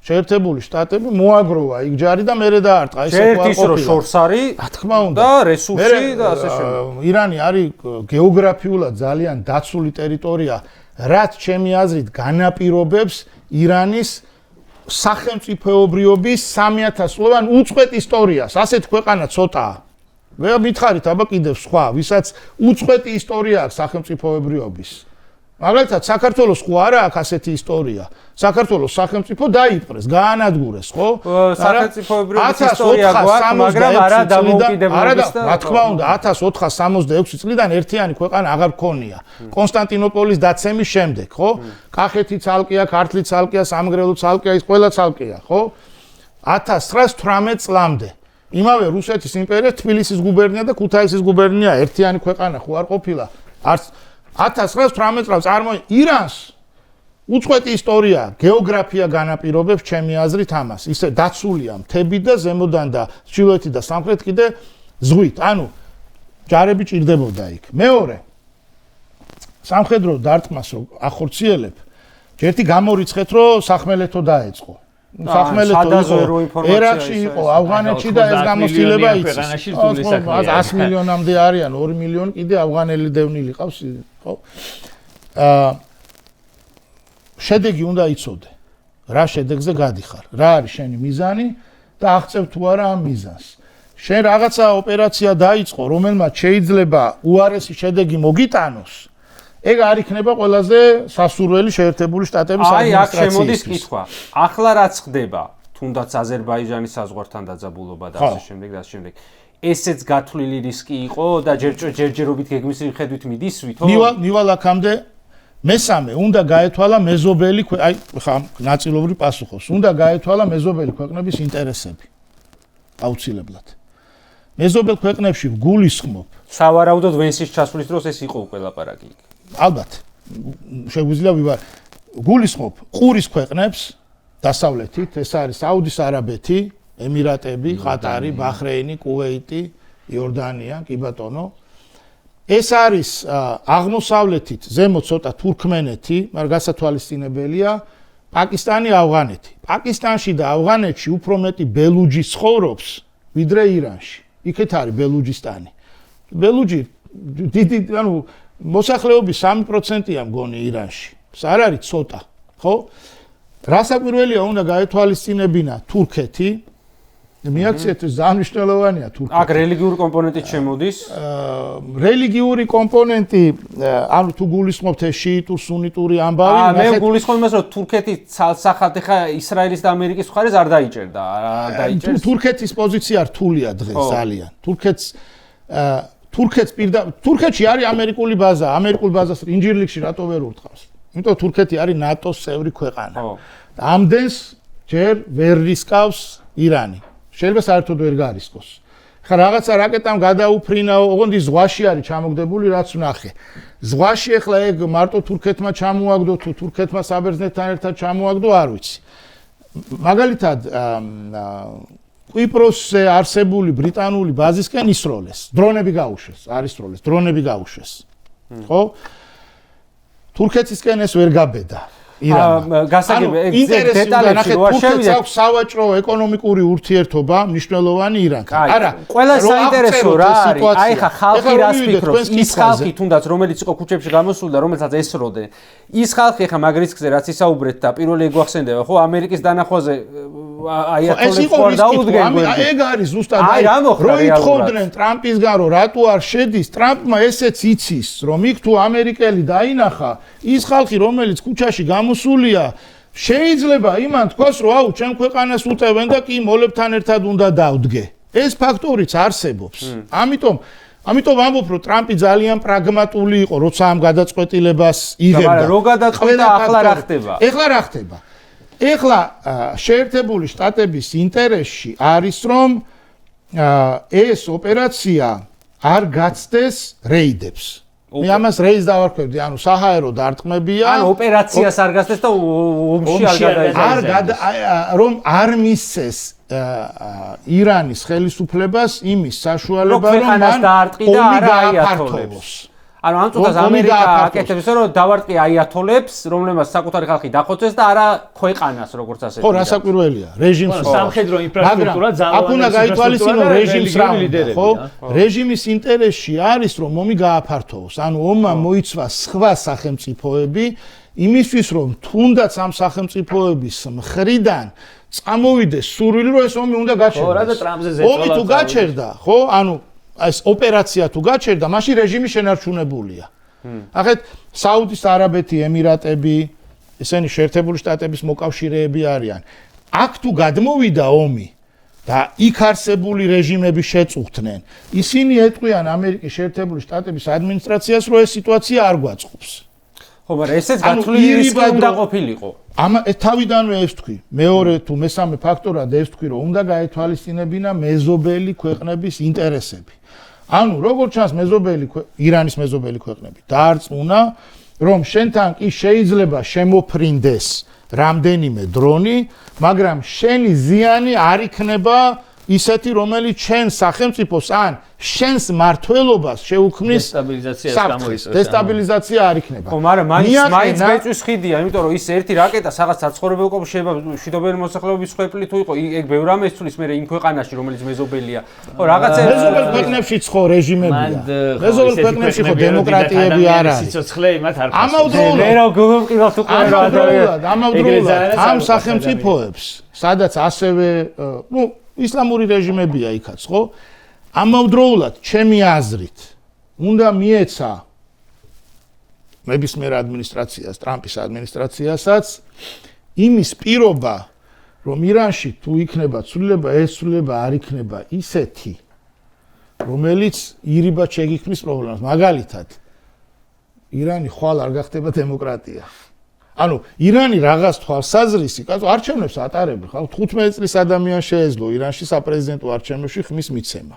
შეერთებული შტატები მოაგროვა იქ ჯარი და მერე დაარტყა, ესე ხო არ ყოფილა. შორს არის, რა თქმა უნდა, და რესურსი და ასე შემდეგ. ირანი არის გეოგრაფიულად ძალიან დაცული ტერიტორია, რაც ჩემი აზრით განაპირობებს ირანის სახელმწიფოებრიობის 3000 წლოვან უწყვეტ ისტორიას. ასეთ ქვეყანა ცოტაა. მე მითხარით, აბა კიდევ სხვა, ვისაც უწყვეტი ისტორია აქვს სახელმწიფოებრიობის. მაგალითად, საქართველოს ხო არა აქვს ასეთი ისტორია. საქართველოს სახელმწიფო დაიპყრეს, გაანადგურეს, ხო? სახელმწიფოებრიობის ისტორია გვაქვს, მაგრამ არა დამოუკიდებლობის და რა თქმა უნდა, 1466 წლიდან ერთიანი ქვეყანა აღარ გქონია. კონსტანტინოპოლის დაცემის შემდეგ, ხო? კახეთი ცალკეა, ქართლი ცალკეა, სამგრელო ცალკეა, ის ყველა ცალკეა, ხო? 1918 წლამდე. იმავე რუსეთის იმპერია, თბილისის გუბერნია და ქუთაისის გუბერნია ერთიანი ქვეყანა ხო არ ყოფილა? არც 1918 წელს ირანს უწყვეტი ისტორია, გეოგრაფია განაპირობებს ჩემი აზრით ამას. ისე დაცულია მთები და ზემოდან და ჩრდილოეთი და სამხრეთ კიდე ზღვით. ანუ ჯარები ჭირდებოდა იქ. მეორე სამხედრო დარტყმას რო ახორციელებ, ერთი გამორიცხეთ, რომ სახმელეთო დაეწყო. სახმელეთო ერაყში იყო, ავღანეთში და ეს გამოცდილება იცის. 100 მილიონამდე არიან, 2 მილიონი კიდე ავღანელი დევნილი ყავს, ხო? შედეგი უნდა იცოდე. რა შედეგზე გადიხარ? რა არის შენი მიზანი და აღწევ თუ არა ამ მიზანს. შენ რაღაცა ოპერაცია დაიწყო, რომელმაც შეიძლება უარესი შედეგი მოგიტანოს. ეგ არ იქნება ყველაზე სასურველი შეერთებული შტატების ადმინისტრაციის. აი, აქ შემოდის კითხვა. ახლა რაც ხდება, თუნდაც აზერბაიჯანის საზღვართან დაძაბულობა და ასე შემდეგ და ასე შემდეგ. ესეც გათვლილი რისკი იყო და ჯერჯერობით გეგმის მიხედვით მიდისვით, ხო? ნივალ აქამდე მესამე უნდა გაეთვალა მეზობელი აი ხა ნაწილობრივ პასუხობს. უნდა გაეთვალა მეზობელი ქვეყნების ინტერესები. აუცილებლად. მეზობელ ქვეყნებში გულისხმობ. სავარაუდოდ ვენსის ჩასვლის დროს ეს იყო უკვე ლაპარაკი. ალბათ. შეგვიძლია ვიბარ გულისხმობ ყურის ქვეყნებს დასავლეთით, ეს არის საუდის არაბეთი, ემირატები, ყატარი, ბაჰრეინი, კუვეიტი, იორდანია, კი ბატონო. ეს არის აღმოსავლეთით ზემოთ ცოტა თურქმენეთი, მაგრამ გასათვალისწინებელია პაკისტანი, ავღანეთი. პაკისტანში და ავღანეთში უფრო მეტი ბელუჯი ცხოვრობს, ვიდრე ირანში. იქეთ არის ბელუჯისტანი. ბელუჯი დიდი, ანუ მოსახლეობის 3%-ია მგონი ირანში. არ არის ცოტა, ხო? რასაკვირველია უნდა გაეთვალისწინებინა თურქეთი. მიაქციეთ ძალიან მნიშვნელოვანია თურქეთი. აქ რელიგიური კომპონენტიც შემოდის. რელიგიური კომპონენტი, ანუ თუ გულისხმობთ ეს შიიტურ სუნიტური ამბავი, მე გულისხმობ იმას, რომ თურქეთი ცალსახად ხა ისრაელის და ამერიკის მხარეს არ დაიჭერდა, არ დაიჭერს. თურქეთის პოზიცია რთულია დღეს ძალიან. თურქეთში არის ამერიკული ბაზა, ამერიკულ ბაზას ინჯირლიქში რატო ვერ ურტყავს? იმიტომ თურქეთი არის ნატოს წევრი ქვეყანა. ამდენს ჯერ ვერ რისკავს ირანი. შეიძლება საერთოდ ვერ გარისკოს. ხა რაღაცა რაკეტამ გადაუფრინაო, ოღონდ ის ზღვაში არის ჩამოგდებული, რაც ვნახე. ზღვაში ახლა ეგ მარტო თურქეთმა ჩამოაგდო თუ თურქეთმა საბერძნეთთან ერთად ჩამოაგდო, არ ვიცი. მაგალითად, კვიპროსზე არსებული ბრიტანული ბაზისკენ ისროლეს. დრონები გაუშვეს, არ ისროლეს, დრონები გაუშვეს. ხო? თურქეთისკენ ეს ვერ გაბედა. გასაგებია, ეგ დეტალებში რო არ შევიდეთ, აქვს სავაჭრო ეკონომიკური ურთიერთობა მნიშვნელოვანი ირანთან. არა, ყველა საინტერესო რა არის. აი ხა ხალხი რას ფიქრობს? ის ხალხი თუნდაც რომელიც იყო ქუჩებში გამოსული და რომელსაც ესროდნენ. ის ხალხი ხა მაგრისკზე რაც ისაუბრეთ და პირველი ეგ-ახსენდება, ხო, ამერიკის დანახვაზე აიათოლებს ხوار დაუდგენ. ეგ არის ზუსტად რო ითხოვდნენ ტრამპისგან რომ რატო არ შედის, ტრამპმა ესეც იცის, რომ იქ თუ ამერიკელი დაინახა, ის ხალხი რომელიც ქუჩაში მოსულია შეიძლება იმან თქვას რომ აუ ჩემ ქვეყანას უტევენ და კი მოლებთან ერთად უნდა დავდგე. ეს ფაქტორიც არსებობს. ამიტომ ამბობ რომ ტრამპი ძალიან პრაგმატული იყო როცა ამ გადაწყვეტილებას იღებდა. მაგრამ რო გადაწყვეტა ახლა რა ხდება? ეხლა რა ხდება? ეხლა შეერთებული შტატების ინტერესში არის რომ ეს ოპერაცია არ გაცდეს რეიდებს. მე ამას რეიზ დავარქვევდი, ანუ საჰაერო დარტყმებია. ანუ ოპერაციას არ გასცეს და ომში არ გადაიჭერს. რომ არ მისცეს ირანის ხელისუფლებას იმის საშუალება, რომ მან დაარტყი და არ აიათოლებს. ანუ ამ წუთას ამერიკა აკეთებს, რომ დავარტყი აიათოლებს, რომლებმაც საკუთარი ხალხი დახოცეს და არა ქვეყანას, როგორც ასეთი. ხო, რასაკვირველია, რეჟიმს სამხედრო ინფრასტრუქტურა ძალიან აქ უნდა გაითვალისწინოს რეჟიმს რა უნდა, ხო? რეჟიმის ინტერესში არის, რომ ომი გააფართოვოს. ანუ ომმა მოიცვა სხვა სახელმწიფოები, იმისთვის, რომ თუნდაც ამ სახელმწიფოების მხრიდან წამოვიდეს სურვილი, რომ ეს ომი უნდა გაჩერდეს. ხო, რა და ტრამპზე ზეწოლა. ომი თუ გაჩერდა, ხო? ანუ ეს ოპერაცია თუ გაჩერდა, მაშინ რეჟიმი შენარჩუნებულია. ახეთ საუდის არაბეთი, ემირატები, ესენი შეერთებული შტატების მოკავშირეები არიან. აქ თუ გადმოვიდა ომი და იქ არსებული რეჟიმები შეწუხდნენ, ისინი ეტყვიან ამერიკის შეერთებული შტატების ადმინისტრაციას, რომ ეს სიტუაცია არ გვაწყობს. ხო, მაგრამ ესეც გათვლილი რისკი უნდა ყოფილიყო. თავიდანვე ეს თქვი, მეორე თუ მესამე ფაქტორად ეს თქვი, რომ უნდა გაეთვალისწინებინა მეზობელი ქვეყნების ინტერესები. ანუ როგორც ჩანს ირანის მეზობელი ქვეყნები დაარწმუნა, რომ შენთან კი შეიძლება შემოფრინდეს რამდენიმე დრონი, მაგრამ შენი ზიანი არ იქნება ისეთი, რომელიც შენ სახელმწიფოს ან შენს მმართველობას შეუქმნის დესტაბილიზაცია არ იქნება. ხო, მაგრამ მაინც მეწვის ხიდია, იმიტომ რომ ის ერთი რაკეტა რაღაც საცხოვრებელ ყოფილ შეიძლება მშვიდობიანი მოსახლეობის ხვეპლი თუ იყო, ეგ ბევრ რამეს თulis მე იმ ქვეყანაში, რომელიც მეზობელია. ხო, რაღაცა მეზობელ ქვეყნებში ხო რეჟიმებია. მეზობელ ქვეყნებში ხო დემოკრატიები არ არის. სიცოცხლე იმათ არ ფასობს. ამავდროულად მე რა გულმყიდვად უყურებ ამ სახელმწიფოებს, სადაც ასევე, ისლამური რეჟიმებია იქაც, ხო? ამავდროულად, ჩემი აზრით, უნდა მიეცა ნებისმიერ ადმინისტრაციას, ტრამპის ადმინისტრაციასაც იმის პირობა, რომ ირანში თუ იქნება ცვლილება, ეს ცვლილება არ იქნება ისეთი, რომელიც ირიბად შეგიქმნის პრობლემას. მაგალითად, ირანი ხვალ არ გახდება დემოკრატია. ანუ ირანი რაღაც თვალსაზრისი, კაცო, არჩევნებს ატარებენ, ხო? 15 წლის ადამიანს შეეძლო ირანში საპრეზიდენტო არჩევნებში ხმის მიცემა.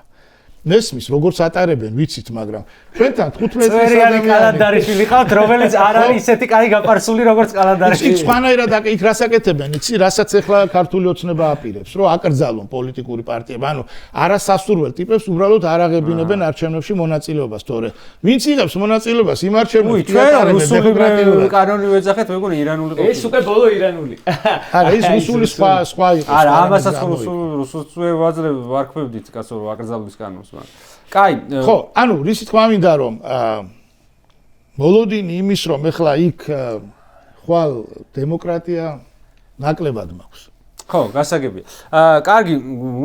ნესმის როგორც ატარებენ, ვიცით, მაგრამ ჩვენთან 15 წლის ადამიანი კალანდარიშვილი ხავთ, რომელიც არ არის ისეთი კაი გაპარსული როგორც კალანდარიშვილი. ის სხვანაირად იქ რას აკეთებენ, იცი, რასაც ახლა ქართული ოცნება აპირებს, რომ აკრძალონ პოლიტიკური პარტიები, ანუ არასასურველ ტიპებს უბრალოდ არ აღებინებენ არჩევნებში მონაწილეობას, თორე ვინც იღებს მონაწილეობას იმ არჩევნებში, ჩვენ რუსული კანონი ვეძახეთ, მეგონა ირანული ყოფილი. ეს უკვე ბოლო ირანული. არა, ის რუსული სხვა იყო. არა, ამასაც რუსულს ვარქმევდით, კაცო, აკრძალვის კანონს. კაი, ხო, ანუ რისი თქმა მინდა რომ მოლოდინი იმის რომ ეხლა იქ ხვალ დემოკრატია ნაკლებად მაქვს. ხო, გასაგებია. კარგი,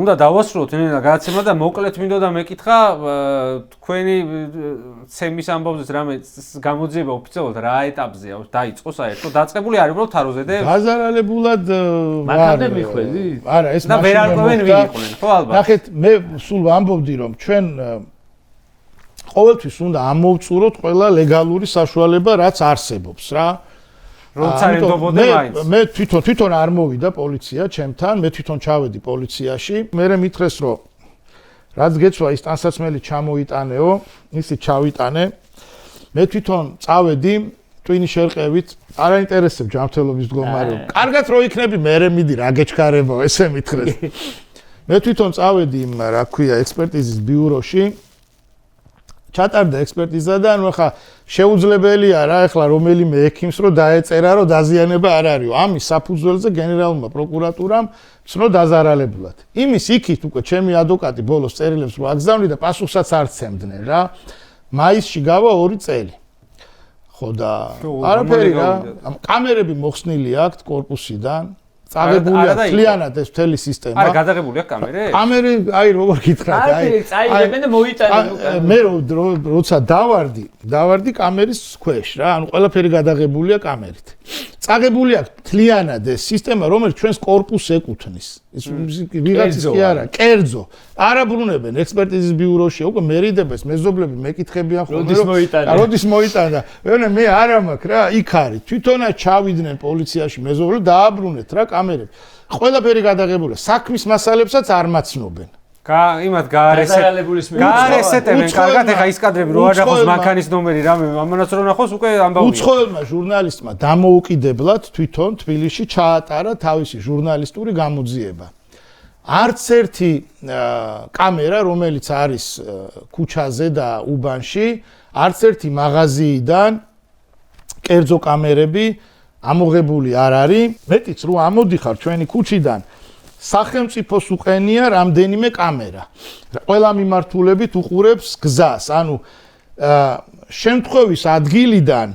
უნდა დავასრულოთ ენა გადაცემა და მოკლედ მინდოდა მეკითხა თქვენი ცემის ამბავზეც რამე გამოძიება ოფიციალურად რა ეტაპზეა დაიწყო საერთოდ დაწყებული არის უბრალოდ თაროზე და გაზარალებულად მანამდე მიხვედი? არა, ეს და ვერ არკვევენ ვინ იყვნენ, ხო ალბათ. ნახეთ, მე სულ ვამბობდი რომ ჩვენ ყოველთვის უნდა ამოვწუროთ ყველა ლეგალური საშუალება რაც არსებობს რა. როცა რენდობოდე მაინც. მე თვითონ არ მოვიდა პოლიცია ჩემთან, მე თვითონ ჩავედი პოლიციაში. მე მითხრეს რომ რაც გეცვა ის ტანსაცმელი ჩამოიტანეო, ისი ჩავიტანე. მე თვითონ წავედი ტვინის შერყევით, არ აინტერესებ ჯანმრთელობის მდგომარეობა. კარგად რო იქნები, მე მიდი რა გეჩქარებო, ესე მითხრეს. მე თვითონ წავედი იმ რა ქვია ექსპერტიზის ბიუროში. ჩატარდა ექსპერტიზა და ანუ ახლა შეუძლებელია რა ახლა რომელიმე ექიმს რო დაეწერა რომ დაზიანება არ არისო. ამის საფუძველზე გენერალურმა პროკურატურამ ცნო დაზარალებულად. იმის იქით უკვე ჩემი ადვოკატი ბოლოს წერილებს რო აგზავნი და პასუხსაც არ ცემდნენ რა. მაისში გავა 2 წელი. ხო და არაფერი რა. კამერები მოხსნილი აქვთ კორპუსიდან. წაღებულია მთლიანად ეს მთელი სისტემა. არა, გადაღებულია კამერები? კამერები, აი როგორ გითხრათ, აი წაიღებენ და მოიტანენ უკან. მე როცა დავარდი კამერის ქვეშ რა, ანუ ყველაფერი გადაღებულია კამერით. წაღებული აქვს მთლიანად ეს სისტემა, რომელიც ჩვენს კორპუსს ეკუთვნის. ის ვიღაცის კი არა, კერძო. არაბრუნებენ ექსპერტიზის ბიუროში, უკვე მერიდებეს, მეზობლები მეკითხებიან ხოლმე, როდის მოიტანა. მე არა მაქვს რა, იქ არის. თვითონაც ჩავიდნენ პოლიციაში მეზობლები, დააბრუნეთ რა კამერები. ყველაფერი გადაღებულია. საქმის მასალებსაც არ მაცნობენ. იმათ გაარესეტებენ კარგად ეხა ის კადრები რო არ ნახოს მანქანის ნომერი რამე ამანაც რო ნახოს უკვე ამბავია. უცხოელმა ჟურნალისტმა დამოუკიდებლად თვითონ თბილისში ჩაატარა თავისი ჟურნალისტური გამოძიება. არც ერთი კამერა რომელიც არის ქუჩაზე და უბანში, არც ერთი მაღაზიიდან კერძო კამერები ამოღებული არ არის. მეტიც რო ამოდიხარ ჩვენი ქუჩიდან სახელმწიფოს უყენია რამდენიმე კამერა. ყველა მიმართულებით უყურებს გზას. ანუ შემთხვევის ადგილიდან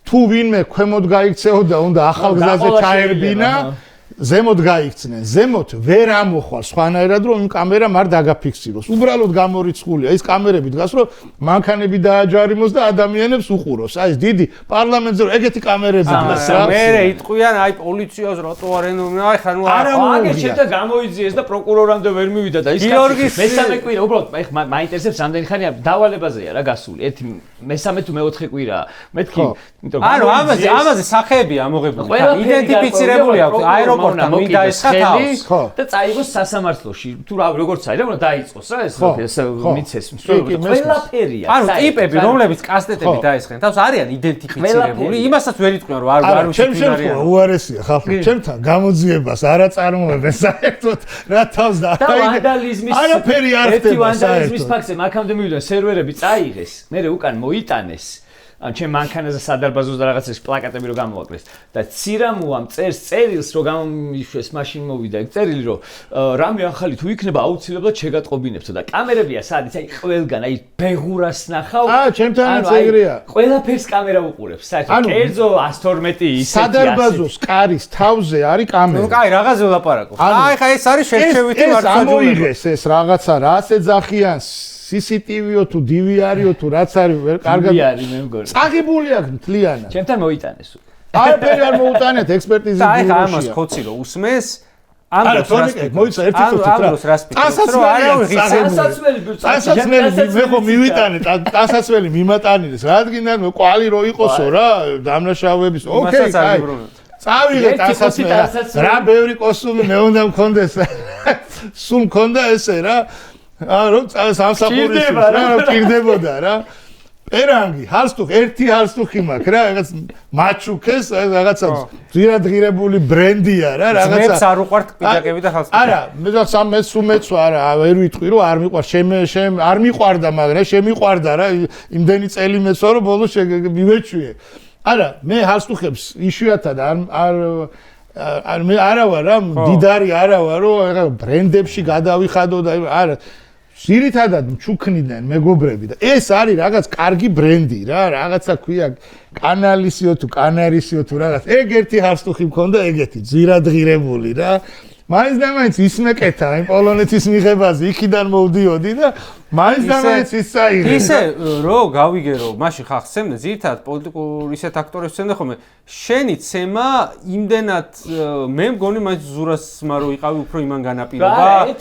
თუ ვინმე ქვემოთ გაიქცეოდა, უნდა ახალ გზაზე ჩაერბინა, ზემოთ გაიქცნენ. ზემოთ ვერ ამოხვალ სხვანაირად რომ იმ კამერამ არ დაგაფიქსიროს. უბრალოდ გამორიცხულია. ის კამერები დგას რომ მანქანები დააჯარიმოს და ადამიანებს უყუროს. აი ეს დიდი პარლამენტზე რომ ეგეთი კამერები დგას რა. მე იტყვიან აი პოლიციას რატო არ ენობენ. აი ხან არა აგერჩეთა გამოიძიეს და პროკურორამდე ვერ მივიდა და ის მესამე კვირა უბრალოდ ეხ მაინტერესებს რამდენი ხანია დავალებაზეა რა გასული. ერთი მესამე თუ მეოთხე კვირაა. მეთქი იმიტომ ანუ ამაზე სახეები ამოღებული. იდენტიფიცირებული აქვს აეროპორტი მინდა ეს ხათავს და წაიღოს სასამართლოში. თუ როგორც არის, უნდა დაიწყოს რა ეს მიცეს. ყველაფერია. ანუ ტიპები, რომლებიც კასტეტები დაესხნენ, თავს არიან იდენტიფიცირებული. იმასაც ვერ იტყვიან რომ არ არის შენ უარესია ხალხი. ჩემთან გამოძიებას არ აწარმოებენ საერთოდ რა თავს და ვანდალიზმის არაფერი არ ხდება საერთოდ. ვანდალიზმის ფაქტზე მაქამდე მივიდნენ სერვერები წაიღეს, მერე უკან მოიტანეს. ან ჩემ მანქანაზე სადარბაზოს და რაღაცას პლაკატები რო გამოაკლეს და ცირამუამ წერს წერილს რო გამიშვეს მაშინ მოვიდა ეგ წერილი რო რამე ახალი თუ იქნება აუცილებლად შეგატყობინებთო და კამერებია სადაც აი ყველგან აი ბეღურას ნახავ ჩემთანაც ეგრეა ყველაფერს კამერა უყურებს საერთოდ კერძო 112 ისეთი სადარბაზოს კარის თავზე არის კამერა ნუ კაი რაღაცა ვლაპარაკობ აი ხა ეს არის შერჩევითი მართლმსაჯულება ეს რაღაცა რა ასეძახიან CCTV-ო თუ DVR-ო თუ რაც არის კარგად არის მე მგონი. წაღებული აქვს მთლიანად. ჩემთან მოიტანეს. არაფერი არ მოუტანეთ ექსპერტიზის ბიუროში. აი ხა ამას ხოცი რო უსმეს მოიცა ერთი ხუთი ტანსაცმელი მე ხო მივიტანე ტანსაცმელი მიმატანილეს რადგან მე კვალი რო იყოსო რა დამნაშავების ოკეი კაი წავიღე ტანსაცმელი რა ბევრი კოსტუმი მე უნდა მქონდეს სულ მქონდა ესე რა რომ სამსახურის რა მჭირდებოდა რა პერანგი ჰალსტუხი ერთი ჰალსტუხი მაქვს რა რაღაც მაჩუკეს რაღაცა ძირადღირებული ბრენდია რა რაღაცა მეც არ უყვართ პიჯაკები და ჰალსტუხი არა მე სულ არა ვერ ვიტყვი რომ არ მიყვარ არ მიყვარდა მაგრამ შემიყვარდა რა იმდენი წელი მეცვა რომ ბოლოს მივეჩვიე არა მე ჰალსტუხებს იშვიათად არ მე არა ვარ რა დიდარი არა ვარ რომ ბრენდებში გადავიხადო და არა ძირითადად ჩუქნიდან მეგობრები და ეს არის რაღაც კარგი ბრენდი რა რაღაცა ქვია კანალისიო თუ კანარისიო თუ რაღაც ეგ ერთი ჰალსტუხი მქონდა ეგეთი ძირადღირებული რა მაინც და მაინც ისმეკეთა იმ პოლონეთის მიღებაზე იქიდან მოვდიოდი და მაინც და მაინც ის წაიღე ისე რო გავიგერო მაშინ ხახცემდე ძირითადად პოლიტიკურ ისეთ აქტორებს ცემდა ხოლმე შენი ცემა იმდენად მე მგონი მაინც ზურას მარო იყავი უფრო იმან განაპირობა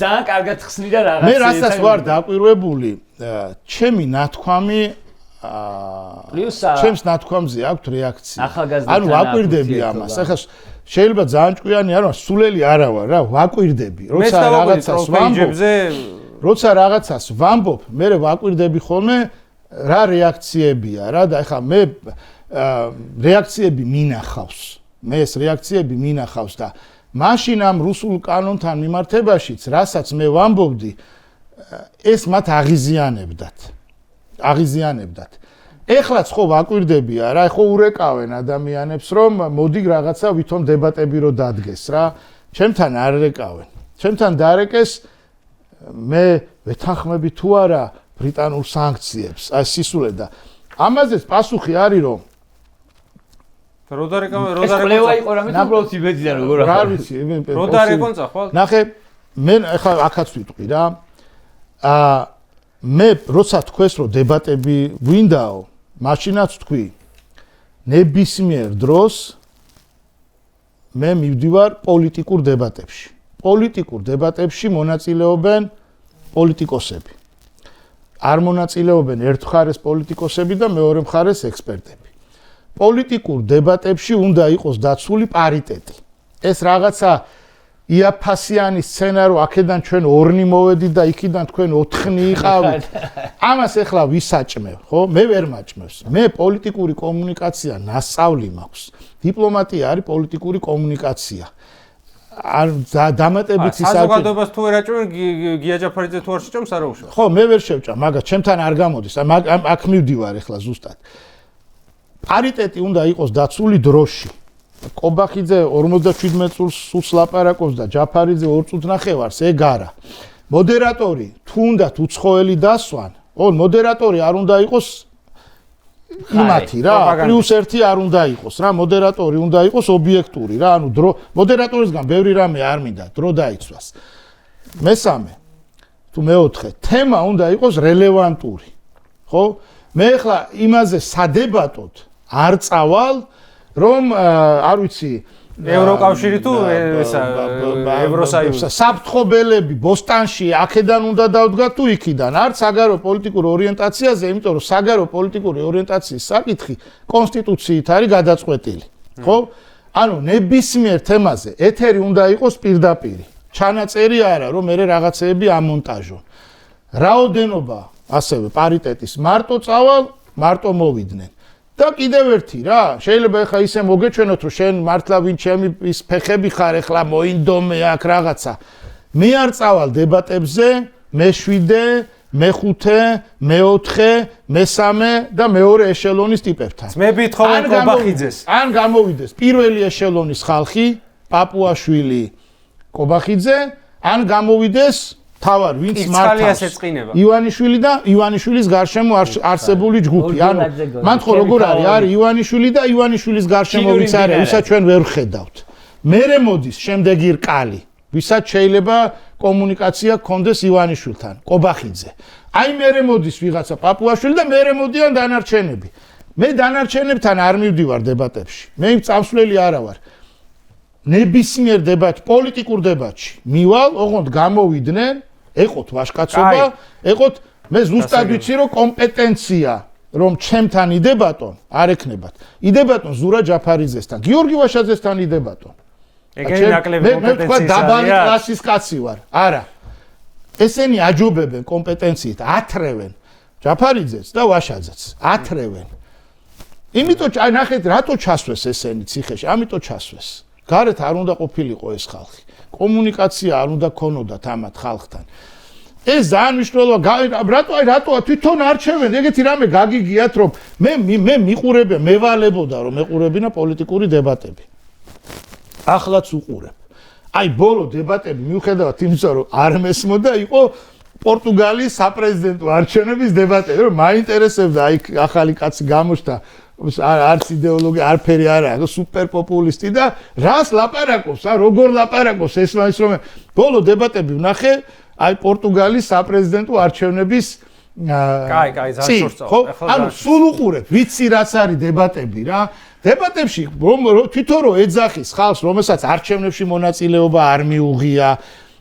ძალიან კარგად ხსნი და რაღაცა მე რასაც ვარ დაკვირვებული ჩემი ნათქვამი ჩემს ნათქვამზე აქვს რეაქცია ანუ ვაკვირდები ამას ახლა შეიძლება ძალიან ჭკვიანი არ ვარ სულელი არა ვარ რა ვაკვირდები როცა რაღაცას ვამბობ მე ვაკვირდები ხოლმე რა რეაქციებია რა და ახლა მე რეაქციები მინახავს მე ეს რეაქციები მინახავს და მაშინ ამ რუსულ კანონთან მიმართებაშიც რასაც მე ვამბობდი ეს მათ აღიზიანებდათ ეხლაც ხო ვაკვირდებია რა ხო ურეკავენ ადამიანებს რომ მოდი რაღაცა ვითომ დებატები რო დადგეს რა ჩემთან არ რეკავენ ჩემთან დარეკეს მე ვეთანხმები თუ არა ბრიტანულ სანქციებს აი სისულე და ამაზეც პასუხი არის რომ რო დარეკავენ ეს ყლევა იყო რამე თუ უბრალოდ იბედიდან როგორ რა ვიცი რო დარეკონცა ხო ნახე მე ახლა აქაც ვიტყვი რა მე როცა თქვეს რომ დებატები გვინდაო მაშინაც თქვი ნებისმიერ დროს მე მივდივარ პოლიტიკურ დებატებში მონაწილეობენ პოლიტიკოსები არ მონაწილეობენ ერთ მხარეს პოლიტიკოსები და მეორე მხარეს ექსპერტები პოლიტიკურ დებატებში უნდა იყოს დაცული პარიტეტი ეს რაღაცა იაფასიანი სცენარო აქედან ჩვენ ორნი მოვედით და იქიდან თქვენ 4-ნი იყავით ამას ეხლა ვისაჭმევ ხო მე ვერ მაჭმევს მე პოლიტიკური კომუნიკაცია ნასწავლი მაქვს დიპლომატია არის პოლიტიკური კომუნიკაცია არ დამატებით ის საზოგადოებას თუ ვერ აჭმევენ გია ჯაფარიძე თუ არ შეჭამს არა უშავ ხო მე ვერ შევჭამ მაგას ჩემთან არ გამოდის აქ მივდივარ ეხლა ზუსტად პარიტეტი უნდა იყოს დაცული დროში კობახიძე 57 წუთს სულს ლაპარაკობს და ჯაფარიძე 2 წუთს ნახევარს ეგ არა მოდერატორი თუ უნდათ უცხოელი დასვან მოდერატორი არ უნდა იყოს იმათი რა +1 არ უნდა იყოს რა მოდერატორი უნდა იყოს ობიექტური რა ანუ დრო მოდერატორისგან ბევრი რამე არ მინდა დრო დაიცვას მესამე თუ მეოთხე თემა უნდა იყოს რელევანტური ხო მე ახლა იმაზე სადებატოდ არ წავალ რომ არ ვიცი ევროკავშირი თუ ევროსაიუზი საფრთხობელები ბოსტანში აქედან უნდა დავდგათ თუ იქიდან არც საგარეო პოლიტიკურ ორიენტაციაზე იმიტომ რომ საგარეო პოლიტიკური ორიენტაციის საკითხი კონსტიტუციით არის გადაწყვეტილი ხო ანუ ნებისმიერ თემაზე ეთერი უნდა იყოს პირდაპირი ჩანაწერი არა რომ მე რაღაცეები ამონტაჟო რაოდენობა ასევე პარიტეტის მარტო წავალ მარტო მოვიდნენ და კიდევ ერთი რა შეიძლება ეხლა ისე მოგეჩვენოთ რომ შენ მართლა ვინ ჩემი ის ფეხები ხარ ეხლა მოინდომე აქ რაღაცა მე არ წავალ დებატებზე მე-7 მე-5 მე-4 მე-3 და მეორე ეშელონის ტიპებთან ძმები თხოვენ კობახიძეს ან გამოვიდეს პირველი ეშელონის ხალხი პაპუაშვილი კობახიძე ან გამოვიდეს თავარ ვინც მართავს ივანიშვილი და ივანიშვილის გარშემო არსებული ჯგუფი ანუ მან ხო როგორ არის ივანიშვილი და ივანიშვილის გარშემო ვინც არის ვისაც ჩვენ ვერ ვხედავთ მერე მოდის შემდეგი რკალი ვისაც შეიძლება კომუნიკაცია გქონდეს ივანიშვილთან კობახიძე აი მერე მოდის ვიღაცა პაპუაშვილი და მერე მოდიან დანარჩენები მე დანარჩენებთან არ მივდივარ დებატებში მე წამსვლელი არა ვარ ნებისმიერ დებატში, პოლიტიკურ დებატში მივალ, ოღონდ გამოვიდნენ, ეყოთ ვაჟკაცობა, ეყოთ მე ზუსტად ვიცი რომ კომპეტენცია რომ ჩემთან იდებატონ არ ექნებათ. იდებატონ ზურა ჯაფარიძესთან, გიორგი ვაშაძესთან იდებატონ. ეგენი ნაკლები კომპეტენციის მე დაბალი კლასის კაცი ვარ. არა. ესენი აჯობებენ კომპეტენციით, ათრევენ ჯაფარიძეს და ვაშაძეს. ათრევენ. იმიტომ აი ნახეთ რატო ჩასვეს ესენი ციხეში, ამიტომ ჩასვეს. გარეთ არ უნდა ყოფილიყო ეს ხალხი. კომუნიკაცია არ უნდა ქონოდათ ამათ ხალხთან. ეს ძალიან მნიშვნელოვანია. რატო თვითონ არჩევენ, ეგეთი რამე გაგიგიათ რომ მე მიყურებია, მევალებოდა რომ მეყურებინა პოლიტიკური დებატები. ახლაც უყურებ. აი ბოლო დებატები მიუხედავად იმისა რომ არ მესმოდა იყო პორტუგალიის საპრეზიდენტო არჩევნების დებატები, რომ მაინტერესებდა აი ახალი კაცი გამოჩნდა არც იდეოლოგი არაფერი არა, სუპერ პოპულისტი და რას ლაპარაკობს, როგორ ლაპარაკობს ეს რომ ბოლო დებატები ვნახე აი პორტუგალიის საპრეზიდენტო არჩევნების კაი ზარშორწო. ანუ სულ უყურებ, ვიცი რაც არის დებატები რა. დებატებში თვითონ რო ეძახის ხალხს, რომელსაც არჩევნებში მონაწილეობა არ მიუღია,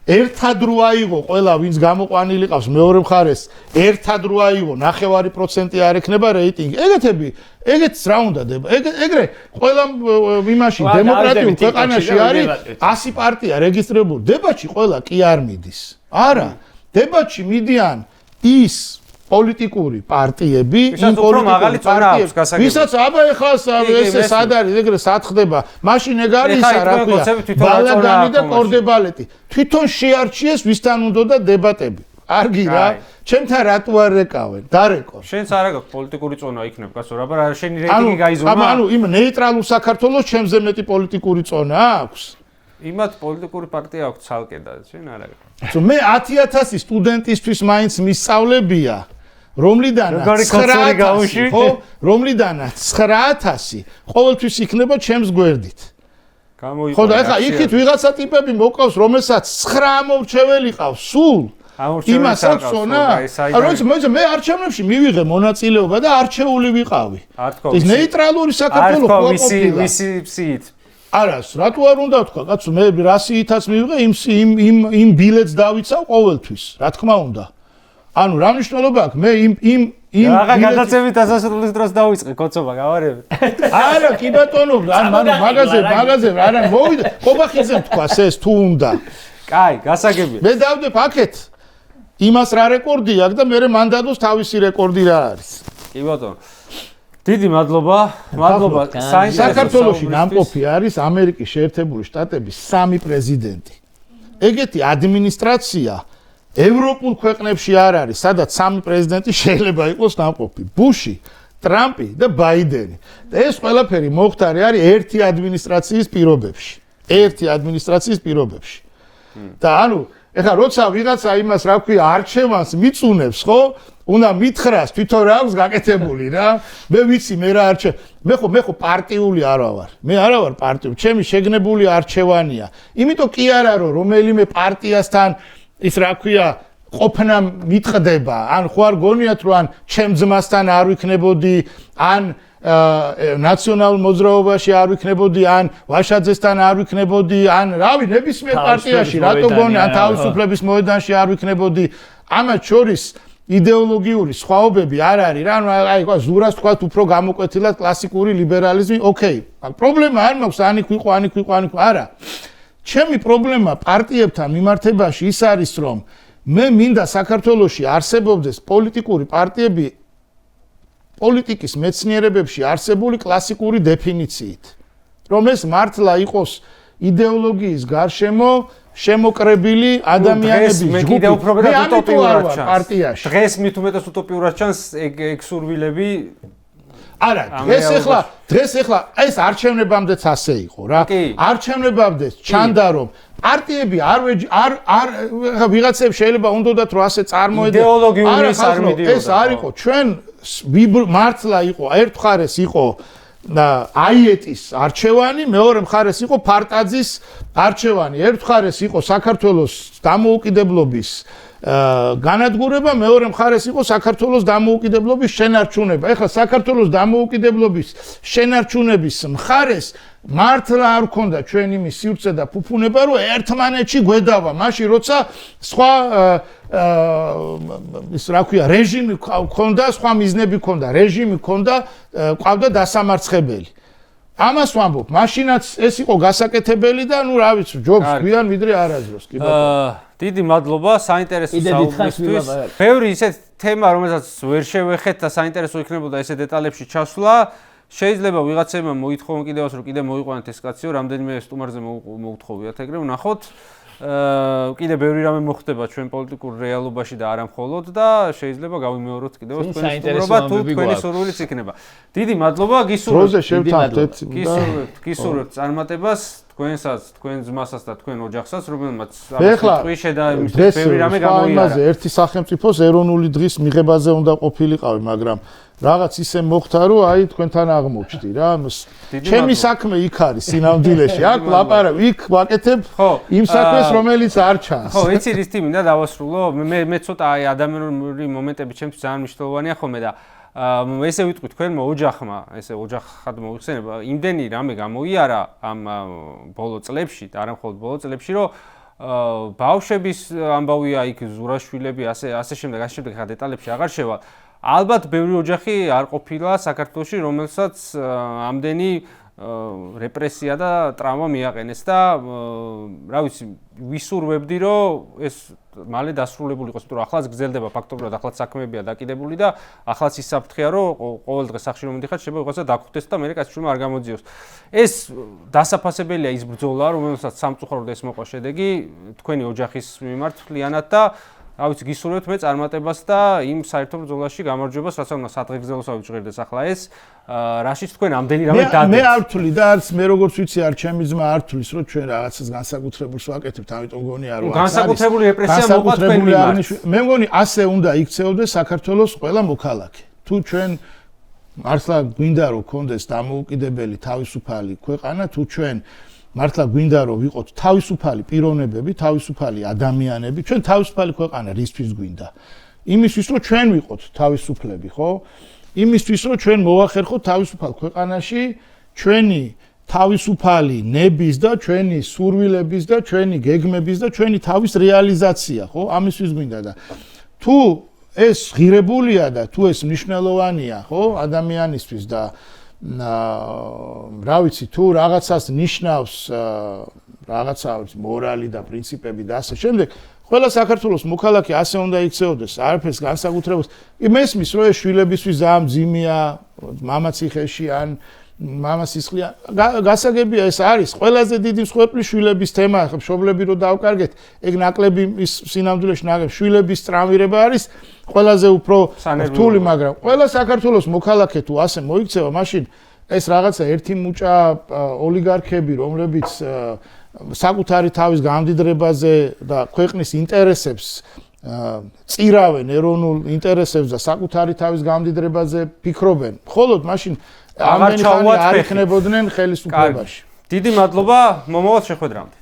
ერთად რო აიღო ყველა ვინც გამოყვანილი ყავს მეორე მხარეს, ერთად რო აიღო 9% არ ექნება რეიტინგი. ეგეთს რა უნდა ეგრე ყველა იმაში დემოკრატიულ ქვეყანაში არის 100 პარტია რეგისტრირებული. დებატში ყველა კი არ მიდის. არა, დებატში მიდიან ის პოლიტიკური პარტიები, იმ პოლიტიკური პარტიები, ვისაც აბა ეხლა ეს სად არის, ეგრე სად ხდება, მაშინ ეგ არის რა ქვია, ბალაგანი და კორდებალეტი. თვითონ შეარჩიეს ვისთან უნდა დებატები. არგი რა, ჩემთან რატო არ რეკავენ? დარეკო. შენც არა გაქვს პოლიტიკური წონა იქნებ, კაცო, რა შენი რეიტინგი გაიზომა? ანუ იმ ნეიტრალურ საქართველოს ჩემზე მეტი პოლიტიკური წონა აქვს? იმათ პოლიტიკური პარტია აქვს ცალკე და შენ არა გაქვს. მე 10000 სტუდენტისთვის მაინც მისწავლებია. რომლიდანაც 9000 ხო? რომლიდანაც 9000 ყოველთვის იქნება ჩემს გვერდით. ხო და ეხლა იქით ვიღაცა ტიპები მოკავს, რომელსაც 9 ამორჩეველი ყავს სულ. იმას აქვს ონა. როცა მე არჩევნებში მივიღე მონაწილეობა და არჩეული ვიყავი. ეს ნეიტრალური საქართველო ხო ყოფილა. ვისი ფსით? არას, რატო არ უნდა თქვა, კაცო, მე რასიითაც მივიღე, იმ ბილეთს დავიცავ ყოველთვის, რა თქმა უნდა. ანუ რა მნიშვნელობა აქვს? მე იმ რაღა გადაცემით დასასრულის დროს დავიწყე კოცობა, გავარები. არა, კი ბატონო, მაღაზე, არა, მოვიდა. ყობახიძემ თქვას ეს თუ უნდა. კაი, გასაგებია. მე დავდებ აქეთ. იმას რა რეკორდი აქვს და მე მანდადოს თავისი რეკორდი რა არის. კი ბატონო. დიდი მადლობა. საქართველოში ნამყოფი არის ამერიკის შეერთებული შტატების 3 პრეზიდენტი. ეგეთი ადმინისტრაცია ევროპულ ქვეყნებში არ არის, სადაც 3 პრეზიდენტი შეიძლება იყოს ნამყოფი. ბუში, ტრამპი და ბაიდენი. და ეს ყველაფერი მოხდარი არის ერთი ადმინისტრაციის პირობებში. და ანუ ეხლა როცა ვიღაცა იმას რა ქვია არჩევანს მიწუნებს, ხო? უნდა მითხრას თვითონ რა აქვს გაკეთებული რა. მე ვიცი მე რა არჩევ. მე ხო პარტიული არა ვარ. მე არა ვარ პარტიული. ჩემი შეგნებული არჩევანია. იმიტომ კი არა რომ რომელიმე პარტიასთან ის რა ქვია ყოფნა მიტყდება. ან ხო არ გონიათ რომ ან ჩემ ძმასთან არ ვიქნებოდი, ან ნაციონალურ მოძრაობაში არ ვიქნებოდი, ან ვაშაძესთან არ ვიქნებოდი, ან რავი ნებისმიერ პარტიაში რატო გონი, ან თავისუფლების მოედანში არ ვიქნებოდი. ამათ შორის იდეოლოგიური სხვაობები არ არის რა, აი ზურას თქვა უფრო გამოკვეთილად კლასიკური ლიბერალიზმი, ოკეი. პრობლემა არ მაქვს, ან იქ ვიყო, არა. ჩემი პრობლემა პარტიებთან მიმართებაში ის არის, რომ მე მინდა საქართველოში არსებობდეს პოლიტიკური პარტიები პოლიტიკის მეცნიერებებში არსებული კლასიკური დეფინიციით. რომ ეს მართლა იყოს იდეოლოგიის გარშემო შემოკრებილი ადამიანების ჯგუფი. მე ამიტომ არ ვარ პარტიაში. დღეს მით უმეტეს უტოპიურად ჩანს ეგ სურვილები. არა, დღეს ეხლა ეს არჩევნებამდეც ასე იყო რა. არჩევნებამდეც ჩანდა რომ პარტიები არ ვიღაცებს შეიძლება უნდათ რომ ასე წარმოედგინონ. იდეოლოგიური არ მიდიოდა. ეს არ იყო ჩვენ მართლა იყო ერთხარეს იყო აიეტის არჩევანი, მეორე მხარეს იყო ფარტაძის არჩევანი. ერთხარეს იყო საქართველოს დამოუკიდებლობის განადგურება, მეორე მხარეს იყო საქართველოს დამოუკიდებლობის შენარჩუნება. ეხლა საქართველოს დამოუკიდებლობის შენარჩუნების მხარეს მართლა არ ქონდა ჩვენ იმის სივრცე და ფუფუნება, რომ ერთმანეთში გვედავა, მაშინ როცა სხვა ის რა ქვია, რეჟიმი ქონდა, სხვა მიზნები ქონდა, რეჟიმი ქონდა, ყავდა დასამარცხებელი. ამას ვამბობ, მაშინაც ეს იყო გასაკეთებელი და ნუ რა ვიცი, ჯობს გვიან ვიდრე არაზროს, კი ბატონო. დიდი მადლობა საინტერესო საუბრისთვის. ბევრი ისეთ თემა, რომელსაც ვერ შევეხეთ და საინტერესო იქნებოდა ესე დეტალებში ჩასვლა. შეიძლება ვიღაცებმა მოითხოვონ კიდევაც რომ კიდე მოიყვანეთ ეს კაციო, რამდენიმე სტუმარზე მოუთხოვიათ ეგრე, ვნახოთ. კიდე ბევრი რამე მოხდება ჩვენ პოლიტიკურ რეალობაში და არა მხოლოდ და შეიძლება გავიმეოროთ კიდევაც თქვენი სტუმრობა თუ თქვენი სურვილიც იქნება. დიდი მადლობა, გისურვებთ. გისურვებთ წარმატებას თქვენსაც, თქვენ ძმასაც და თქვენ ოჯახსაც, რომელმაც ამ ტყვი შედარებით ბევრი რამე გამოიარა. ერთი სახელმწიფოს ეროვნული დღის მიღებაზე უნდა ყოფილიყავი, მაგრამ რაღაც ისე მოხდა, რომ აი თქვენთან აღმოჩნდი რა. ჩემი საქმე იქ არის სინამდვილეში. აქ ლაპარაკ, იქ ვაკეთებ იმ საქმეს, რომელიც არ ჩანს. ხო, იცი რის თი მინდა დავასრულო? მე ცოტა აი ადამიანური მომენტები ჩემთვის ძალიან მნიშვნელოვანია ხოლმე და ესე ვიტყვი თქვენმა ოჯახმა, ესე ოჯახად მოიხსენება, იმდენი რამე გამოიარა ამ ბოლო წლებში და არა მხოლოდ ბოლო წლებში, რომ ბავშვების ამბავია იქ ზურაშვილები, ასე შემდეგ ხა დეტალებში აღარ შევალ. ალბათ ბევრი ოჯახი არ ყოფილა საქართველოში, რომელსაც ამდენი რეპრესია და ტრავმა მიაყენეს და რა ვიცი, ვისურვებდი, რომ ეს მალე დასრულებული იყოს, იმიტომ რომ ახლაც გრძელდება ფაქტობრივად, ახლაც საქმეებია დაკიდებული და ახლაც ის საფრთხეა, რომ ყოველ დღე სახში რომ მიდიხარ, შეიძლება ვიღაცა დაგხვდეს და მერე კაცშვილმა არ გამოძიოს. ეს დასაფასებელია ის ბრძოლა, რომელსაც სამწუხაროდ ეს მოყვა შედეგი თქვენი ოჯახის მიმართ მთლიანად და რა ვიცი, გისურვებთ მე წარმატებას და იმ საერთო ბრძოლაში გამარჯვებას, რაც უნდა სადღეგრძელოს ავიჭირდეს ახლა ეს, რაშიც თქვენ ამდენი რამე დადეთ. მე არ ვთვლი და არც მე როგორც ვიცი, არ ჩემი ძმა არ თვლის, რომ ჩვენ რაღაცას განსაკუთრებულს ვაკეთებთ, ამიტომ გონია რომ განსაკუთრებული რეპრესია მოყვა თქვენ მიმართ. მე მგონი ასე უნდა იქცეოდეს საქართველოს ყველა მოქალაქე. თუ ჩვენ მართლა გვინდა რომ გქონდეს დამოუკიდებელი თავისუფალი ქვეყანა, თუ ჩვენ მართლა გვინდა რომ ვიყოთ თავისუფალი პიროვნებები, თავისუფალი ადამიანები, ჩვენ თავისუფალი ქვეყანა რისთვის გვინდა? იმისთვის რომ ჩვენ ვიყოთ თავისუფლები, ხო? იმისთვის რომ ჩვენ მოვახერხოთ თავისუფალ ქვეყანაში ჩვენი თავისუფალი ნების და ჩვენი სურვილების და ჩვენი გეგმების და ჩვენი თავის რეალიზაცია, ხო? ამისთვის გვინდა და თუ ეს ღირებულია და თუ ეს მნიშვნელოვანია, ხო, ადამიანისთვის და რა ვიცი, თუ რაღაცას ნიშნავს რაღაცა მორალი და პრინციპები და ასე შემდეგ, ყველა საქართველოს მოქალაქე ასე უნდა იქცეოდეს, არაფერს განსაკუთრებულს. მესმის, რომ ეს შვილებისთვის ძალიან მძიმეა, მამაციხეში ან მამასისხლია. გასაგებია ეს არის ყველაზე დიდი მსხვერპლის შვილების თემა, ხო, მშობლები რო დავკარგეთ, ეგ ნაკლები ის სინამდვილეში შვილების ტრავმირება არის ყველაზე უფრო რთული, მაგრამ ყველა საქართველოს მოქალაქე თუ ასე მოიქცევა, მაშინ ეს რაღაცა ერთი მუჭა ოლიგარქები, რომლებიც საკუთარი თავის გამდიდრებაზე და ქვეყნის ინტერესებს წირავენ, ეროვნულ ინტერესებს და საკუთარი თავის გამდიდრებაზე ფიქრობენ. მხოლოდ მაშინ ამდენი ხანი არ იქნებოდნენ ხელისუფლებაში. დიდი მადლობა, მომავალ შეხვედრამდე.